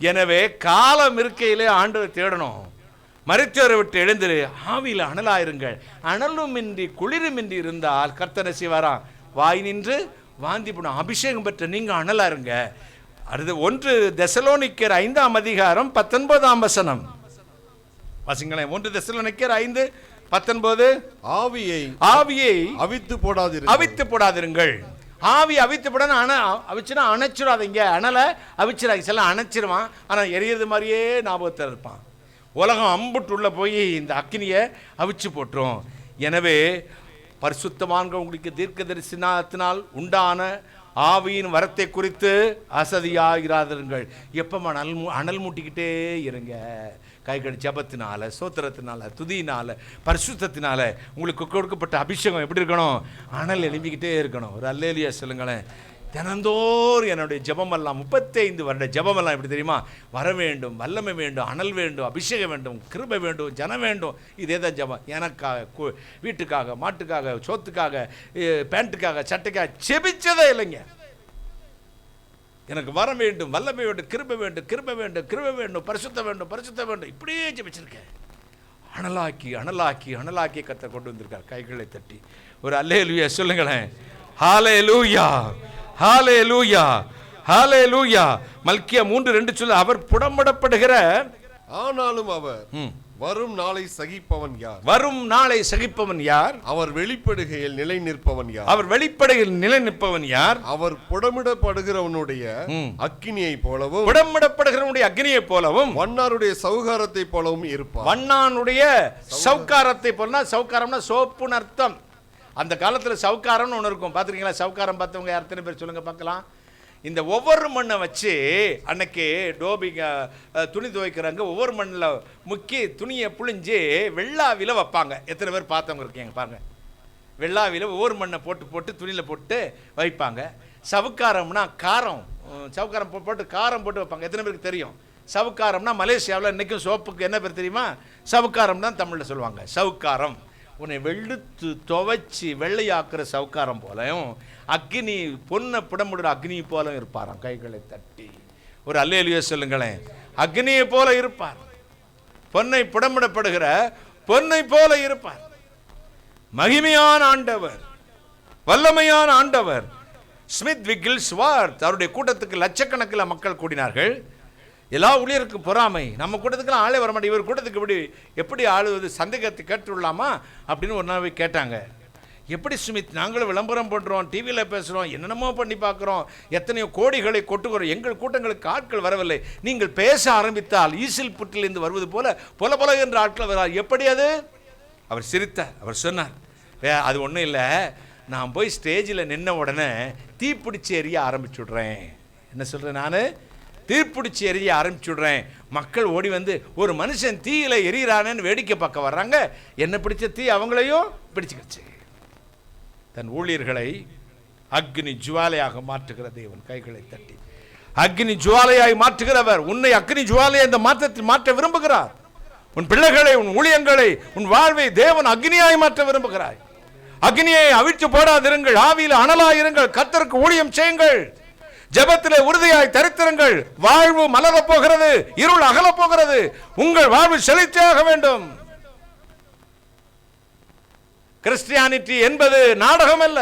எனவே காலம் இருக்கையிலே ஆண்டவரை தேடணும். மரித்தோரை விட்டு எழுந்திரு, ஆவியில் அனலாயிருங்கள். அனலுமின்றி குளிருமின்றி இருந்தால் கர்த்தனை செய்வாராம், வாய் நின்று வாந்தி போடும். அபிஷேகம் பெற்ற நீங்க அனலாருங்க. அடுத்து 1 தெசலோனிக்கர் 5ஆம் அதிகாரம் 19ஆம் வசனம் வாசிங்களேன். 1 தெசலோனிக்கர் 5:19. ஆவியை அவித்து போடாதிருங்கள். ஆவி அவித்து போட அவிச்சுனா அணைச்சிடாதீங்க. அனலை அவிச்சிடாங்க. சில அணைச்சிருவான், ஆனால் எரியது மாதிரியே ஞாபகத்தில் இருப்பான். உலகம் அம்புட்டுள்ள போய் இந்த அக்கினியை அவிச்சு போட்டுரும். எனவே பரிசுத்தவான்கள் உங்களுக்கு தீர்க்க தரிசனத்தினால் உண்டான ஆவியின் வரத்தை குறித்து அசதியாகிறாதீர்கள். எப்போ அனல் மூட்டிக்கிட்டே இருங்க. கைகள் ஜபத்தினால, சோத்திரத்தினால, துதியினால, பரிசுத்தத்தினால உங்களுக்கு கொடுக்கப்பட்ட அபிஷேகம் எப்படி இருக்கணும்? அனல் எழும்பிக்கிட்டே இருக்கணும். ஒரு அல்லேலூயா சொல்லுங்களேன். தினந்தோறும் என்னுடைய ஜபமெல்லாம் 35 வருட ஜபமெல்லாம் எப்படி தெரியுமா? வர வேண்டும், வல்லமை வேண்டும், அனல் வேண்டும், அபிஷேகம் வேண்டும், கிருபை வேண்டும், ஜனம் வேண்டும். இதே தான் ஜபம். எனக்காக, வீட்டுக்காக, மாட்டுக்காக, சோத்துக்காக, பேண்ட்டுக்காக, சட்டைக்காக செபிச்சதே இல்லைங்க. எனக்கு வர வேண்டும், வல்லமை வேண்டும், கிருபை வேண்டும், கிருபை வேண்டும், கிருபை வேண்டும், பரிசுத்த வேண்டும், பரிசுத்த வேண்டும், இப்படியே ஜெபிச்சிருக்கேன். அனலாக்கி அனலாக்கி அனலாக்கி கர்த்தர் கொண்டு வந்திருக்கார். கைகளை தட்டி ஒரு அல்லேலூயா சொல்லுங்களேன். ஹல்லேலூயா, ஹல்லேலூயா, ஹல்லேலூயா. மல்கியா 3:2 சொல்ல, அவர் புடம்படப்படுகிற ஆனாலும் அவர் வரும் நாளை சகிப்பவன் யார்? வரும் நாளை சகிப்பவன் யார்? அவர் வெளிப்படுகையில் நிலை நிற்பவன் யார்? அவர் வெளிப்படுகையில் நிலை நிற்பவன் யார்? அவர் புடமிடப்படுகிறவனுடைய அக்கினியை போலவும், புடமிடப்படுகிறவனுடைய அக்கினியை போலவும், வண்ணாருடைய சௌகாரத்தை போலவும் இருப்பார். வண்ணானுடைய சௌகாரத்தை போலனா, சௌகாரம்னா சோப்புன்னு அர்த்தம். அந்த காலத்தில் சவுக்காரம்னு ஒன்று இருக்கும், பார்த்துருக்கீங்களா? சவுக்காரம் பார்த்தவங்க எத்தனை பேர் சொல்லுங்க பார்க்கலாம். இந்த ஒவ்வொரு மண்ணை வச்சு அன்னைக்கு டோபிங்க துணி துவைக்கிறாங்க. ஒவ்வொரு மண்ணில் முக்கி துணியை புழிஞ்சு வெள்ளாவில வைப்பாங்க. எத்தனை பேர் பார்த்தவங்க இருக்கீங்க பாருங்க. வெள்ளாவில ஒவ்வொரு மண்ணை போட்டு போட்டு துணியில் போட்டு வைப்பாங்க. சவுக்காரம்னா காரம், சவுக்காரம் போட்டு காரம் போட்டு வைப்பாங்க. எத்தனை பேருக்கு தெரியும்? சவுக்காரம்னா மலேசியாவில் இன்றைக்கும் சோப்புக்கு என்ன பேர் தெரியுமா? சவுக்காரம் தான் தமிழில் சொல்லுவாங்க. சவுக்காரம் உன்னை வெளுத்து துவைச்சி வெள்ளையாக்குற சவுக்காரம் போலையும், அக்னி பொண்ணை புடமுடுற அக்னி போல இருப்பாராம். கைகளை தட்டி ஒரு அல்லேலூயா சொல்லுங்களேன். அக்னியை போல இருப்பார். பொன்னை புடமிடப்படுகிற பொன்னை போல இருப்பார். மகிமையான ஆண்டவர், வல்லமையான ஆண்டவர். ஸ்மித் விக்கில்ஸ்வர்த் அவருடைய கூட்டத்துக்கு லட்சக்கணக்கில் மக்கள் கூடினார்கள். எல்லா ஊழியருக்கு பொறாமை. நம்ம கூட்டத்துக்குலாம் ஆளே வர மாட்டேன், இவர் கூட்டத்துக்கு எப்படி ஆளுவது, சந்தேகத்தை கேட்டுடலாமா அப்படின்னு ஒரு நாள் கேட்டாங்க. எப்படி ஸ்மித், நாங்களும் விளம்பரம் பண்ணுறோம், டிவியில் பேசுகிறோம், என்னென்னமோ பண்ணி பார்க்குறோம், எத்தனையோ கோடிகளை கொட்டுகிறோம், எங்கள் கூட்டங்களுக்கு ஆட்கள் வரவில்லை. நீங்கள் பேச ஆரம்பித்தால் ஈசில் புற்றிலிருந்து வருவது போல பொல பொல என்ற ஆட்கள் வரார். எப்படி அது? அவர் சிரித்தார். அவர் சொன்னார், அது ஒன்றும் இல்லை, நான் போய் ஸ்டேஜில் நின்ன உடனே தீப்பிடிச்சி எறிய ஆரம்பிச்சுடுறேன். என்ன சொல்கிறேன்? நான் தீப்பிடிச்சி எரிய ஆரம்பிச்சுடுறேன். மக்கள் ஓடி வந்து ஒரு மனுஷன் தீயில எரியறானேன்னு வேடிக்கை பார்க்க வர்றாங்க. என்ன பிடிச்ச தீ அவங்களையும் பிடிச்சுக்கிச்சு. தன் ஊழியர்களை அக்னி ஜுவாலையாக மாற்றுகிற தேவன். கைகளை தட்டி அக்னி ஜுவாலையாய் மாற்றுகிறவர். உன்னை அக்னி ஜுவாலையை இந்த மாற்றத்தில் மாற்ற விரும்புகிறார். உன் பிள்ளைகளை, உன் ஊழியங்களை, உன் வாழ்வை தேவன் அக்னியாய் மாற்ற விரும்புகிறாய். அக்னியை அவிழ்த்து போடாதிருங்கள், ஆவியில் அனலாயிருங்கள், கர்த்தருக்கு ஊழியம் செய்யுங்கள். ஜெபத்திலே உறுதியாய் தரித்திருங்கள். வாழ்வு மலரப் போகிறது, இருள் அகலப் போகிறது. உங்கள் வாழ்வு செழித்தாக வேண்டும். கிறிஸ்டியானிட்டி என்பது நாடகம் அல்ல,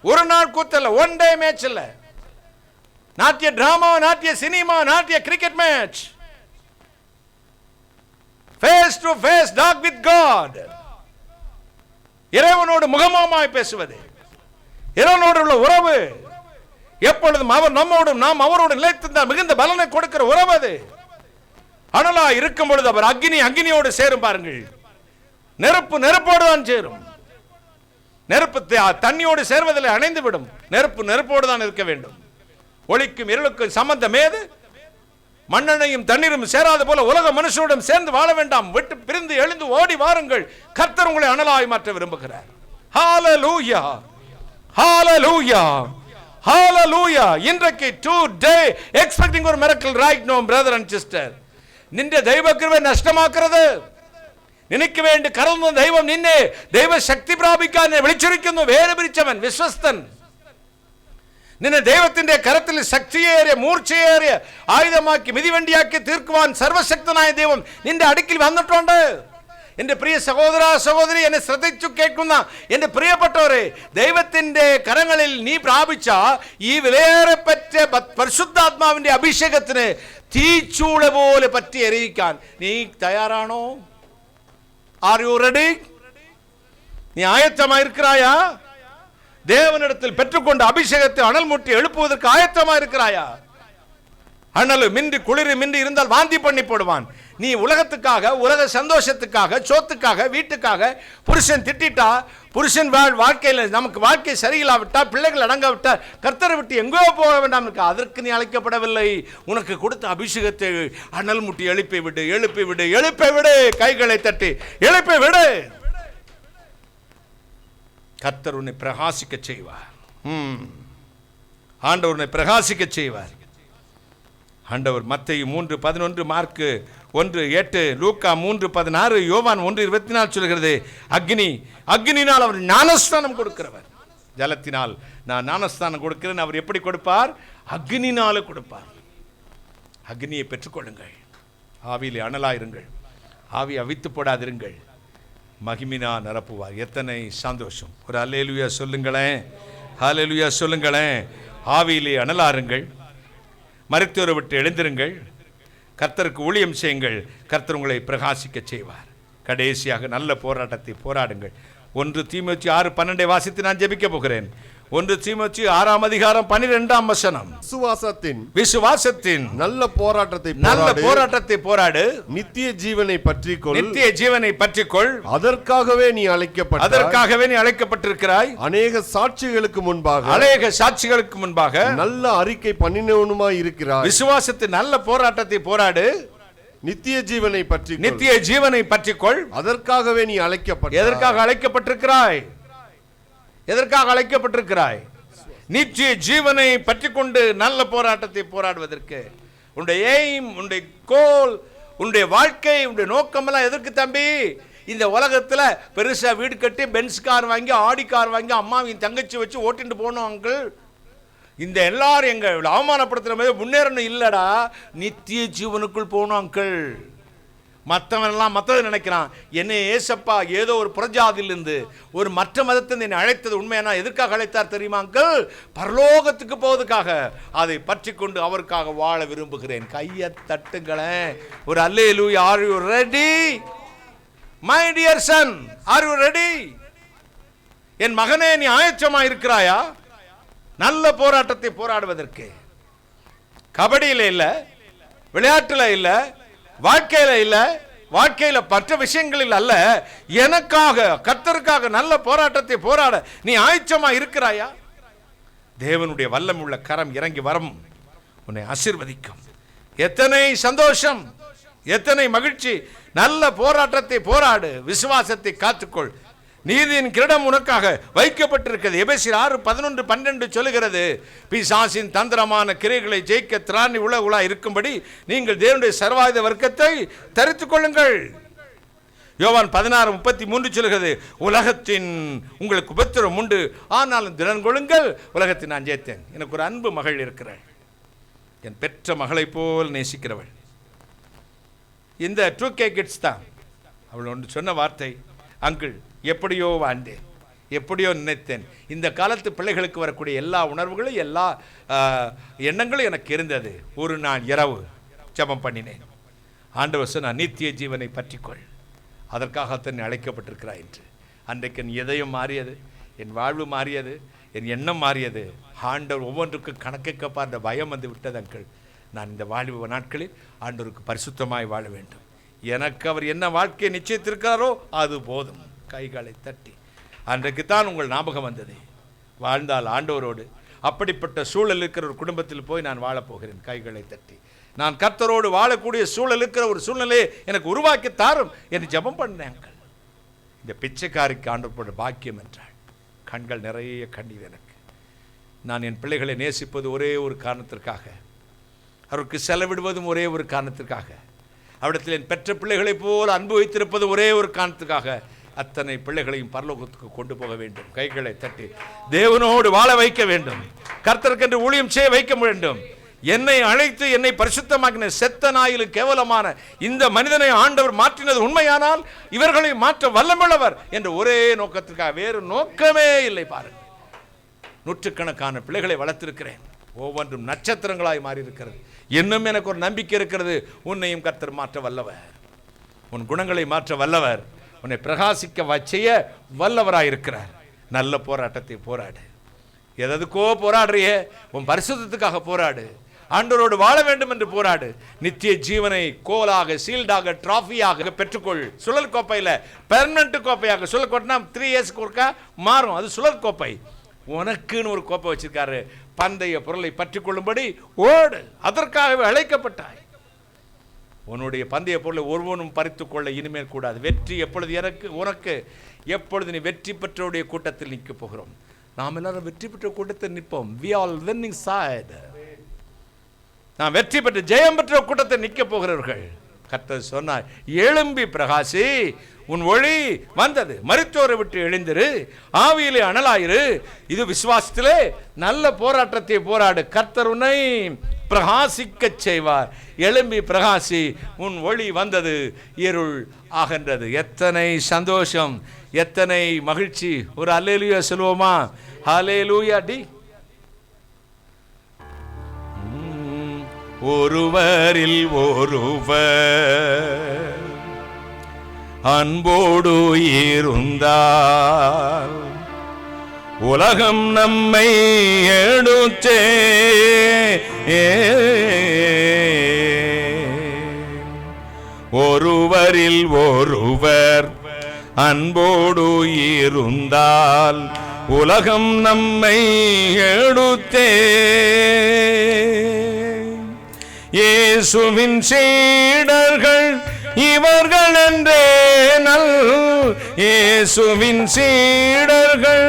ஒரு நாள் கூத்தல்ல, ஒன் டே மேட்ச் அல்ல, நாட்டிய டிராமா, நாட்டிய சினிமா, நாட்டிய cricket match. Face to face talk with God. இறைவனோடு முகமாமாய் பேசுவது, இறைவனோடு உள்ள உறவு, எப்பொழுதும் அவர் நம்மோடும் நாம் அவரோடு நிலைத்திருந்தால் மிகுந்த பலனை கொடுக்கிற உறவு அது. அனலா இருக்கும் பொழுது அவர் அக்னியோடு சேரும். பாருங்கள், நெருப்பு நெருப்போடு தான் சேரும். நெருப்பு தண்ணியோடு சேர்வதில் அணைந்து விடும். நெருப்போடு தான் இருக்க வேண்டும். ஒளிக்கும் இருளுக்கும் சம்பந்தம் ஏது? மண்ணெண்ணையும் தண்ணீரும் சேராத போல உலக மனுஷனுடன் சேர்ந்து வாழ வேண்டாம். விட்டு பிரிந்து எழுந்து ஓடி வாருங்கள். கர்த்தர் உங்களை அனலாய் மாற்ற விரும்புகிறார். ஹalleluya, ஹalleluya, ஹalleluya. இன்றைக்கு today expecting ஒரு miracle right now brother and sister. നിന്റെ ദൈവകൃപ നഷ്ടമാക്കരുത്. നിനക്ക് വേണ്ടി കടന്നു ദൈവം നിന്നെ ദൈവശക്തി പ്രാപിക്കാൻ വിളിച്ചിരിക്കുന്നു. വേര് പിരിച്ചവൻ വിശ്വസ്തൻ. നിന്നെ ദൈവത്തിന്റെ കരത്തിൽ ശക്തിയേറിയ മൂർച്ചയേറിയ ആയുധമാക്കി മിതിവണ്ടിയാക്കി തീർക്കുവാൻ സർവശക്തനായ ദൈവം നിന്റെ അടുക്കിൽ വന്നിട്ടുണ്ട്. എൻ്റെ പ്രിയ സഹോദര സഹോദരി, എന്നെ ശ്രദ്ധിച്ചു കേൾക്കുന്ന എൻ്റെ പ്രിയപ്പെട്ടവരെ, ദൈവത്തിന്റെ കരങ്ങളിൽ നീ പ്രാപിച്ച ഈ വിലയേറെപ്പറ്റ പരിശുദ്ധാത്മാവിന്റെ അഭിഷേകത്തിന് തീച്ചൂള പോലെ പറ്റി എറിയിക്കാൻ നീ തയ്യാറാണോ? Are you ready? നീ ஆயத்தமாயிருக்கிறாயா? தேவனிடத்தில் பெற்றுக்கொண்ட அபிஷேகத்தை அனல் மூட்டி எழுப்புவதற்கு ஆயத்தமாயிருக்கிறாயா? அனல் மின்றி குளிர் மின்றி இருந்தால் வாந்தி பண்ணி போடுவான். நீ உலகத்துக்காக, உலக சந்தோஷத்துக்காக, சோத்துக்காக, வீட்டுக்காக புருஷன் திட்டா, புருஷன் வாழ்க்கையில் நமக்கு வாழ்க்கை சரியில்லாவிட்டா, பிள்ளைகள் அடங்காவிட்டா, கர்த்தரை விட்டு எங்கோ போக வேண்டாம். அதற்கு நீ அழைக்கப்படவில்லை. உனக்கு கொடுத்த அபிஷேகத்தை அனல் முட்டி எழுப்பி விடு, எழுப்பி விடு, எழுப்பி விடு. கைகளை தட்டி எழுப்பி விடு. கர்த்தர் உன்னை பிரகாசிக்க செய்வார். ஆண்டவர் உன்னை பிரகாசிக்க செய்வார். ஆண்டவர் மத்தேயு 3:11, மார்க்கு 1:8, லூக்கா 3:16, யோவான் 1:24 சொல்கிறது, அக்னினால் அவர் ஞானஸ்தானம் கொடுக்கிறவர். ஜலத்தினால் நான் ஞானஸ்தானம் கொடுக்கிறேன். அவர் எப்படி கொடுப்பார்? அக்னினால கொடுப்பார். அக்னியை பெற்றுக்கொள்ளுங்கள். ஆவியிலே அனலாயிருங்கள். ஆவி அவித்து போடாதிருங்கள். மகிமினா நிரப்புவார். எத்தனை சந்தோஷம்! ஒரு அல்லேலூயா சொல்லுங்களேன், ஹல்லேலூயா சொல்லுங்களேன். ஆவியிலே அனலாருங்கள். மரித்தோரை விட்டு எழுந்திருங்கள். கர்த்தருக்கு ஊழியம் செய்யுங்கள். கர்த்தர் உங்களை பிரகாசிக்க செய்வார். கடைசியாக நல்ல போராட்டத்தை போராடுங்கள். 1 தீமோத்தேயு 6:12 வாசித்து நான் ஜெபிக்க போகிறேன். 1 தீமோத்தேயு 6:12 விசுவாசத்தின் நல்ல போராட்டத்தை போராடு. நித்திய ஜீவனை பற்றிக்கொள். அதற்காகவே நீ அழைக்கப்பட்டிருக்கிறாய். அநேக சாட்சிகளுக்கு முன்பாக நல்ல அறிக்கை பண்ணினவனுமாய் இருக்கிறாய். விசுவாசத்தின் நல்ல போராட்டத்தை போராடு. நித்திய ஜீவனை பற்றிக்கொள். அதற்காகவே நீ அழைக்கப்பட்டிருக்கிறாய். எதற்காக அழைக்கப்பட்டிருக்கிறாய்? நித்திய ஜீவனை பற்றி கொண்டு நல்ல போராட்டத்தை போராடுவதற்கு. உன்னுடைய எய்ம், உன்னுடைய கோல், உன்னுடைய வாழ்க்கை, உன்னுடைய நோக்கமெல்லாம் எதற்கு தம்பி? இந்த உலகத்தில் பெருசா வீடு கட்டி, பென்ஸ் கார் வாங்கி, ஆடி கார் வாங்கி, அம்மாவின் தங்கச்சி வச்சு ஓட்டிட்டு போனோம் அங்கிள். இந்த எல்லாரும் எங்க அவமானப்படுத்துற மாதிரி முன்னேறணும் இல்லடா. நித்திய ஜீவனுக்குள் போகணும் அங்கிள். மற்றவனெல்லாம் மற்றது நினைக்கிறான். என்னை ஏசப்பா ஏதோ ஒரு புறஜாதியிலிருந்து, ஒரு மற்ற மதத்திலிருந்து என்னை அழைத்தது உண்மையான எதற்காக அழைத்தார் தெரியுமா அங்கிள்? பரலோகத்துக்கு போவதுக்காக. அதை பற்றி கொண்டு அவருக்காக வாழ விரும்புகிறேன். கையை தட்டுங்களேன். ஒரு அல்லேலூயா. Are you ready my dear son? Are you ready? என் மகனே, நீ ஆயத்தமா இருக்கிறாயா நல்ல போராட்டத்தை போராடுவதற்கு? கபடியில் இல்ல, விளையாட்டுல இல்ல, வாழ்க்கையில இல்ல, வாழ்க்கையில மற்ற விஷயங்களில் அல்ல, எனக்காக, கர்த்தருக்காக நல்ல போராட்டத்தை போராட நீ ஆயத்தமா இருக்கிறாயா? தேவனுடைய வல்லமுள்ள கரம் இறங்கி வரும், உன்னை ஆசீர்வதிக்கும். எத்தனை சந்தோஷம், எத்தனை மகிழ்ச்சி! நல்ல போராட்டத்தை போராடு. விசுவாசத்தை காத்துக்கொள். நீதியின் கிரீடம் உனக்காக வைக்கப்பட்டிருக்கிறது. எபேசியர் 6:11-12 சொல்லுகிறது, பிசாசின் தந்திரமான கிரைகளை ஜெயிக்க திராணி உலகுலா இருக்கும்படி நீங்கள் தேவனுடைய சர்வாயுத வர்க்கத்தை தரித்துக் கொள்ளுங்கள். யோவான் 16:33 சொல்லுகிறது, உலகத்தின் உங்களுக்கு உபத்திரம் உண்டு, ஆனாலும் திடன் கொள்ளுங்கள், உலகத்தை நான் ஜெயித்தேன். எனக்கு ஒரு அன்பு மகள் இருக்கிறாள். என் பெற்ற மகளை போல் நேசிக்கிறவள். இந்த 2K கிட்ஸ் தான். அவள் ஒன்று சொன்ன வார்த்தை, அங்கிள் எப்படியோ வாழ்ந்தேன், எப்படியோ நினைத்தேன். இந்த காலத்து பிள்ளைகளுக்கு வரக்கூடிய எல்லா உணர்வுகளும் எல்லா எண்ணங்களும் எனக்கு இருந்தது. ஒரு நாள் இரவு ஜெபம் பண்ணினேன். ஆண்டவர் சொன்னார், நித்திய ஜீவனை பற்றிக்கொள், அதற்காகத்தான் அழைக்கப்பட்டிருக்கிறாய் என்று. அன்றைக்கு என் இதயம் மாறியது, என் வாழ்வு மாறியது, என் எண்ணம் மாறியது. ஆண்டவர் ஒவ்வொன்றுக்கும் கணக்குக்கப்பா அந்த பயம் வந்து விட்டது. அங்கிள், நான் இந்த வாழ்வு நாட்களில் ஆண்டவருக்கு பரிசுத்தமாய் வாழ வேண்டும். எனக்கு அவர் என்ன வாழ்க்கையை நிச்சயித்திருக்கிறாரோ அது போதும். கைகளை தட்டி அன்றைக்குத்தான் உங்கள் ஞாபகம் வந்தது. வாழ்ந்தால் ஆண்டவரோடு. அப்படிப்பட்ட சூழல் இருக்கிற ஒரு குடும்பத்தில் போய் நான் வாழப்போகிறேன். கைகளை தட்டி நான் கர்த்தரோடு வாழக்கூடிய சூழல் இருக்கிற ஒரு சூழ்நிலையை எனக்கு உருவாக்கி தாரும் என்று ஜெபம் பண்ணேன். இந்த பிச்சைக்காரிக்கு ஆண்டவரோட பாக்கியம் என்றாள். கண்கள் நிறைய கண்ணீர் எனக்கு. நான் என் பிள்ளைகளை நேசிப்பது ஒரே ஒரு காரணத்திற்காக, அவருக்கு செலவிடுவதும் ஒரே ஒரு காரணத்திற்காக, அவரிடத்தில் என் பெற்ற பிள்ளைகளைப் போல் அன்பு வைத்திருப்பது ஒரே ஒரு காரணத்துக்காக, அத்தனை பிள்ளைகளையும் பரலோகத்துக்கு கொண்டு போக வேண்டும். கைகளை தட்டி தேவனோடு வாழ வைக்க வேண்டும். கர்த்தருக்கென்று ஊழியம் செய்ய வைக்க வேண்டும். என்னை அழைத்து என்னை பரிசுத்தமாக்கின செத்த நாயிலும் கேவலமான இந்த மனிதனை ஆண்டவர் மாற்றினது உண்மையானால் இவர்களை மாற்ற வல்லமுள்ளவர் என்ற ஒரே நோக்கத்திற்காக, வேறு நோக்கமே இல்லை. பாருங்கள், நூற்றுக்கணக்கான பிள்ளைகளை வளர்த்திருக்கிறேன். ஒவ்வொன்றும் நட்சத்திரங்களாய் மாறி இருக்கிறது. இன்னும் எனக்கு ஒரு நம்பிக்கை இருக்கிறது, உன்னையும் கர்த்தர் மாற்ற வல்லவர், உன் குணங்களை மாற்ற வல்லவர், உன்னை பிரகாசிக்க செய்ய வல்லவராயிருக்கிறார். நல்ல போராட்டத்தை போராடு. எதுக்கோ போராடுறியே, உன் பரிசுத்தத்துக்காக போராடு. ஆண்டவரோடு வாழ வேண்டும் என்று போராடு. நித்திய ஜீவனை கோலாக, சீல்டாக, டிராஃபியாக பெற்றுக்கொள். சுழல் கோப்பையில் பெர்மனன்ட் கோப்பையாக, சுழல் கோப்பைனா 3 இயர்ஸ்க்கு ஒருக்கா மாறும், அது சுழல் கோப்பை. உனக்குன்னு ஒரு கோப்பை வச்சிருக்காரு. பந்தய பொருளை பற்றி கொள்ளும்படி ஓடு, அதற்காகவே அழைக்கப்பட்டாய். உன்னுடைய பந்தய பொருளை ஒருவனும் பறித்து கொள்ள இனிமேல் கூடாது. வெற்றி எப்பொழுது எனக்கு உனக்கு, எப்பொழுது நீ வெற்றி பெற்றோருடைய கூட்டத்தில் நிற்க போகிறோம். நாம் எல்லாரும் வெற்றி பெற்ற கூட்டத்தில் நிற்போம். we all winning side. நாம் வெற்றி பெற்ற ஜெயம் பெற்ற கூட்டத்தில் நிற்க போகிறவர்கள். கர்த்தர் சொன்னார், எழும்பி பிரகாசி, உன் ஒளி வந்தது, மரித்தோரை விட்டு எழுந்திரு, ஆவியிலே அனலாயிரு. இது விசுவாசத்திலே நல்ல போராட்டத்தை போராடு. கர்த்தர் உன்னை பிரகாசிக்க செய்வார். எழும்பி பிரகாசி, உன் ஒளி வந்தது, இருள் ஆகின்றது. எத்தனை சந்தோஷம், எத்தனை மகிழ்ச்சி. ஒரு அல்லேலூயா சொல்லுவோமா? ஹல்லேலூயா. டி ஒருவரில் ஒருவர் அன்போடு இருந்தால் உலகம் நம்மை எடுத்தே ஒருவரில் ஒருவர் அன்போடு இருந்தால் உலகம் நம்மை எடுத்தே இயேசுவின் சீடர்கள் இவர்கள் என்றே நல் இயேசுவின் சீடர்கள்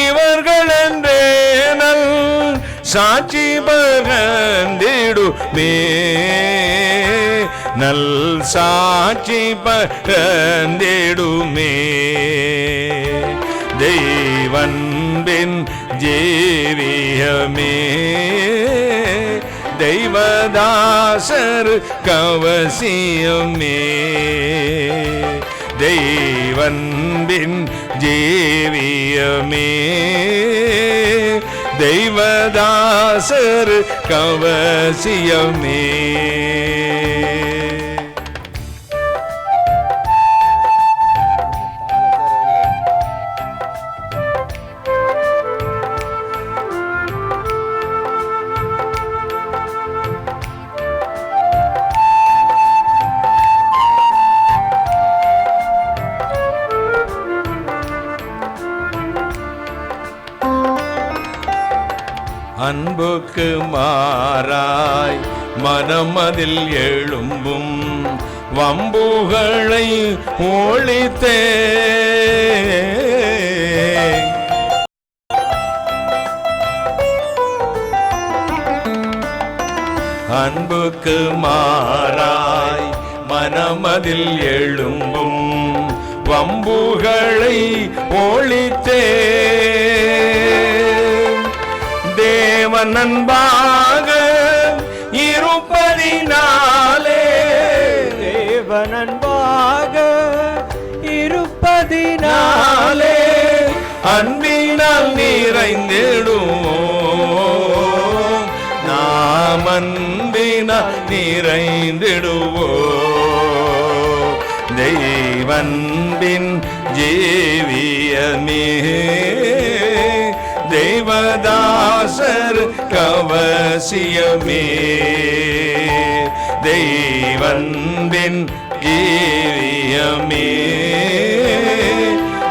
இவர்கள் என்றே நல் சாட்சி பகர்ந்திடுமே நல் சாட்சி பகர்ந்திடுமே தெய்வன்பின் ஜீவியமே தெய்வதாசர் கவசியமே தெய்வன்பின் ஜீவியமே தெய்வதாசர் கவசியமே. அன்புக்கு மாறாய் மனமதில் எழும்பும் வம்புகளை ஒழித்தே அன்புக்கு மாறாய் மனமதில் எழும்பும் வம்புகளை ஒழித்தே தேவன் அன்பாக தேவன் அன்பாக இருப்பதினாலே அன்பினால் நிறைந்திடுவோம், நாம் அன்பினால் நிறைந்திடுவோம். தெய்வன்பின் ஜீவியமே தேவதாசர் கவசியமே, தெய்வன்பின் ஜீவியமே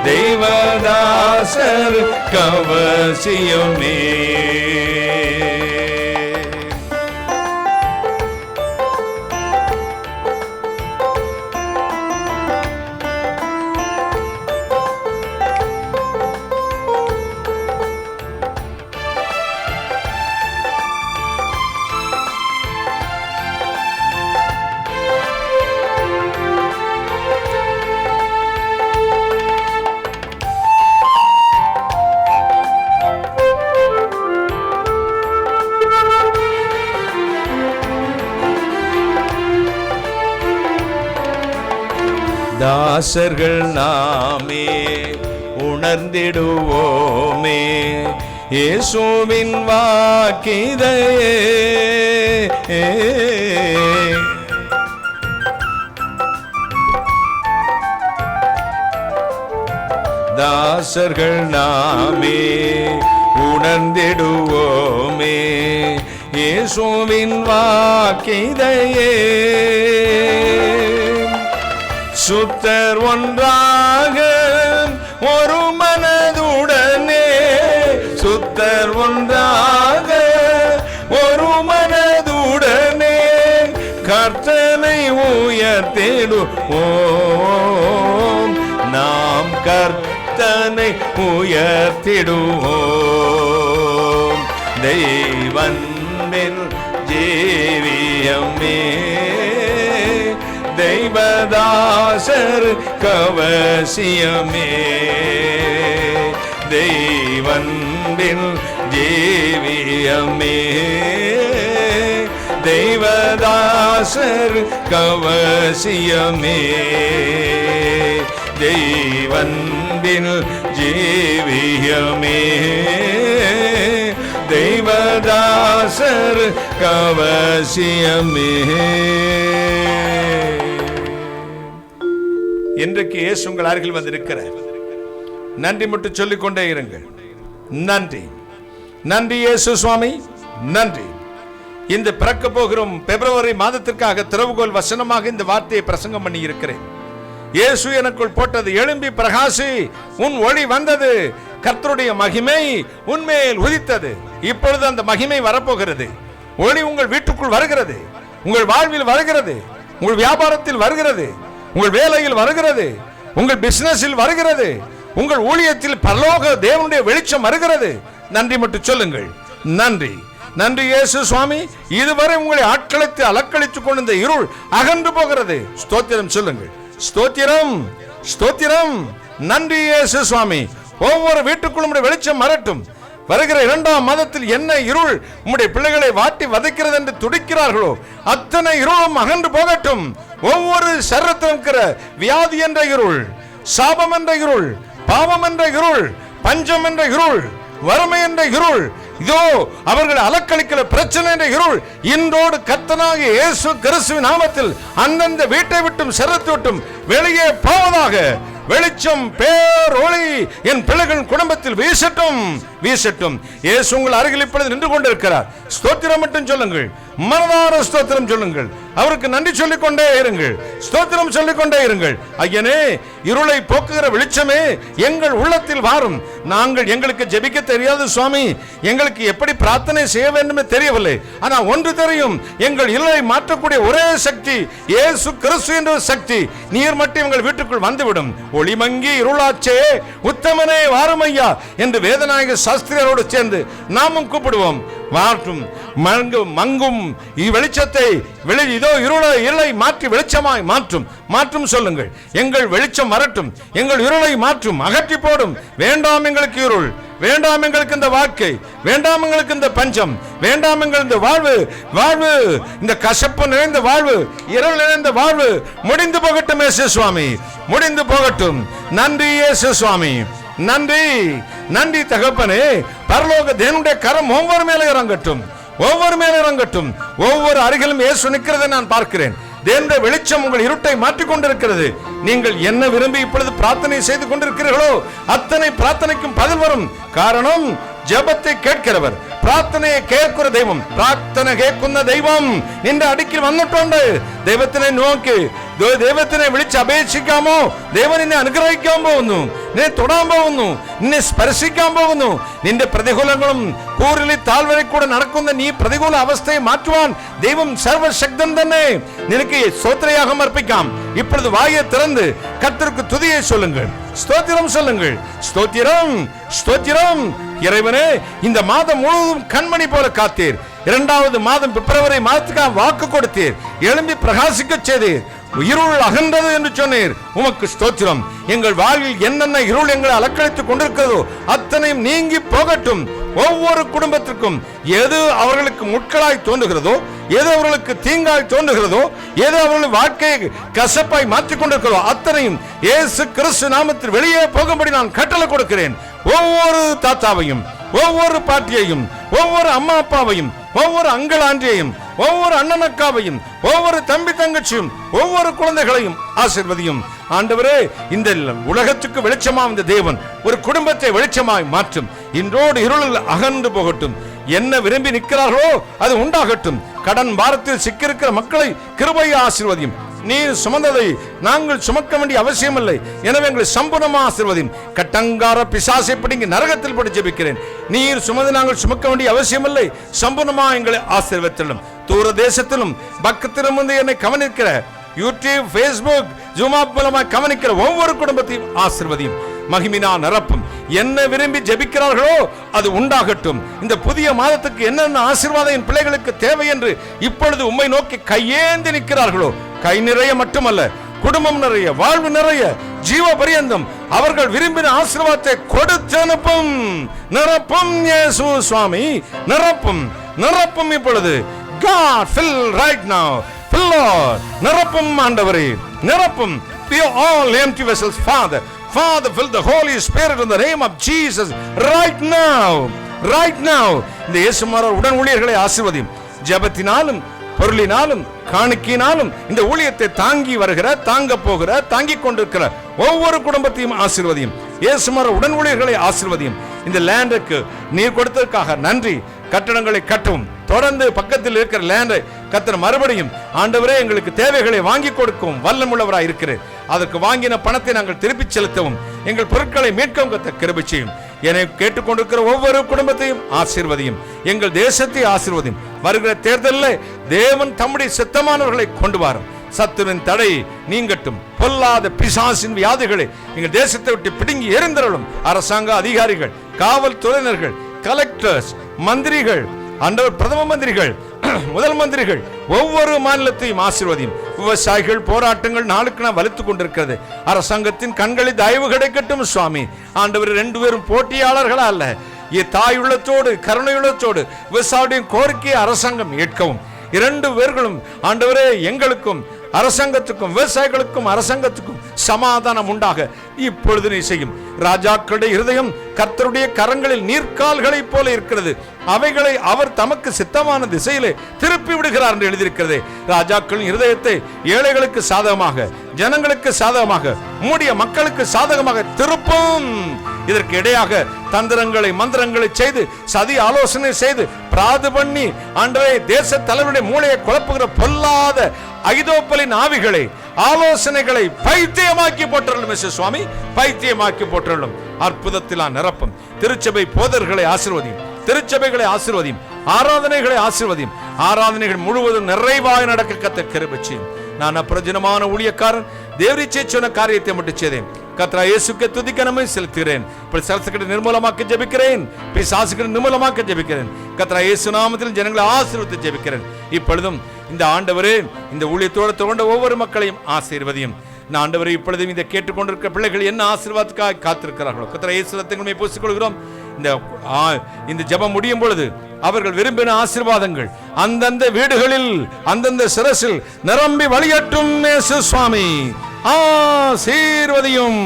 தேவதாசர் கவசியமே. தாசர்கள் நாமே உணர்ந்திடுவோமே இயேசுவின் வாக்கிதையே. தாசர்கள் நாமே உணர்ந்திடுவோமே இயேசுவின் வாக்கிதையே. சுத்தர் ஒன்றாக ஒரு மனதுடனே, சுத்தர் ஒன்றாக ஒரு மனதுடனே கர்த்தனை உயர்த்திடுவோம், நாம் கர்த்தனை உயர்த்திடுவோம். தெய்வன்பின் ஜீவியமே தெய்வதாசர் கவசியமே, தெய்வன்பின் ஜீவியமே தேவதாசர் கவசியமே, தெய்வன்பின் ஜீவியமே தேவதாசர் கவசியமே. இன்றைக்கு இயேசு உங்கள் அருகில் வந்திருக்கிறார். நன்றி மட்டும் சொல்லிக் கொண்டே இருங்கள். நன்றி, நன்றி இயேசு சுவாமி, நன்றி. இந்த பிறக்க போகிறோம் பிப்ரவரி மாதத்திற்காக திறவுகோல் வசனமாக இந்த வார்த்தையை பிரசங்கம் பண்ணி இருக்கிறேன். இயேசு எனக்குள் போட்டது, எழும்பி பிரகாசி, உன் ஒளி வந்தது, கர்த்தருடைய மகிமை உன்மேல் உதித்தது. இப்பொழுது அந்த மகிமை வரப்போகிறது. ஒளி உங்கள் வீட்டுக்குள் வருகிறது, உங்கள் வாழ்வில் வருகிறது, உங்கள் வியாபாரத்தில் வருகிறது, உங்கள் வேலையில் வருகிறது, உங்கள் பிசினஸில் வருகிறது, உங்கள் ஊழியத்தில் பரலோக தேவனுடைய வெளிச்சம் வருகிறது. நன்றி மட்டும் சொல்லுங்கள். நன்றி, நன்றி இயேசு சுவாமி. இதுவரை உங்களை ஆட்களித்து அலக்களித்துக் கொண்ட இந்த இருள் அகன்று போகிறது. ஸ்தோத்திரம் சொல்லுங்கள். ஸ்தோத்திரம், ஸ்தோத்திரம். நன்றி இயேசு சுவாமி. ஒவ்வொரு வீட்டுக்குள்ளும் வெளிச்சம் வரட்டும். வருகிற 2ஆம் மாதத்தில் என்ன இருள் உம்முடைய பிள்ளைகளை வாட்டி வதைக்கிறது என்று துடிக்கிறார்களோ அத்தனை இருளும் அகன்று போகட்டும். ஒவ்வொரு சரீரத்திலும் இருக்கிற வியாதி என்ற இருள், சாபம் என்ற இருள், பாவம் என்ற இருள், பஞ்சம் என்ற இருள், வறுமை என்ற இருள், இதோ அவர்கள் அலக்களிக்கிற பிரச்சனை என்ற இருள் இன்றோடு கர்த்தனாகிய இயேசு கிறிஸ்துவின் நாமத்தில் அந்தந்த வீட்டை விட்டும் சரீரத்தை விட்டும் வெளியே போவதாக. வெளிச்சம் பேர் ஒளி என் பிள்ளைகளின் குடும்பத்தில் வீசட்டும், வீசட்டும். இயேசு உங்கள் அருகில் இப்பொழுது நின்று கொண்டிருக்கிறார். ஸ்தோத்திரம் மட்டும் சொல்லுங்கள். மனதார ஸ்தோத்திரம் சொல்லுங்கள். அவருக்கு நன்றி சொல்லிக் கொண்டே இருங்கள். ஸ்தோத்திரம் சொல்லிக் கொண்டே இருங்கள். ஐயனே, இருளை போக்குகிற வெளிச்சமே எங்கள் உள்ளத்தில் வாரும். நாங்கள் எங்களுக்கு ஜெபிக்க தெரியாது சுவாமி, எங்களுக்கு எப்படி பிரார்த்தனை செய்ய வேண்டும் தெரியவில்லை. ஆனா ஒன்று தெரியும், எங்கள் இருளை மாற்றக்கூடிய ஒரே சக்தி இயேசு கிறிஸ்து என்ற சக்தி. நீர் மட்டும் எங்கள் வீட்டுக்குள் வந்துவிடும். ஒளிமங்கி இருளாச்சே உத்தமனே வாரும் ஐயா என்று வேதநாயக சாஸ்திரியோடு சேர்ந்து நாமும் கூப்பிடுவோம். மாற்றும் மங்கும் வெளிச்சத்தை இதோ இருளை மாற்றி வெளிச்சமாய் மாற்றும், மாற்றும் சொல்லுங்கள். எங்கள் வெளிச்சம் வரட்டும், எங்கள் இருளை மாற்றும், அகற்றி போடும். வேண்டாம் எங்களுக்கு இருள், வேண்டாம் எங்களுக்கு இந்த வாழ்க்கை, வேண்டாம் எங்களுக்கு இந்த பஞ்சம், வேண்டாம் எங்கள் இந்த வாழ்வு, இந்த கசப்பு நிறைந்த வாழ்வு, இருள் நிறைந்த வாழ்வு முடிந்து போகட்டும் இயேசு சுவாமி, முடிந்து போகட்டும். நன்றி இயேசு சுவாமி, நன்றி, நன்றி தகப்பனே. பரலோக தேவனுடைய கரம் ஒவ்வொரு மேலே இறங்கட்டும், ஒவ்வொரு மேலே இறங்கட்டும். ஒவ்வொரு அருகிலும் இயேசு நிற்கிறதை நான் பார்க்கிறேன். தேவனுடைய வெளிச்சம் உங்கள் இருட்டை மாற்றிக் கொண்டிருக்கிறது. நீங்கள் என்ன விரும்பி இப்பொழுது பிரார்த்தனை செய்து கொண்டிருக்கிறீர்களோ அத்தனை பிரார்த்தனைக்கும் பதில் வரும். காரணம், ஜெபத்தை கேட்கிறவர், പ്രാർത്ഥനയെ കേൾക്കുന്ന ദൈവം, പ്രാർത്ഥന കേൾക്കുന്ന ദൈവം നിന്റെ അടുക്കൽ വന്നിട്ടുണ്ട്. ദൈവത്തിനെ നോക്കി, ദൈവത്തിനെ വിളിച്ച് അപേക്ഷിക്കാമോ? ദൈവം നിന്നെ അനുഗ്രഹിക്കാൻ പോകുന്നു, നിന്നെ തൊടാൻ പോകുന്നു, നിന്നെ സ്പർശിക്കാൻ പോകുന്നു. നിന്റെ പ്രതികൂലങ്ങളും കൂറിലി താഴ്വരയിൽ കൂടെ നടക്കുന്ന നീ പ്രതികൂല അവസ്ഥയെ മാറ്റുവാൻ ദൈവം സർവശക്തൻ തന്നെ. നിനക്ക് സ്തോത്രയാഗം അർപ്പിക്കാം. இப்பொழுது வாயை திறந்து கர்த்தருக்கு துதியை சொல்லுங்கள், ஸ்தோத்திரம் சொல்லுங்கள். ஸ்தோத்திரம், ஸ்தோத்திரம். இறைவனே, இந்த மாதம் முழுவதும் கண்மணி போல காத்தீர். இரண்டாவது மாதம் பிப்ரவரி மாதத்துக்காக வாக்கு கொடுத்தீர். எழும்பி பிரகாசிக்க செய்தீர். இருள் அகன்றது என்று சொன்னீர். உமக்கு ஸ்தோத்திரம். எங்கள் வாழ்வில் என்னென்ன இருள் எங்களை அலக்கழித்துக் கொண்டிருக்கிறதோ அத்தனையும் நீங்கி போகட்டும். ஒவ்வொரு குடும்பத்திற்கும் எது அவர்களுக்கு முட்களாய் தோன்றுகிறதோ, எது அவர்களுக்கு தீங்காய் தோன்றுகிறதோ, எது அவர்கள் வாழ்க்கையை கசப்பாய் மாற்றிக் கொண்டிருக்கிறதோ அத்தனையும் இயேசு கிறிஸ்து நாமத்தில் வெளியே போகும்படி நான் கட்டளை கொடுக்கிறேன். ஒவ்வொரு தாத்தாவையும், ஒவ்வொரு பாட்டியையும், ஒவ்வொரு அம்மா அப்பாவையும், ஒவ்வொரு அங்கிள் ஆண்டியையும், ஒவ்வொரு அண்ணன் அக்காவையும், ஒவ்வொரு தம்பி தங்கச்சியும், ஒவ்வொரு குழந்தைகளையும் ஆசீர்வதியும். ஆண்டவரே, இந்த உலகத்துக்கு வெளிச்சமாக இந்த தேவன் ஒரு குடும்பத்தை வெளிச்சமாய் மாற்றும். இன்றோடு இருளில் அகன்று போகட்டும். என்ன விரும்பி நிற்கிறார்களோ அது உண்டாகட்டும். கடன் பாரத்தில் சிக்கியிருக்கிற மக்களை கிருபையை ஆசீர்வதியும். நீர் சுமந்ததை நாங்கள் சுமக்க வேண்டிய அவசியம் இல்லை. எனவே எங்களை சம்பூர்ணமாக ஆசீர்வதியும். கட்டங்கார பிசாசை பிடிங்கி நரகத்தில் போட்டு ஜெபிக்கிறேன். நீர் சுமந்து நாங்கள் சுமக்க வேண்டிய அவசியம் இல்லை. சம்பூர்ணமாக எங்களை ஆசீர்வதித்திலும். தூர தேசத்திலும் பக்கத்திலும் வந்து என்னை கவனிக்கிற யூடியூப், ஃபேஸ்புக், ஜூம் ஆப் மூலமாக கவனிக்கிற ஒவ்வொரு குடும்பத்தையும் ஆசீர்வதியும். மகிமினா நிரப்பும். என்ன விரும்பி ஜெபிக்கிறார்களோ அது உண்டாகட்டும். இந்த புதிய மாதத்துக்கு என்னென்ன ஆசீர்வாதம் என் பிள்ளைகளுக்கு தேவை என்று இப்பொழுது உம்மை நோக்கி கையேந்தி நிற்கிறார்களோ, கை நிறைய மட்டுமல்ல, குடும்பம் நிறைய, வாழ்வு நிறைய, ஜீவ பரியந்தம் அவர்கள் விரும்பின ஆசீர்வாதத்தை கொடுத்து அனுப்பும். நிரப்பும் இயேசு சுவாமி, நிரப்பும், நிரப்பும். இப்பொழுது God fill right now, fill Lord, நிரப்பும் ஆண்டவரே, நிரப்பும். We are all empty vessels, Father. Father, fill the Holy Spirit in the name of Jesus right now, right now. இந்த இயேசுமார் உடன் ஊழியர்களை ஆசீர்வதியும். ஜெபத்தினாலும் பொருளினாலும் காணிக்கையினாலும் இந்த ஊழியத்தை தாங்கி வருகிற, தாங்க போகிற, தாங்கிக் கொண்டிருக்கிற ஒவ்வொரு குடும்பத்தையும் ஆசீர்வதியும். இயேசுமார் உடன் ஊழியர்களை ஆசீர்வதியும். இந்த லேண்டுக்கு நீர் கொடுத்ததற்காக நன்றி. கட்டடங்களை கட்டவும், தொடர்ந்து பக்கத்தில் இருக்கிற லேண்டை கர்த்தர் மறுபடியும் ஆண்டவரே எங்களுக்கு தேவைகளை வாங்கி கொடுக்கவும் வல்லமுள்ளவராய் இருக்கிறேன். அதற்கு வாங்கின பணத்தை நாங்கள் திருப்பி செலுத்தவும், எங்கள் பொருட்களை மீட்கவும் கர்த்தர் கிருபை செய்யும். என்னை கேட்டுக்கொண்டிருக்கிற ஒவ்வொரு குடும்பத்தையும் ஆசீர்வதியும். எங்கள் தேசத்தை ஆசீர்வதியும். வருகிற தேர்தலில் தேவன் தம்முடைய சித்தமானவர்களை கொண்டு வாரும். சத்துருவின் தடை நீங்கட்டும். பொல்லாத பிசாசின் வியாதிகளை எங்கள் தேசத்தை விட்டு பிடுங்கி எறிந்தருளும். அரசாங்க அதிகாரிகள், காவல்துறையினர்கள், கலெக்டர்ஸ், மந்திரிகள், ஆண்டவர் பிரதம மந்திரிகள், முதல் மந்திரிகள், ஒவ்வொரு மாநிலத்தையும் ஆசீர்வதியும். விவசாயிகள் போராட்டங்கள் நாளுக்கு நாள் வலுத்துக் கொண்டிருக்கிறது. அரசாங்கத்தின் கண்களில் தயவு கிடைக்கட்டும் சுவாமி. ஆண்டவர் ரெண்டு பேரும் போட்டியாளர்களா அல்ல, தாயுள்ளத்தோடு கருணையுள்ளத்தோடு விவசாயிய கோரிக்கையை அரசாங்கம் ஏற்கவும். இரண்டு பேர்களும் ஆண்டவரே எங்களுக்கும் அரசாங்கத்துக்கும், விவசாயிகளுக்கும் அரசாங்கத்துக்கும் சமாதானம் உண்டாக இப்பொழுது நீ செய்யும். ராஜாக்களுடைய இருதயம் கர்த்தருடைய கரங்களில் நீர்க்கால்களை போல இருக்கிறது. அவைகளை அவர் தமக்கு சித்தமான திசையிலே திருப்பி விடுகிறார் என்று எழுதியிருக்கிறது. ராஜாக்களின் இருதயத்தை ஏழைகளுக்கு சாதகமாக, ஜனங்களுக்கு சாதகமாக, மூடிய மக்களுக்கு சாதகமாக திருப்பும். இதற்கு இடையாக தந்திரங்களை மந்திரங்களை செய்து, சதி ஆலோசனை செய்து, பிராது பண்ணி ஆண்டவரே தேச தலைவருடைய மூளையை குழப்புகிற பொல்லாத ஐதோப்பலின் ஆவிகளை, ஆலோசனைகளை பைத்தியமாக்கி போட்டுள்ளோம் சுவாமி, பைத்தியமாக்கி போட்டுள்ளோம். அற்புதத்திலா நிரப்பும். திருச்சபை போதர்களை ஆசீர்வதியும். திருச்சபைகளை ஆசீர்வதியும். ஆராதனைகளை ஆசீர்வதியும். ஆராதனைகள் முழுவதும் நிறைவாய் நடக்க கர்த்தர் கிருபை செய்யும். நான் அப்பிரயோஜனமான ஊழியக்காரன், தேவரீச்சை சொன்ன காரியத்தை மட்டும் செய்தேன். கர்த்தர் இயேசுவுக்கு துதிக்க நம்மை செலுத்துகிறேன். பிசாசுகளை நிர்மூலமாக்க ஜெபிக்கிறேன். பிசாசுகளை நிர்மூலமாக்க ஜெபிக்கிறேன். கர்த்தர் இயேசு நாமத்தில் ஜனங்களை ஆசீர்வதித்து ஜெபிக்கிறேன். இப்பொழுதும் இந்த ஆண்டவரே இந்த ஊழியத்தோடு தொடர்ந்த ஒவ்வொரு மக்களையும் ஆசீர்வதியும். இந்த ஆண்டவரை இப்பொழுதும் இதை கேட்டுக்கொண்டிருக்கிற பிள்ளைகள் என்ன ஆசீர்வாதத்துக்காக காத்திருக்கிறார்களோ கர்த்தர் இயேசு ரத்தங்களை பூசிக்கொள்கிறோம். இந்த ஜெபம் முடியும் பொழுது அவர்கள் விரும்பின ஆசீர்வாதங்கள் அந்தந்த வீடுகளில் அந்தந்த சிரசில் நிரம்பி வழியட்டும் இயேசு சுவாமி. ஆசீர்வதியும்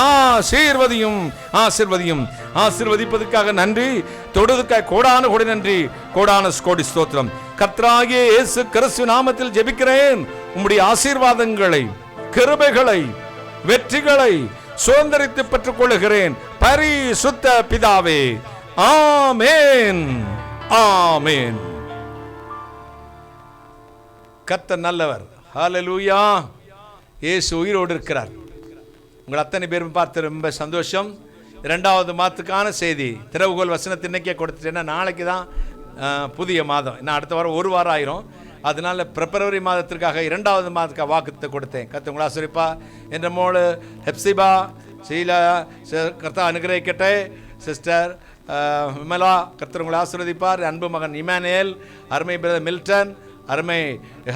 ஆசீர்வதியும் ஆசீர்வதியும். ஆசீர்வதிப்பதற்காக நன்றி, தொடுவதற்காக கோடான கோடி நன்றி, கோடான கோடி ஸ்தோத்திரம். கர்த்தராகிய இயேசு கிறிஸ்து நாமத்தில் ஜெபிக்கிறேன். உம்முடைய ஆசீர்வாதங்களை, கிருபைகளை, வெற்றிகளை சுதந்திரித்து பெற்றுக் கொள்கிறேன் பரிசுத்த பிதாவே. ஆமென் ஆமென். கர்த்தர் நல்லவர். ஹல்லேலூயா. இயேசு உயிரோடு இருக்கிறார். உங்கள் அத்தனை பேரும் பார்த்து ரொம்ப சந்தோஷம். 2வது மாதத்துக்கான செய்தி திறவுகோல் வசனத்தை இன்னைக்கே கொடுத்துட்டேன்னா நாளைக்கு தான் புதிய மாதம். இன்னும் அடுத்த வாரம் 1 வாரம் ஆயிரும். அதனால பிப்ரவரி மாதத்திற்காக 2வது மாதத்துக்காக வாக்குத்தை கொடுத்தேன். கர்த்தர் உங்களை ஆசீர்வதிப்பா. என்ற மோளு ஹெப்சிபா ஷீலா கர்த்தர் அனுகிரகிக்கட்டே. சிஸ்டர் விமலா கர்த்தர் உங்களை ஆசீர்வதிப்பார். அன்பு மகன் இமானுவேல், அருமை பிரதர் மில்டன், அருமை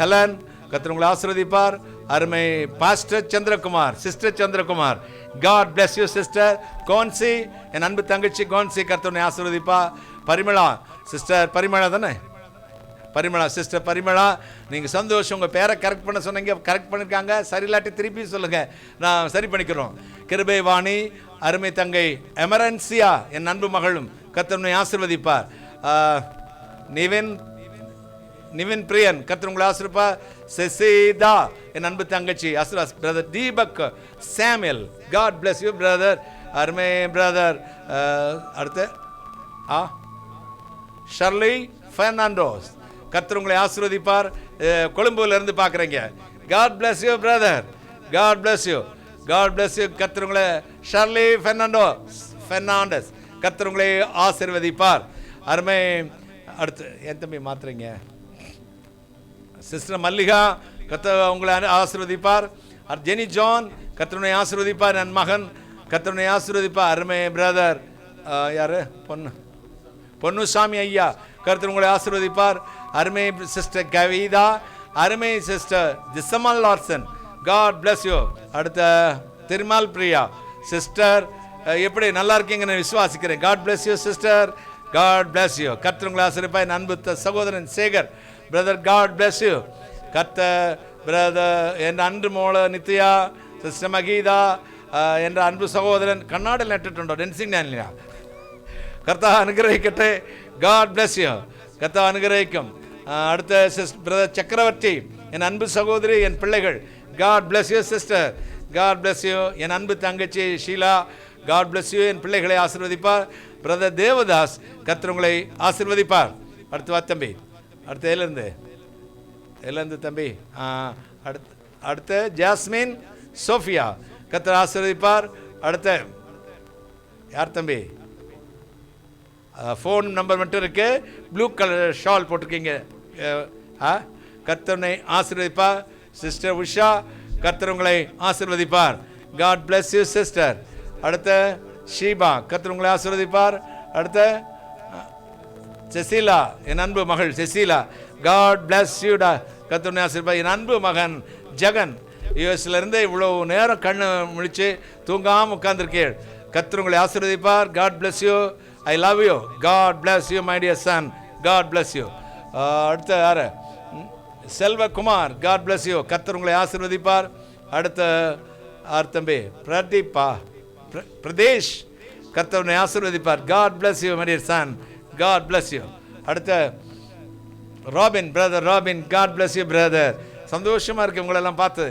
ஹெலன் கர்த்தர் உங்களை ஆசீர்வதிப்பார். அருமை pastor Chandrakumar, sister Chandrakumar, God bless you sister. கோன்சி என் அன்பு தங்கச்சி கோன்சி கர்த்தர் உங்களை ஆசீர்வதிப்பா. பரிமளா சிஸ்டர், பரிமளா தானே, பரிமளா சிஸ்டர் பரிமளா, நீங்கள் சந்தோஷம். உங்கள் பேரை கரெக்ட் பண்ண சொன்னீங்க, கரெக்ட் பண்ணியிருக்காங்க. சரியில்லாட்டி திருப்பி சொல்லுங்கள், நான் சரி பண்ணிக்கிறோம். கிருபை வாணி, அருமை தங்கை எமரன்சியா என் அன்பு மகளும் கர்த்தர் உங்களை ஆசீர்வதிப்பார். நிவின் பிரியன் கர்த்தர் உங்களை ஆசீர்வதிப்பார். செசிதா என் அன்பு தங்கச்சி ஆசீர்வாத். Brother Deepak Samuel, God bless you brother. அருமை பிரதர். அடுத்து ஷர்லி பெர்னாண்டோஸ் கர்த்தர் உங்களை ஆசீர்வதிப்பார். கொழும்புல இருந்து பார்க்குறீங்க. God bless you brother, God bless you, God bless you. கர்த்தர் உங்களை ஷர்லி பெர்னாண்டஸ் கர்த்தர் உங்களை ஆசீர்வதிப்பார். அருமை. அடுத்து என் தம்பி மாத்துறீங்க சிஸ்டர் மல்லிகா கர்த்தர் உங்களை ஆசீர்வதிப்பார். ஜெனி ஜான் கர்த்தர் உங்களை ஆசீர்வதிப்பார். என் மகன் கர்த்தர் உங்களை ஆசீர்வதிப்பார். அருமை பிரதர் யாரு பொன்னுசாமி ஐயா கர்த்தர் உங்களை ஆசீர்வதிப்பார். அருமை சிஸ்டர் கவிதா, அருமை சிஸ்டர் ஜிசமல் லார்சன், காட் பிளஸ் யூ. அடுத்த திருமால் பிரியா சிஸ்டர், எப்படி நல்லா இருக்கீங்கன்னு விசுவாசிக்கிறேன். God bless you sister, God bless you. கர்த்தர் உங்களை ஆசீர்வதிப்பார். என் அன்பு சகோதரன் Sekar brother, God bless you. கர்த்தர் பிரதர் என் அன்று மோள நித்யா சிஸ்டர் மகீதா என்ற அன்பு சகோதரன் கர்நாடகில் நட்டுட்டோம் டென்சிங் இல்லையா. கர்த்தா அனுகிரகிக்கட்டே. God bless you. கர்த்தா அனுகிரகிக்கும். அடுத்த பிரதர் சக்கரவர்த்தி என் அன்பு சகோதரி, என் பிள்ளைகள், God bless you sister, God bless you. என் அன்பு தங்கச்சி ஷீலா, காட் பிளஸ் யூ. என் பிள்ளைகளை ஆசீர்வதிப்பார். பிரதர் தேவதாஸ் கர்த்தர் உங்களை ஆசீர்வதிப்பார். அடுத்து வா தம்பி, அடுத்த எல்லேருந்து தம்பி. அடுத்த ஜாஸ்மின் சோஃபியா கர்த்தர் ஆசீர்வதிப்பார். அடுத்த யார் தம்பி? ஃபோன் நம்பர் மட்டும் இருக்கு, ப்ளூ கலர் ஷால் போட்டிருக்கீங்க. கர்த்தர் ஆசீர்வதிப்பார். சிஸ்டர் உஷா கர்த்தர் உங்களை ஆசீர்வதிப்பார். God bless you sister. அடுத்த ஷீபா கர்த்தர் உங்களை ஆசீர்வதிப்பார். அடுத்த செசிலா என் அன்பு மகள் செசிலா, காட் பிளஸ் யூடா. கர்த்தர் உங்களை ஆசீர்வதிப்பார். என் அன்பு மகன் ஜெகன் யூஎஸ்ல இருந்து இவ்வளவு நேரம் கண்ணு முழிச்சு தூங்காமல் உட்கார்ந்துருக்கேன். கர்த்தர் உங்களை ஆசீர்வதிப்பார். God bless you. I love you. God bless you my dear son. God bless you. அடுத்த யாரு? Selvakumar, God bless you. கர்த்தர் உங்களை ஆசீர்வதிப்பார். அடுத்த தம்பி பிரதீபா பிரதேஷ் கர்த்தர் உங்களை ஆசீர்வதிப்பார். God bless you my dear son. God bless you. அடுத்த robin brother robin, God bless you brother. சந்தோஷமா இருக்கு உங்களெல்லாம் பார்த்து.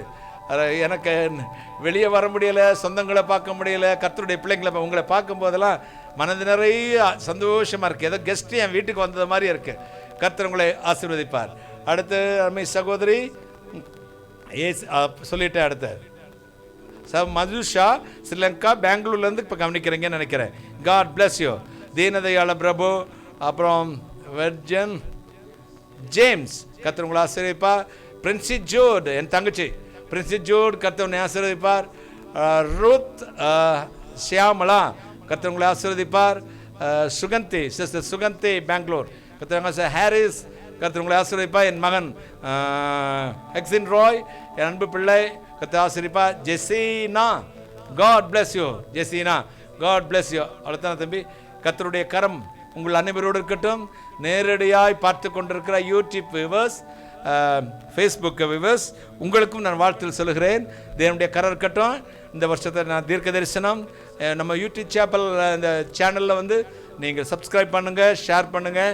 எனக்கு வெளியே வர முடியலை, சொந்தங்களை பார்க்க முடியலை, கர்த்தருடைய பிள்ளைங்களை உங்களை பார்க்கும் போதெல்லாம் மனது நிறைய சந்தோஷமா இருக்கு. ஏதோ கெஸ்ட் என் வீட்டுக்கு வந்தது மாதிரி இருக்கு. கர்த்தர் உங்களை ஆசீர்வதிப்பார். அடுத்து அம்மை சகோதரி சொல்லிட்டேன். அடுத்த மதுஷா ஸ்ரீலங்கா பெங்களூர்லேருந்து இப்போ கவனிக்கிறீங்கன்னு நினைக்கிறேன். God bless you. Deenadayala Prabhu, அப்புறம் வெர்ஜன் ஜேம்ஸ் கர்த்தர் உங்களை ஆசீர்வதிப்பார். பிரின்சி ஜோட் என் தங்கச்சி பிரின்சி ஜோட் கர்த்தர் உங்களை ஆசீர்வதிப்பார். ரூத் ஷியாமலா கர்த்தர் உங்களை ஆசீர்வதிப்பார். சுகந்தி சிஸ்டர் சுகந்தி பெங்களூர் கர்த்தர். ஹாரிஸ் கர்த்தர் உங்களை ஆசீர்வதிப்பார். என் மகன் எக்ஸின் ராய் என் அன்பு பிள்ளை கர்த்தர் ஆசீர்வதிப்பார். Jesina, God bless you Jesina, God bless you. அவ்வளோதான தம்பி. கர்த்தருடைய கரம் உங்கள் அனைவரோடு இருக்கட்டும். நேரடியாய் பார்த்து கொண்டிருக்கிற யூடியூப் வியூவர்ஸ், ஃபேஸ்புக் வியூவர்ஸ், உங்களுக்கும் நான் வாழ்த்து சொல்லுகிறேன். தேவனுடைய கரம் இருக்கட்டும். இந்த வருஷத்தை நான் தீர்க்க தரிசனம் நம்ம யூடியூப் இந்த சேனலில் வந்து நீங்கள் சப்ஸ்கிரைப் பண்ணுங்கள், ஷேர் பண்ணுங்கள்.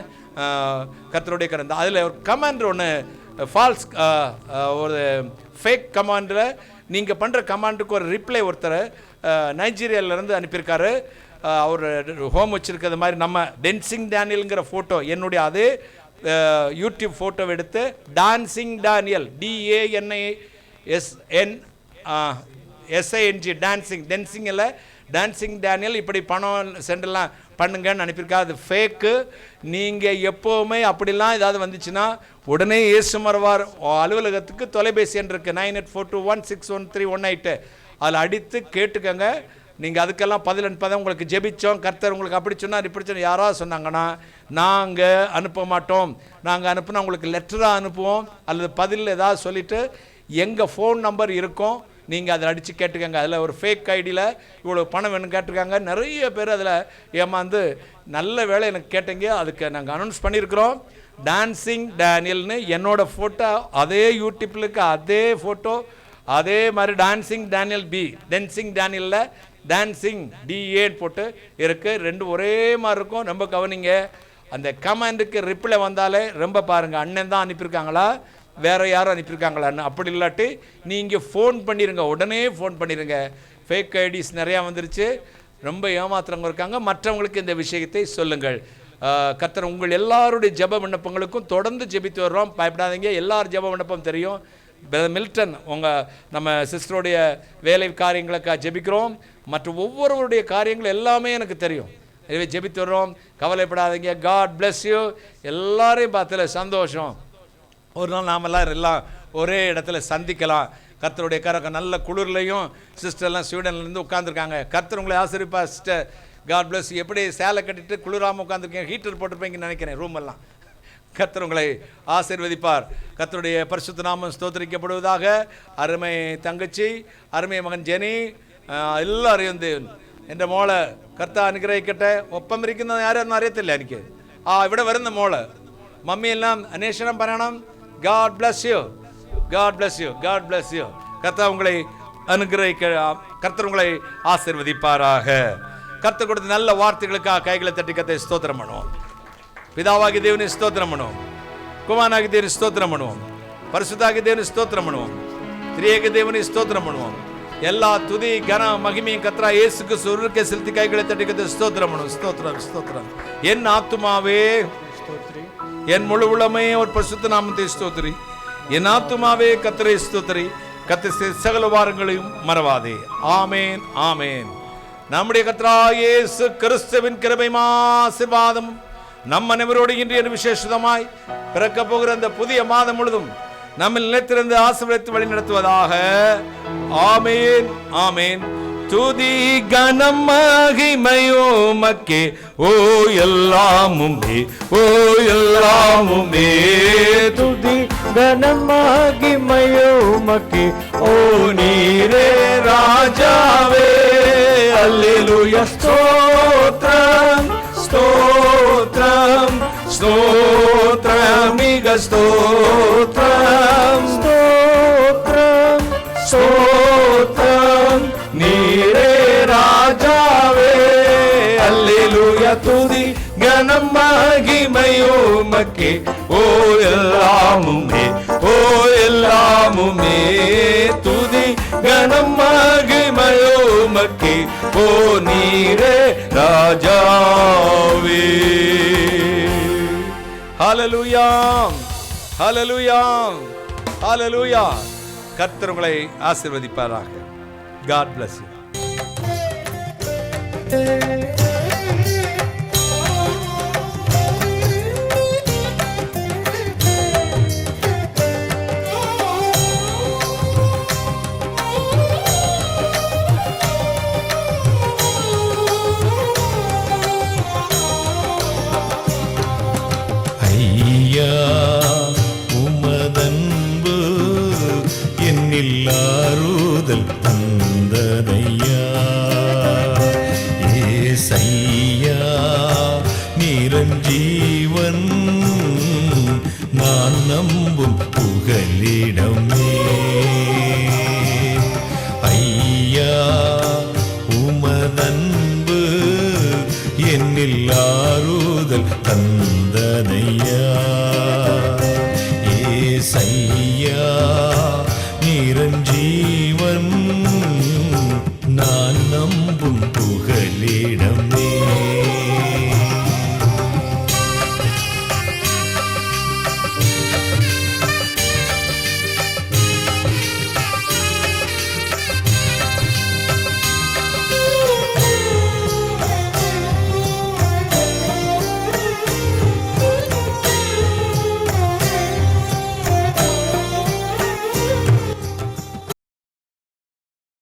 கர்த்தருடைய கரம் அதில் ஒரு கமெண்ட் ஒன்று ஃபால்ஸ், ஒரு ஃபேக் கமாண்டில் நீங்கள் பண்ணுற கமாண்டுக்கு ஒரு ரிப்ளை ஒருத்தர் நைஜீரியாவிலேருந்து அனுப்பியிருக்காரு. அவர் ஹோம் வச்சுருக்கிறது மாதிரி நம்ம டென்சிங் டேனியலுங்கிற ஃபோட்டோ என்னுடைய அதே யூடியூப் ஃபோட்டோவை எடுத்து டான்சிங் டேனியல் DANSING டான்சிங் இல்லை டான்சிங் டேனியல் இப்படி பணம் சென்டெல்லாம் பண்ணுங்கன்னு அனுப்பியிருக்கா. அது ஃபேக்கு. நீங்கள் எப்போவுமே அப்படிலாம் ஏதாவது வந்துச்சுன்னா உடனே இயேசு மரவார் அலுவலகத்துக்கு தொலைபேசி எண் இருக்குது 9842161318. அதில் அடித்து கேட்டுக்கங்க. நீங்கள் அதுக்கெல்லாம் பதில் அனுப்பாத உங்களுக்கு ஜெபிச்சோம், கர்த்தர் உங்களுக்கு அப்படி சொன்னார் இப்படி சொன்னால் யாராவது சொன்னாங்கன்னா நாங்கள் அனுப்ப மாட்டோம். நாங்கள் அனுப்புனா உங்களுக்கு லெட்டராக அனுப்புவோம் அல்லது பதில் ஏதாவது சொல்லிவிட்டு எங்கள் ஃபோன் நம்பர் இருக்கும், நீங்கள் அதில் அடித்து கேட்டுக்கங்க. அதில் ஒரு ஃபேக் ஐடியில் இவ்வளோ பணம் வேணும் கேட்டிருக்காங்க. நிறைய பேர் அதில் ஏமாந்து நல்ல வேலை எனக்கு கேட்டீங்க. அதுக்கு நாங்கள் அனௌன்ஸ் பண்ணியிருக்கிறோம். டான்சிங் டேனியல்னு என்னோடய ஃபோட்டோ அதே யூடியூப்பில் இருக்க அதே ஃபோட்டோ அதே மாதிரி டான்சிங் டேனியல் டென்சிங் டேனியலில் டான்சிங் DAன்னு போட்டு இருக்குது. ரெண்டும் ஒரே மாதிரி இருக்கும். ரொம்ப கவனிங்க. அந்த கமெண்டுக்கு ரிப்ளை வந்தாலே ரொம்ப பாருங்கள், அண்ணன் தான் அனுப்பியிருக்காங்களா வேறு யாரும் அனுப்பியிருக்காங்களான்னு. அப்படி இல்லாட்டி நீங்கள் ஃபோன் பண்ணிடுங்க, உடனே ஃபோன் பண்ணிடுங்க. ஃபேக் ஐடிஸ் நிறையா வந்துருச்சு, ரொம்ப ஏமாத்துறவங்க இருக்காங்க. மற்றவங்களுக்கு இந்த விஷயத்தை சொல்லுங்கள். கர்த்தர் உங்கள் எல்லாருடைய ஜெப விண்ணப்பங்களுக்கும் தொடர்ந்து ஜெபித்து வர்றோம். பயப்படாதீங்க. எல்லார் ஜெப விண்ணப்பம் தெரியும். மில்டன் நம்ம சிஸ்டருடைய வேலை காரியங்களுக்காக ஜெபிக்கிறோம். மற்ற ஒவ்வொருவருடைய காரியங்கள் எல்லாமே எனக்கு தெரியும். எனவே ஜெபித்து வர்றோம். கவலைப்படாதீங்க. God bless you. எல்லாரையும் பார்த்துல சந்தோஷம். ஒரு நாள் நாமெல்லாம் எல்லாம் ஒரே இடத்துல சந்திக்கலாம். கர்த்தருடைய நல்ல குளிர்லையும் சிஸ்டர்லாம் ஸ்வீடன்லேருந்து உட்காந்துருக்காங்க. கர்த்தர் உங்களை ஆசிரிப்பா சிஸ்டர். God plus. எப்படி சேலை கட்டிட்டு குளிராமல் உட்காந்துருக்கீங்க, ஹீட்டர் போட்டுருப்பீங்கன்னு நினைக்கிறேன் ரூமெல்லாம். கர்த்தர் உங்களை ஆசீர்வதிப்பார். கர்த்தருடைய பரிசுத்த நாமம் ஸ்தோத்திரிக்கப்படுவதாக. அருமை தங்கச்சி, அருமை மகன் ஜெனி, എല്ലാവരെയും എന്ത് ചെയ്യും എൻ്റെ മോള് കർത്താ അനുഗ്രഹിക്കട്ടെ. ഒപ്പം ഇരിക്കുന്നത് ആരെയൊന്നും അറിയത്തില്ല എനിക്ക്. ഇവിടെ വരുന്ന മോള് മമ്മിയെല്ലാം അന്വേഷണം പറയണം. God bless you. God bless you. God bless you. கர்த்தர் உங்களை அனுகிரகிக்க, கர்த்தர் உங்களை ஆசீர்வதிப்பாராக. கர்த்தர் கொடுத்த நல்ல வார்த்தைகளுக்காக கைகளை தட்டி கர்த்தரை ஸ்தோத்திரம் பண்ணுவோம். பிதாவாகிய தேவனை ஸ்தோத்திரம் பண்ணுவோம். குமாரனாகிய தேவனை ஸ்தோத்திரம் பண்ணுவோம். பரிசுத்தாகிய தேவனை ஸ்தோத்திரம் பண்ணுவோம். திரியேக தேவனை ஸ்தோத்திரம் பண்ணுவோம். எல்லா துதி கன மகிமையும் கர்த்தரா இயேசுக்கு சொருக்க செலுத்தி கைகளை தட்டி கர்த்தரை ஸ்தோத்திரம் பண்ணுவோம். ஸ்தோத்திரம் ஸ்தோத்திரம். என் ஆத்துமாவே என் முழு உளமே ஒரு பரிசுத்த நாமத்தை ஸ்தோத்திரி. என் ஆத்துமாவே கர்த்தரை ஸ்தோத்திரி. கர்த்தர் சகல வாரங்களையும் மறவாதே. ஆமேன் ஆமேன். நம்முடைய கர்த்தராகிய இயேசு கிறிஸ்துவின் கிருபையும் ஆசீர்வாதமும் நம் அனைவரோடு இன்று விசேஷமாய் பிறக்க போகிற அந்த புதிய மாதம் முழுதும் நம்ம நிலைத்திருந்து ஆசீர்வதித்து வழி நடத்துவதாக. ஆமேன் ஆமேன். துதி கனம் மகிமையோமக்கே ஓ எல்லாமுமே ஓ எல்லாமுமே. துதி கனம் மகிமையோமக்கே ஓ நீரே ராஜாவே. அல்லேலூயா. ஸ்தோத்ரம் ஸ்தோத்ரம் ஸ்தோத்ரம் மிக ஸ்தோத்ரம் ஸ்தோத்ரம் ஸ்தோத்ரம் நீரே ராஜாவே. அல்லேலூயா. துதி கனம் மகிமையோமக்கே ஓ எல்லாமுமே ஓ எல்லாமுமே. துதி கனம் மகிமையோமக்கே ஓ நீரே ராஜாவே. ஹல்லேலூயா ஹல்லேலூயா ஹல்லேலூயா. கர்த்தர் உங்களை ஆசீர்வதிப்பாராக. God bless you. ஐயா உமதன்பு என்னில் ஆறுதல்